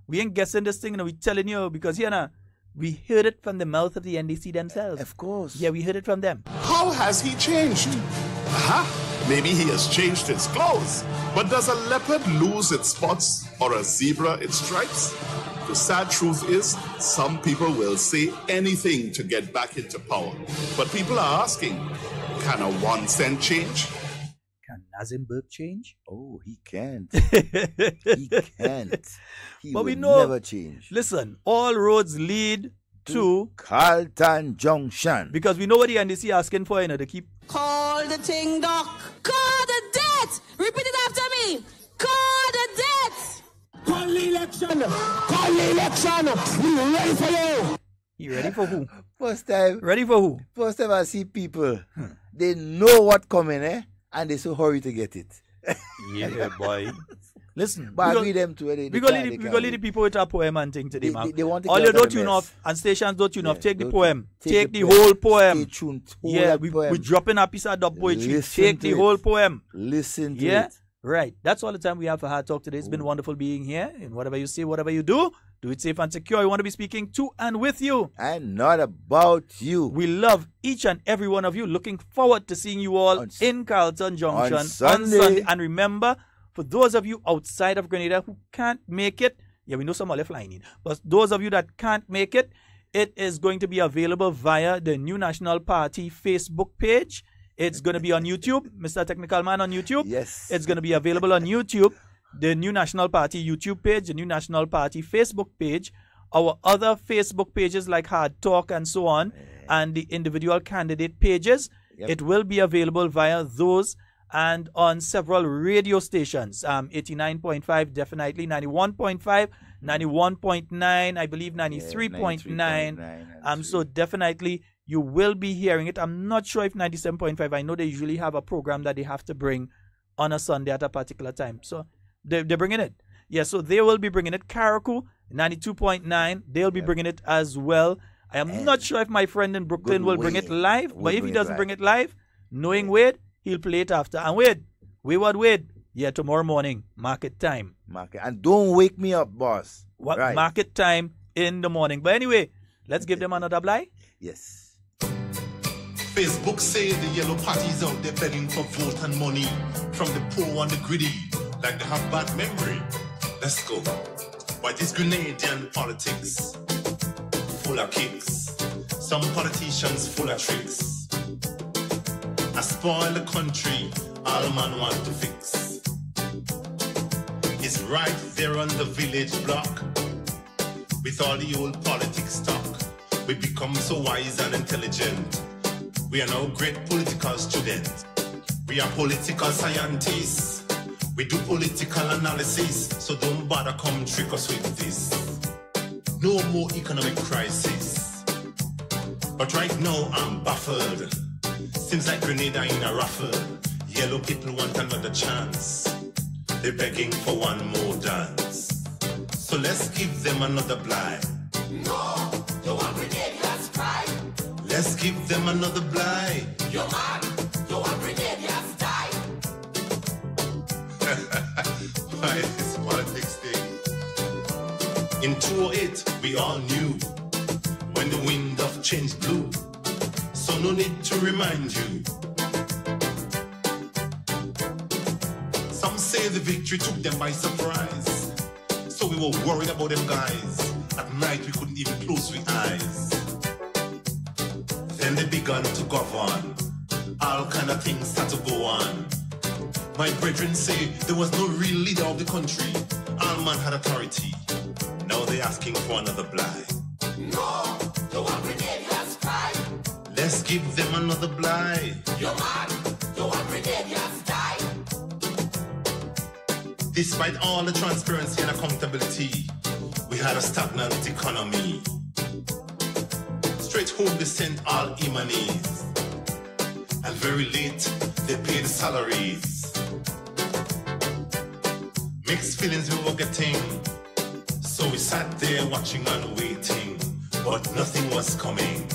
Speaker 4: we ain't guessing this thing, you know, we telling you, because, you know, we heard it from the mouth of the NDC themselves.
Speaker 5: Of course.
Speaker 4: Yeah, we heard it from them.
Speaker 13: How has he changed? Maybe he has changed his clothes. But does a leopard lose its spots or a zebra its stripes? The sad truth is, some people will say anything to get back into power. But people are asking, can a 1 cent change?
Speaker 4: Can Nazimberg change?
Speaker 5: Oh, he can't. He can't. He
Speaker 4: but
Speaker 5: will
Speaker 4: we know,
Speaker 5: never change.
Speaker 4: Listen, all roads lead to
Speaker 5: Carlton Junction.
Speaker 4: Because we know what the NDC asking for, you know, to keep...
Speaker 14: Call the thing, doc. Call the debt. Repeat it after me. Call the debt.
Speaker 6: Call the election. Call the election. We ready for you.
Speaker 4: You ready for who?
Speaker 5: First time.
Speaker 4: Ready for who?
Speaker 5: First time I see people, they know what coming, and they so hurry to get it.
Speaker 4: Yeah, boy. Listen,
Speaker 5: but I agree them to it.
Speaker 4: We gonna lead the people with a poem and thing today, man.
Speaker 5: They want to
Speaker 4: all you don't tune off and stations don't tune off. Take the poem. Take the whole poem.
Speaker 5: Stay tuned.
Speaker 4: Yeah, we dropping a piece of dub poetry. Take the whole poem.
Speaker 5: Listen to
Speaker 4: it.
Speaker 5: it.
Speaker 4: Right. That's all the time we have for Hard Talk today. It's been wonderful being here. And whatever you say, whatever you do it safe and secure. We want to be speaking to and with you.
Speaker 5: And not about you.
Speaker 4: We love each and every one of you. Looking forward to seeing you all in Carlton Junction
Speaker 5: on Sunday.
Speaker 4: And remember, for those of you outside of Grenada who can't make it, yeah, we know some are flying in, but those of you that can't make it, it is going to be available via the New National Party Facebook page. It's going to be on YouTube, Mr. Technical Man on YouTube.
Speaker 5: Yes.
Speaker 4: It's going to be available on YouTube, the New National Party YouTube page, the New National Party Facebook page, our other Facebook pages like Hard Talk and so on, and the individual candidate pages. Yep. It will be available via those and on several radio stations, 89.5 definitely, 91.5, 91.9, I believe 93.9. So definitely you will be hearing it. I'm not sure if 97.5, I know they usually have a program that they have to bring on a Sunday at a particular time. So they're bringing it. Yeah, so they will be bringing it. Karaku, 92.9, they'll be bringing it as well. I am not sure if my friend in Brooklyn will bring it live, but if he doesn't bring it live, knowing Wade, he'll play it after. And Wayward Wade, yeah, tomorrow morning, market time.
Speaker 5: And don't wake me up, boss.
Speaker 4: What
Speaker 5: right.
Speaker 4: Market time in the morning. But anyway, let's give them another blind.
Speaker 5: Yes.
Speaker 15: Facebook say the yellow parties out there begging for vote and money from the poor and the greedy, like they have bad memory. Let's go. Why this Grenadian politics full of kicks? Some politicians full of tricks. I spoil the country, all man want to fix. It's right there on the village block. With all the old politics talk, we become so wise and intelligent. We are now great political students. We are political scientists. We do political analysis, so don't bother come trick us with this. No more economic crisis. But right now I'm baffled. Seems like Grenada in a raffle. Yellow people want another chance. They're begging for one more dance. So let's give them another blind.
Speaker 6: No, you want Grenadians cry.
Speaker 15: Let's give them another blind.
Speaker 6: You're mad, you want Grenadians die.
Speaker 15: Why this politics thing? In 2008, we all knew when the wind of change blew. So no need to remind you. Some say the victory took them by surprise. So we were worried about them guys. At night we couldn't even close our eyes. Then they began to govern. All kind of things start to go on. My brethren say there was no real leader of the country. All man had authority. Now they're asking for another blind.
Speaker 6: No, you want Grenadians cry.
Speaker 15: Let's give them another blind.
Speaker 6: You're mad, you want Grenadians die.
Speaker 15: Despite all the transparency and accountability, we had a stagnant economy. Straight home they sent all e-monies. And very late, they paid the salaries. Mixed feelings we were getting. So we sat there watching and waiting. But nothing was coming.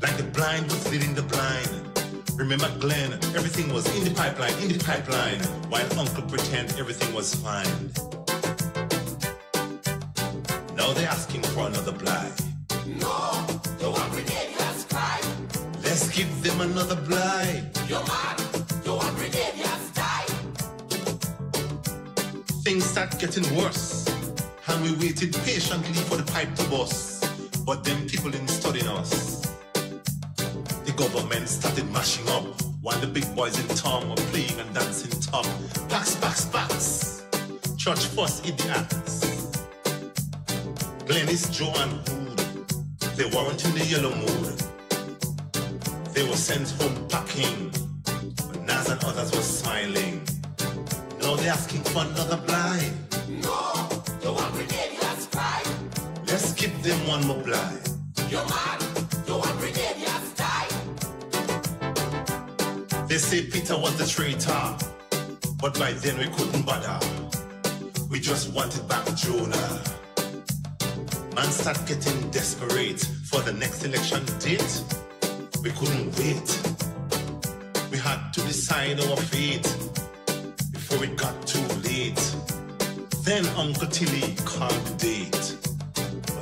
Speaker 15: Like the blind was leading the blind. Remember Glenn, everything was in the pipeline, while Uncle pretend everything was fine. Now they're asking for another blight.
Speaker 6: No, the one brigade has cried.
Speaker 15: Let's give them another blight.
Speaker 6: You're mad, the one brigade has died.
Speaker 15: Things start getting worse, and we waited patiently for the pipe to bust. But them people didn't study us. The government started mashing up, while the big boys in town were playing and dancing top. Pax. Church first idiots. Glennis, Joe and Hood, they weren't in the yellow mood. They were sent home packing, but Naz and others were smiling. Now they're asking for another blight.
Speaker 6: No, the one brigade has cried.
Speaker 15: Let's give them one more blight.
Speaker 6: You're mad, the one brigade has died.
Speaker 15: They say Peter was the traitor, but by then we couldn't bother. We just wanted back Jonah. Man start getting desperate for the next election date. We couldn't wait. We had to decide our fate before it got too late. Then Uncle Tilly called the date,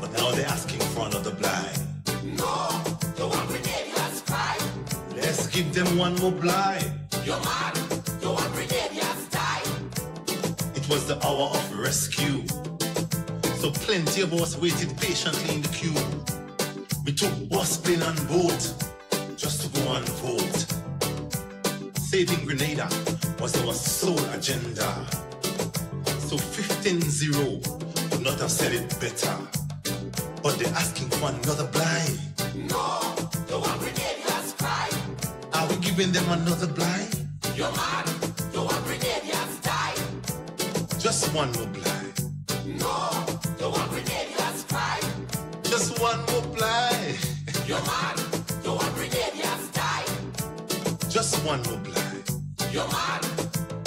Speaker 15: but now they're asking for another blight.
Speaker 6: No, the one brigade has cried.
Speaker 15: Let's give them one more blight.
Speaker 6: You're mad, the one brigade has died.
Speaker 15: It was the hour of rescue, so plenty of us waited patiently in the queue. We took bus, plane and boat just to go and vote. Saving Grenada was our sole agenda. So 15-0 would not have said it better. But they're asking for another blight.
Speaker 6: No, the one brigade has cried.
Speaker 15: Are we giving them another blight?
Speaker 6: You're mad, the one brigade has died.
Speaker 15: Just one more blight.
Speaker 6: No, the one brigade has cried.
Speaker 15: Just one more blight.
Speaker 6: You're mad, the one brigade has died.
Speaker 15: Just one more blight.
Speaker 6: You're mad.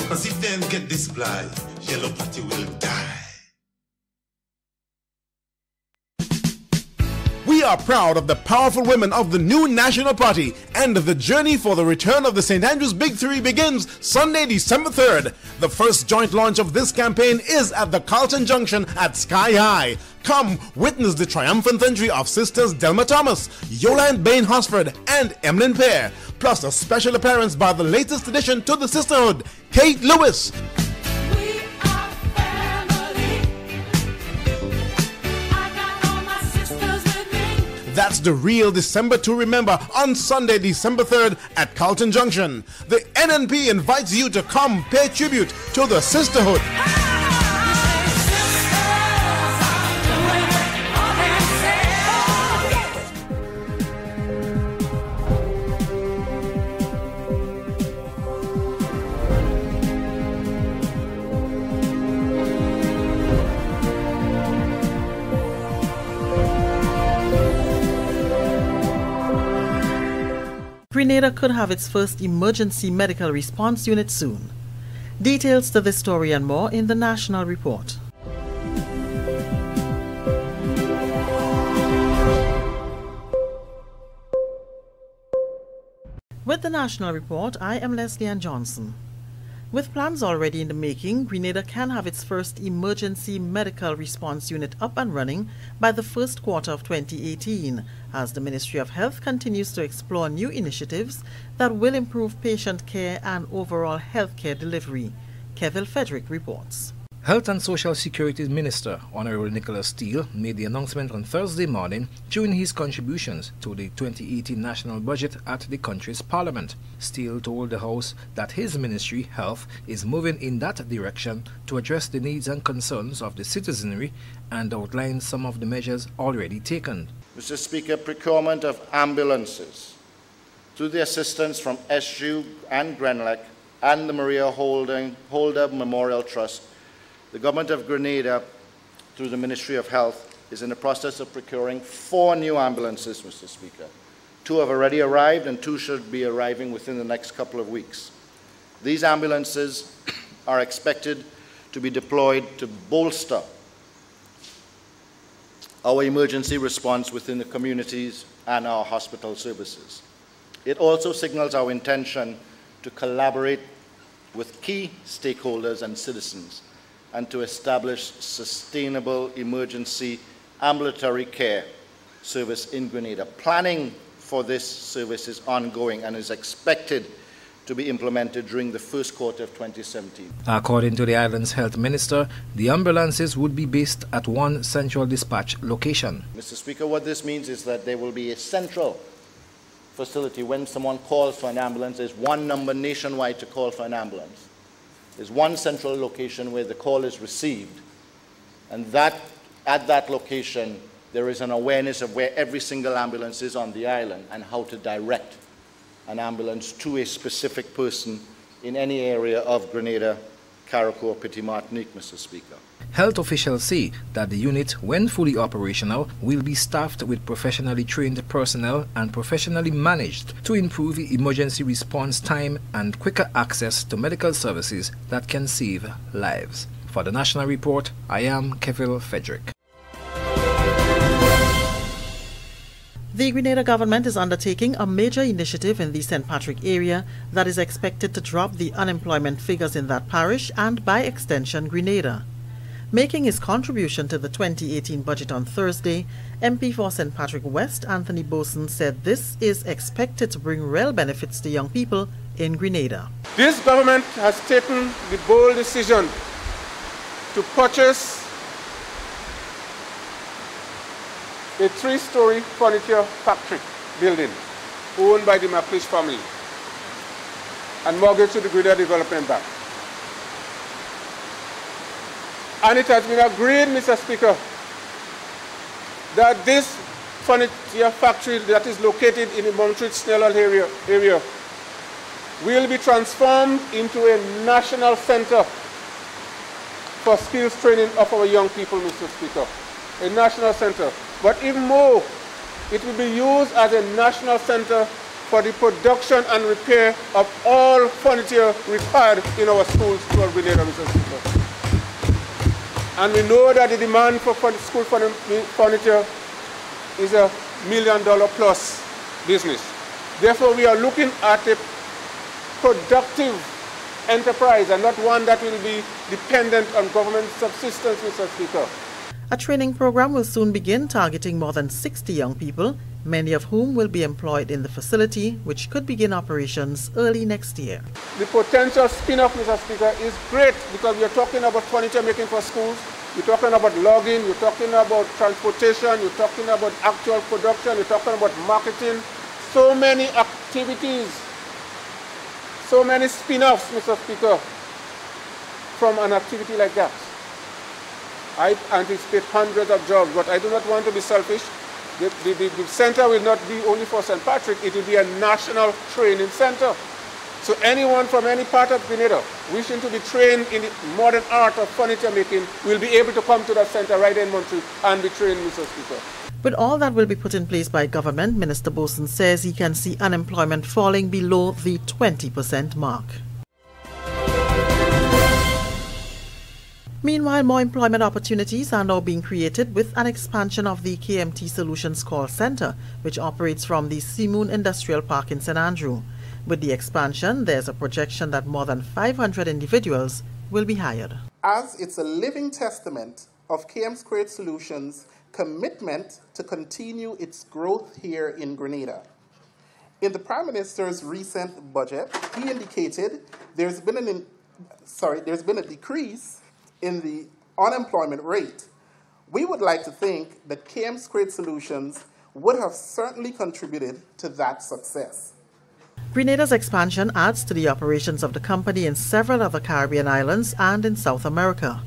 Speaker 15: Cause if they don't get this blight, Yellow Party will die.
Speaker 1: We are proud of the powerful women of the new National Party, and the journey for the return of the St. Andrews Big Three begins Sunday, December 3rd. The first joint launch of this campaign is at the Carlton Junction at Sky High. Come witness the triumphant entry of sisters Delma Thomas, Yolande Bain Hosford, and Emlyn Pear, plus a special appearance by the latest addition to the sisterhood, Kate Lewis. That's the real December to remember on Sunday, December 3rd at Carlton Junction. The NNP invites you to come pay tribute to the sisterhood.
Speaker 16: Grenada could have its first emergency medical response unit soon. Details to this story and more in the National Report. With the National Report, I am Leslie Ann Johnson. With plans already in the making, Grenada can have its first emergency medical response unit up and running by the first quarter of 2018, as the Ministry of Health continues to explore new initiatives that will improve patient care and overall healthcare delivery. Kevin Frederick reports.
Speaker 17: Health and Social Security Minister Honorable Nicholas Steele made the announcement on Thursday morning during his contributions to the 2018 national budget at the country's parliament. Steele told the House that his ministry, Health, is moving in that direction to address the needs and concerns of the citizenry and outlined some of the measures already taken.
Speaker 18: Mr. Speaker, procurement of ambulances through the assistance from SU and Grenlec and the Maria Holder Memorial Trust. The Government of Grenada, through the Ministry of Health, is in the process of procuring 4 new ambulances, Mr. Speaker. 2 have already arrived and 2 should be arriving within the next couple of weeks. These ambulances are expected to be deployed to bolster our emergency response within the communities and our hospital services. It also signals our intention to collaborate with key stakeholders and citizens and to establish sustainable emergency ambulatory care service in Grenada. Planning for this service is ongoing and is expected to be implemented during the first quarter of 2017.
Speaker 17: According to the island's health minister, the ambulances would be based at one central dispatch location.
Speaker 18: Mr. Speaker, what this means is that there will be a central facility. When someone calls for an ambulance, there's one number nationwide to call for an ambulance. There's one central location where the call is received, and at that location there is an awareness of where every single ambulance is on the island and how to direct an ambulance to a specific person in any area of Grenada, Carriacou, or Petit Martinique, Mr. Speaker.
Speaker 17: Health officials say that the unit, when fully operational, will be staffed with professionally trained personnel and professionally managed to improve emergency response time and quicker access to medical services that can save lives. For the National Report, I am Kevil Frederick.
Speaker 16: The Grenada government is undertaking a major initiative in the St. Patrick area that is expected to drop the unemployment figures in that parish and, by extension, Grenada. Making his contribution to the 2018 budget on Thursday, MP for St. Patrick West Anthony Boson said this is expected to bring real benefits to young people in Grenada.
Speaker 19: This government has taken the bold decision to purchase a 3-story furniture factory building owned by the McLeish family and mortgaged to the Grenada Development Bank. And it has been agreed, Mr. Speaker, that this furniture factory that is located in the Montreat-Snellal area will be transformed into a national center for skills training of our young people, Mr. Speaker. A national center. But even more, it will be used as a national center for the production and repair of all furniture required in our schools throughout Grenada, Mr. Speaker. And we know that the demand for school furniture is a $1 million plus business. Therefore, we are looking at a productive enterprise and not one that will be dependent on government subsistence, Mr. Speaker.
Speaker 16: A training program will soon begin targeting more than 60 young people, many of whom will be employed in the facility, which could begin operations early next year.
Speaker 19: The potential spin-off, Mr. Speaker, is great because we are talking about furniture making for schools, we're talking about logging, we're talking about transportation, you're talking about actual production, you're talking about marketing. So many activities, so many spin-offs, Mr. Speaker, from an activity like that. I anticipate hundreds of jobs, but I do not want to be selfish. The center will not be only for St. Patrick, it will be a national training center. So anyone from any part of Grenada wishing to be trained in the modern art of furniture making will be able to come to that center right in Montreal and be trained, Mr. Speaker.
Speaker 16: With all that will be put in place by government, Minister Boson says he can see unemployment falling below the 20% mark. Meanwhile, more employment opportunities are now being created with an expansion of the KMT Solutions call center, which operates from the Simoon Industrial Park in St. Andrew. With the expansion, there's a projection that more than 500 individuals will be hired.
Speaker 20: As it's a living testament of KM2 Solutions' commitment to continue its growth here in Grenada. In the Prime Minister's recent budget, he indicated there's been a decrease in the unemployment rate. We would like to think that KM2 Solutions would have certainly contributed to that success.
Speaker 16: Grenada's expansion adds to the operations of the company in several other Caribbean islands and in South America.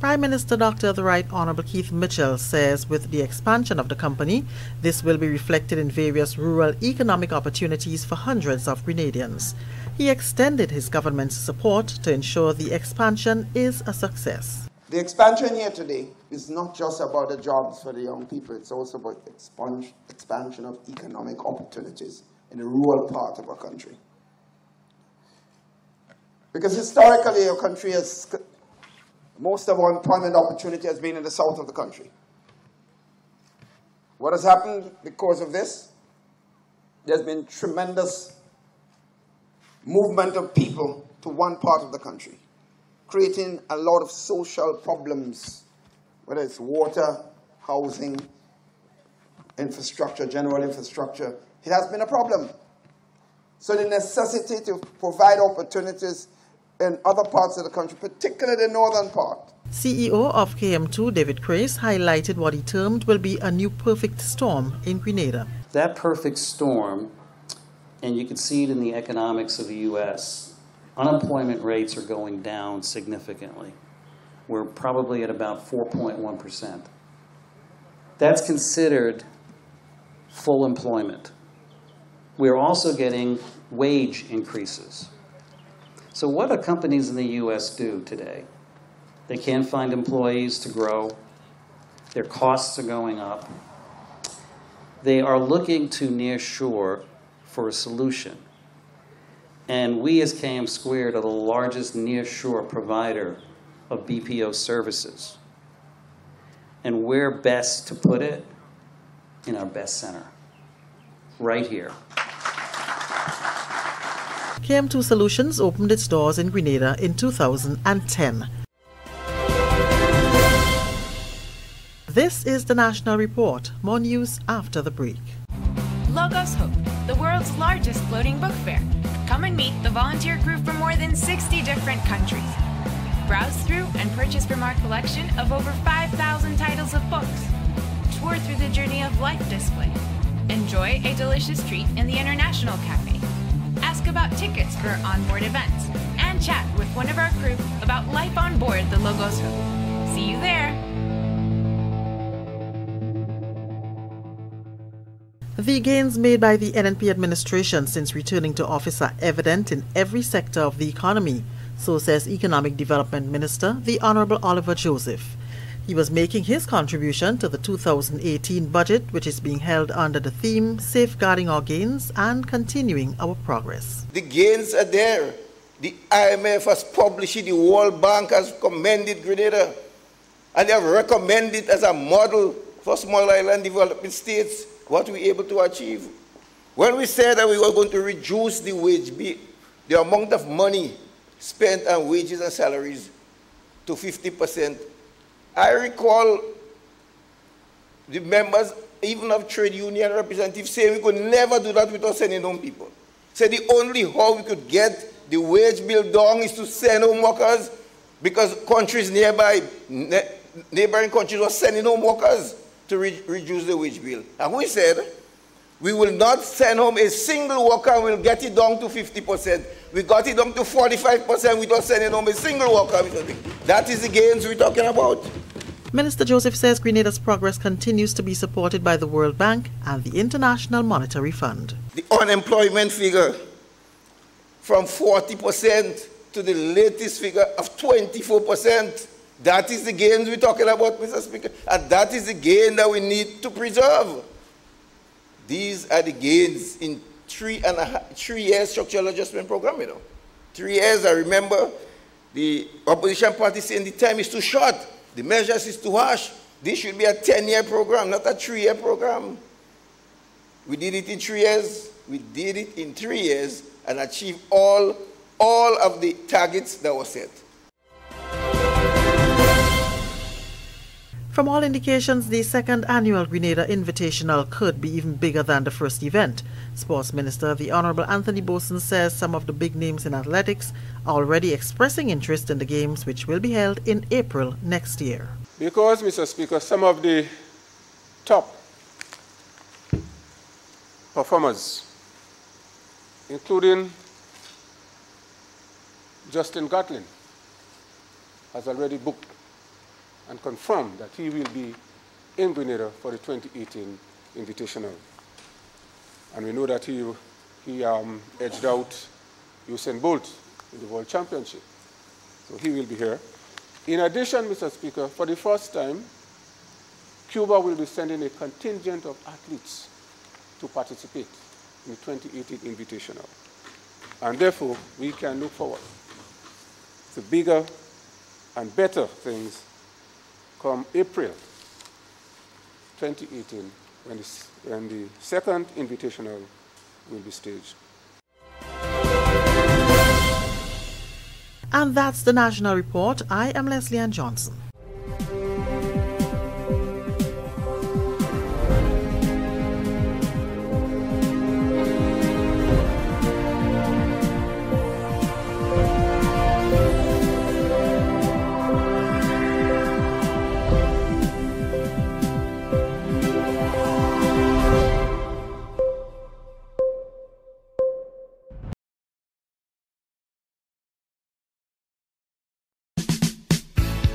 Speaker 16: Prime Minister Dr. The Right Honourable Keith Mitchell says with the expansion of the company, this will be reflected in various rural economic opportunities for hundreds of Grenadians. He extended his government's support to ensure the expansion is a success.
Speaker 21: The expansion here today is not just about the jobs for the young people, it's also about expansion of economic opportunities in the rural part of our country. Because historically our country has, most of our employment opportunity has been in the south of the country. What has happened because of this? there's been tremendous movement of people to one part of the country, creating a lot of social problems, whether it's water, housing, infrastructure, general infrastructure. It has been a problem. So the necessity to provide opportunities in other parts of the country, particularly the northern part.
Speaker 16: CEO of KM2, David Crace, highlighted what he termed will be a new perfect storm in Grenada.
Speaker 2: That perfect storm, and you can see it in the economics of the U.S., unemployment rates are going down significantly. We're probably at about 4.1%. That's considered full employment. We're also getting wage increases. So what do companies in the U.S. do today? They can't find employees to grow. Their costs are going up. They are looking to nearshore for a solution. And we as KM Squared are the largest nearshore provider of BPO services. And where best to put it? In our best center, right here.
Speaker 16: KM2 Solutions opened its doors in Grenada in 2010. This is the National Report. More news after the break.
Speaker 22: Logos Hope, the world's largest floating book fair. Come and meet the volunteer crew from more than 60 different countries. Browse through and purchase from our collection of over 5,000 titles of books. Tour through the Journey of Life display. Enjoy a delicious treat in the International Cafe. Ask about tickets for onboard events. And chat with one of our crew about life on board the Logos Hope. See you there!
Speaker 16: The gains made by the NNP administration since returning to office are evident in every sector of the economy, so says Economic Development Minister, the Honorable Oliver Joseph. He was making his contribution to the 2018 budget, which is being held under the theme Safeguarding Our Gains and Continuing Our Progress.
Speaker 21: The gains are there. The IMF has published it, the World Bank has commended Grenada, and they have recommended as a model for small island developing states what we're able to achieve. When we said that we were going to reduce the wage bill, the amount of money spent on wages and salaries to 50%, I recall the members, even of trade union representatives, saying we could never do that without sending home people. So the only how we could get the wage bill down is to send home workers, because countries nearby, neighboring countries were sending home workers to reduce the wage bill. And we said, we will not send home a single worker and we'll get it down to 50%. We got it down to 45% without sending home a single worker. That is the gains we're talking about.
Speaker 16: Minister Joseph says Grenada's progress continues to be supported by the World Bank and the International Monetary Fund.
Speaker 21: The unemployment figure from 40% to the latest figure of 24%. That is the gains we're talking about, Mr. Speaker. And that is the gain that we need to preserve. These are the gains in 3 years structural adjustment program, 3 years, I remember the opposition party saying the time is too short, the measures is too harsh. This should be a 10-year program, not a 3-year program. We did it in 3 years, we did it in 3 years and achieved all of the targets that were set.
Speaker 16: From all indications, the second annual Grenada Invitational could be even bigger than the first event. Sports Minister, the Honorable Anthony Boson, says some of the big names in athletics are already expressing interest in the games, which will be held in April next year.
Speaker 19: Because, Mr. Speaker, some of the top performers, including Justin Gatlin, has already booked and confirmed that he will be in Grenada for the 2018 Invitational. And we know that he edged out Usain Bolt in the World Championship. So he will be here. In addition, Mr. Speaker, for the first time, Cuba will be sending a contingent of athletes to participate in the 2018 Invitational. And therefore, we can look forward to bigger and better things come April 2018, when the second Invitational will be staged.
Speaker 16: And that's the National Report. I am Leslie Ann Johnson.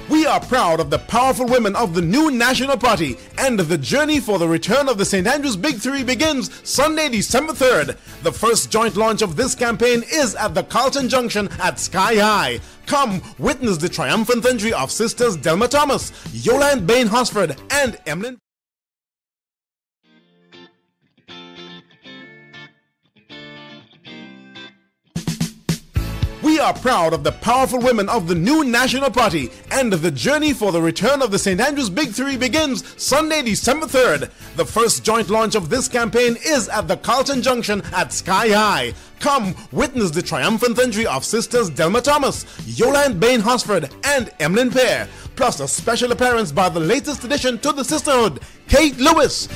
Speaker 1: We are proud of the powerful women of the new National Party, and the journey for the return of the St. Andrews Big Three begins Sunday, December 3rd. The first joint launch of this campaign is at the Carlton Junction at Sky High. Come witness the triumphant entry of Sisters Delma Thomas, Yolande Bain Hosford, and Emlyn. We are proud of the powerful women of the new National Party, and the journey for the return of the St. Andrews Big Three begins Sunday, December 3rd. The first joint launch of this campaign is at the Carlton Junction at Sky High. Come witness the triumphant entry of Sisters Delma Thomas, Yolande Bain Hosford, and Emlyn Pear, plus a special appearance by the latest addition to the sisterhood, Kate Lewis.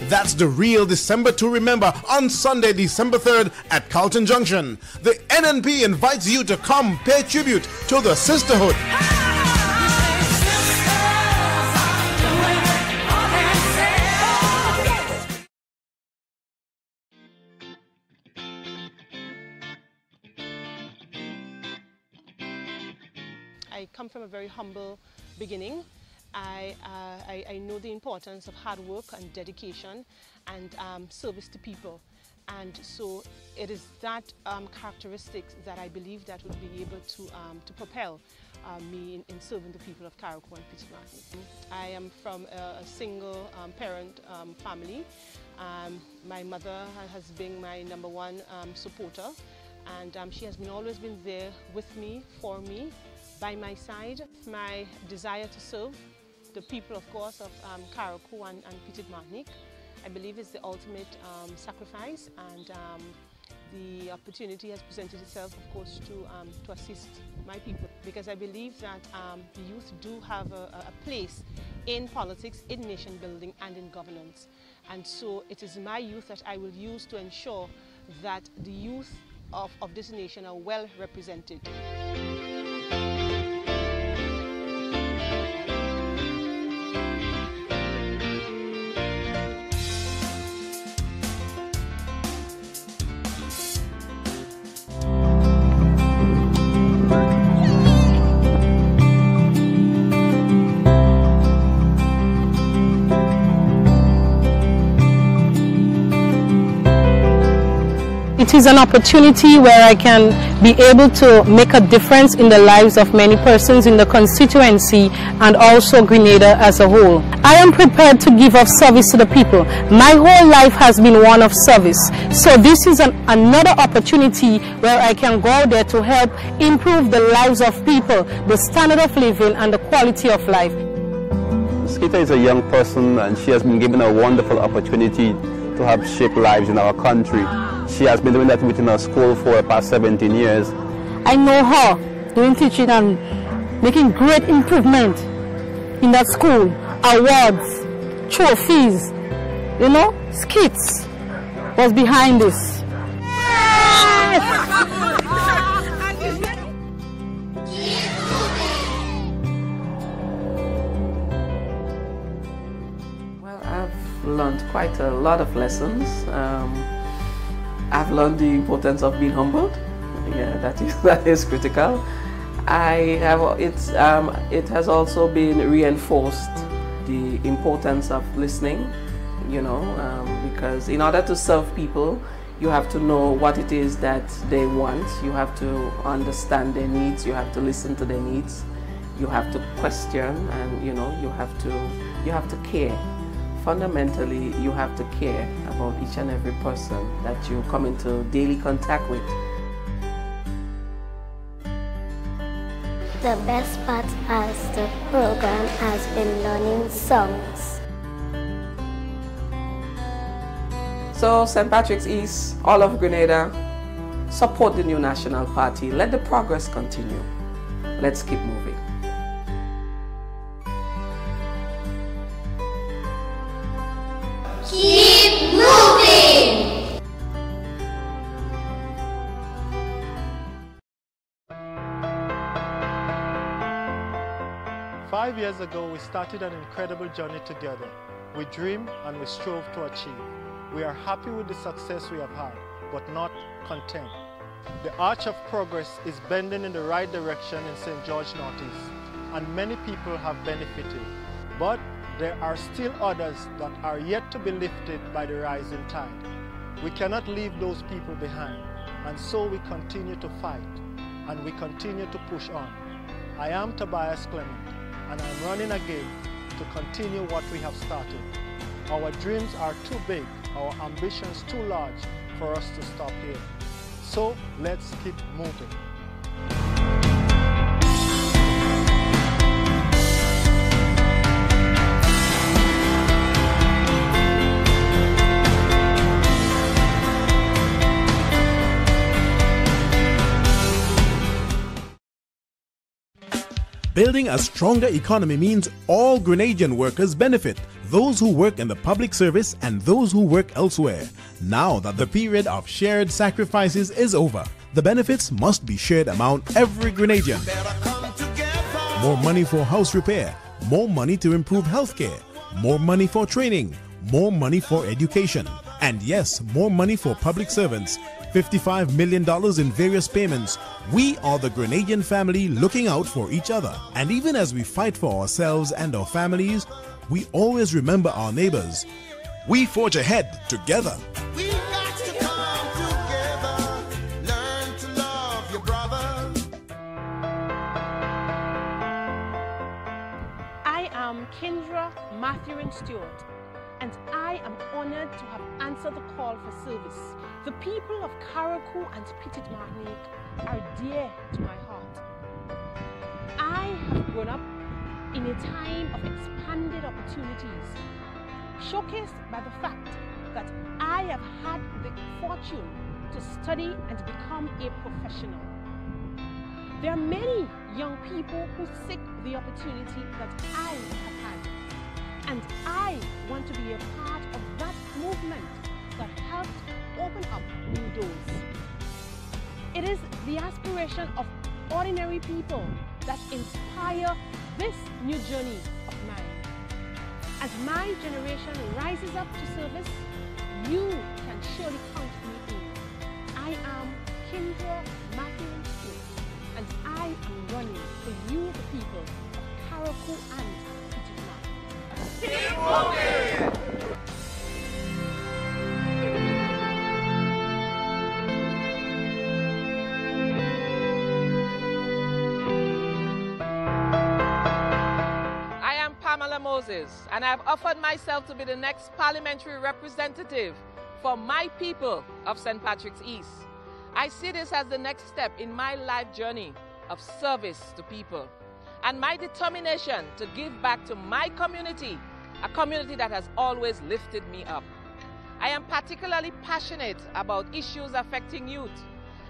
Speaker 1: That's the real December to remember on Sunday, December 3rd at Carlton Junction. The NNP invites you to come pay tribute to the sisterhood.
Speaker 3: I come from a very humble beginning. I know the importance of hard work and dedication and service to people, and so it is that characteristics that I believe that would be able to propel me in serving the people of Carriacou and Petit Martinique. I am from a single parent family. My mother has been my #1 supporter, and she has always been there with me, for me, by my side. My desire to serve the people, of course, of Carriacou and Petit Martinique, I believe is the ultimate sacrifice, and the opportunity has presented itself, of course, to assist my people, because I believe that the youth do have a place in politics, in nation building, and in governance. And so it is my youth that I will use to ensure that the youth of this nation are well represented.
Speaker 7: It is an opportunity where I can be able to make a difference in the lives of many persons in the constituency and also Grenada as a whole. I am prepared to give of service to the people. My whole life has been one of service. So this is another opportunity where I can go out there to help improve the lives of people, the standard of living and the quality of life.
Speaker 23: Skita is a young person, and she has been given a wonderful opportunity to help shape lives in our country. She has been doing that within her school for the past 17 years.
Speaker 7: I know her doing teaching and making great improvement in that school. Awards, trophies, you know, skits was behind this.
Speaker 24: Well, I've learned quite a lot of lessons. I've learned the importance of being humbled. Yeah, that is critical. It has also been reinforced the importance of listening, you know, because in order to serve people, you have to know what it is that they want. You have to understand their needs. You have to listen to their needs. You have to question, and you know, you have to care. Fundamentally, you have to care about each and every person that you come into daily contact with.
Speaker 8: The best part of the program has been learning songs.
Speaker 24: So St. Patrick's East, all of Grenada, support the new National Party. Let the progress continue. Let's keep moving.
Speaker 9: Keep moving!
Speaker 10: 5 years ago, we started an incredible journey together. We dreamed and we strove to achieve. We are happy with the success we have had, but not content. The arch of progress is bending in the right direction in St. George Northeast, and many people have benefited. But there are still others that are yet to be lifted by the rising tide. We cannot leave those people behind, and so we continue to fight, and we continue to push on. I am Tobias Clement, and I'm running again to continue what we have started. Our dreams are too big, our ambitions too large for us to stop here. So let's keep moving.
Speaker 1: Building a stronger economy means all Grenadian workers benefit, those who work in the public service and those who work elsewhere. Now that the period of shared sacrifices is over, the benefits must be shared among every Grenadian. More money for house repair, more money to improve healthcare, more money for training, more money for education, and yes, more money for public servants. $55 million in various payments. We are the Grenadian family looking out for each other. And even as we fight for ourselves and our families, we always remember our neighbors. We forge ahead together.
Speaker 6: We got to come together, learn to love your brother.
Speaker 3: I am Kendra Matthew Stewart, and I am honored to have answered the call for service. The people of Carriacou and Petite Martinique are dear to my heart. I have grown up in a time of expanded opportunities, showcased by the fact that I have had the fortune to study and become a professional. There are many young people who seek the opportunity that I have had, and I want to be a part of that movement that helped open up new doors. It is the aspiration of ordinary people that inspire this new journey of mine. As my generation rises up to service, you can surely count me in. I am Kendra Matthew Stewart, and I am running for you, the people of Carriacou and Petite Martinique. Keep moving!
Speaker 11: Moses, and I have offered myself to be the next parliamentary representative for my people of St. Patrick's East. I see this as the next step in my life journey of service to people and my determination to give back to my community, a community that has always lifted me up. I am particularly passionate about issues affecting youth,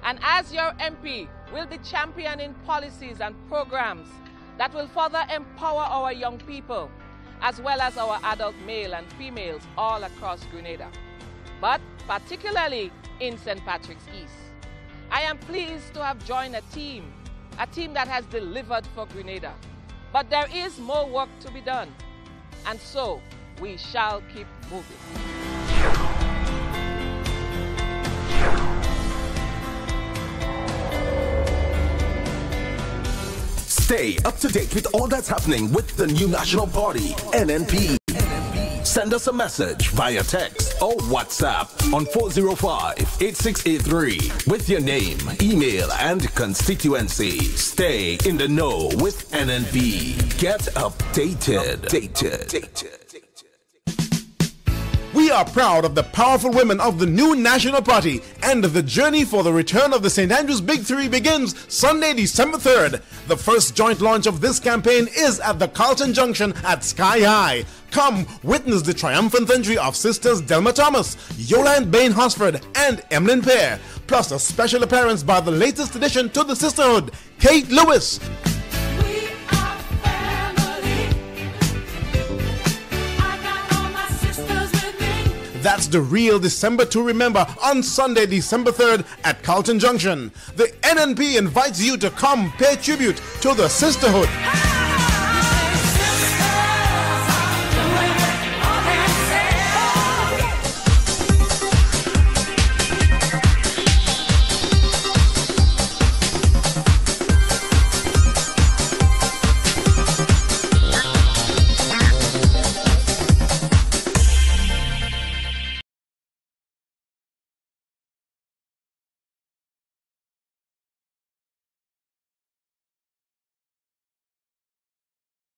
Speaker 11: and as your MP, will be championing policies and programs that will further empower our young people, as well as our adult male and females all across Grenada, but particularly in St. Patrick's East. I am pleased to have joined a team that has delivered for Grenada. But there is more work to be done, and so we shall keep moving.
Speaker 25: Stay up to date with all that's happening with the new National Party, NNP. Send us a message via text or WhatsApp on 405-8683 with your name, email, and constituency. Stay in the know with NNP. Get updated.
Speaker 1: We are proud of the powerful women of the new National Party, and the journey for the return of the St. Andrews Big Three begins Sunday, December 3rd. The first joint launch of this campaign is at the Carlton Junction at Sky High. Come witness the triumphant entry of sisters Delma Thomas, Yolande Bain Hosford, and Emlyn Pear, plus a special appearance by the latest addition to the sisterhood, Kate Lewis. That's the real December to remember on Sunday, December 3rd at Carlton Junction. The NNP invites you to come pay tribute to the sisterhood.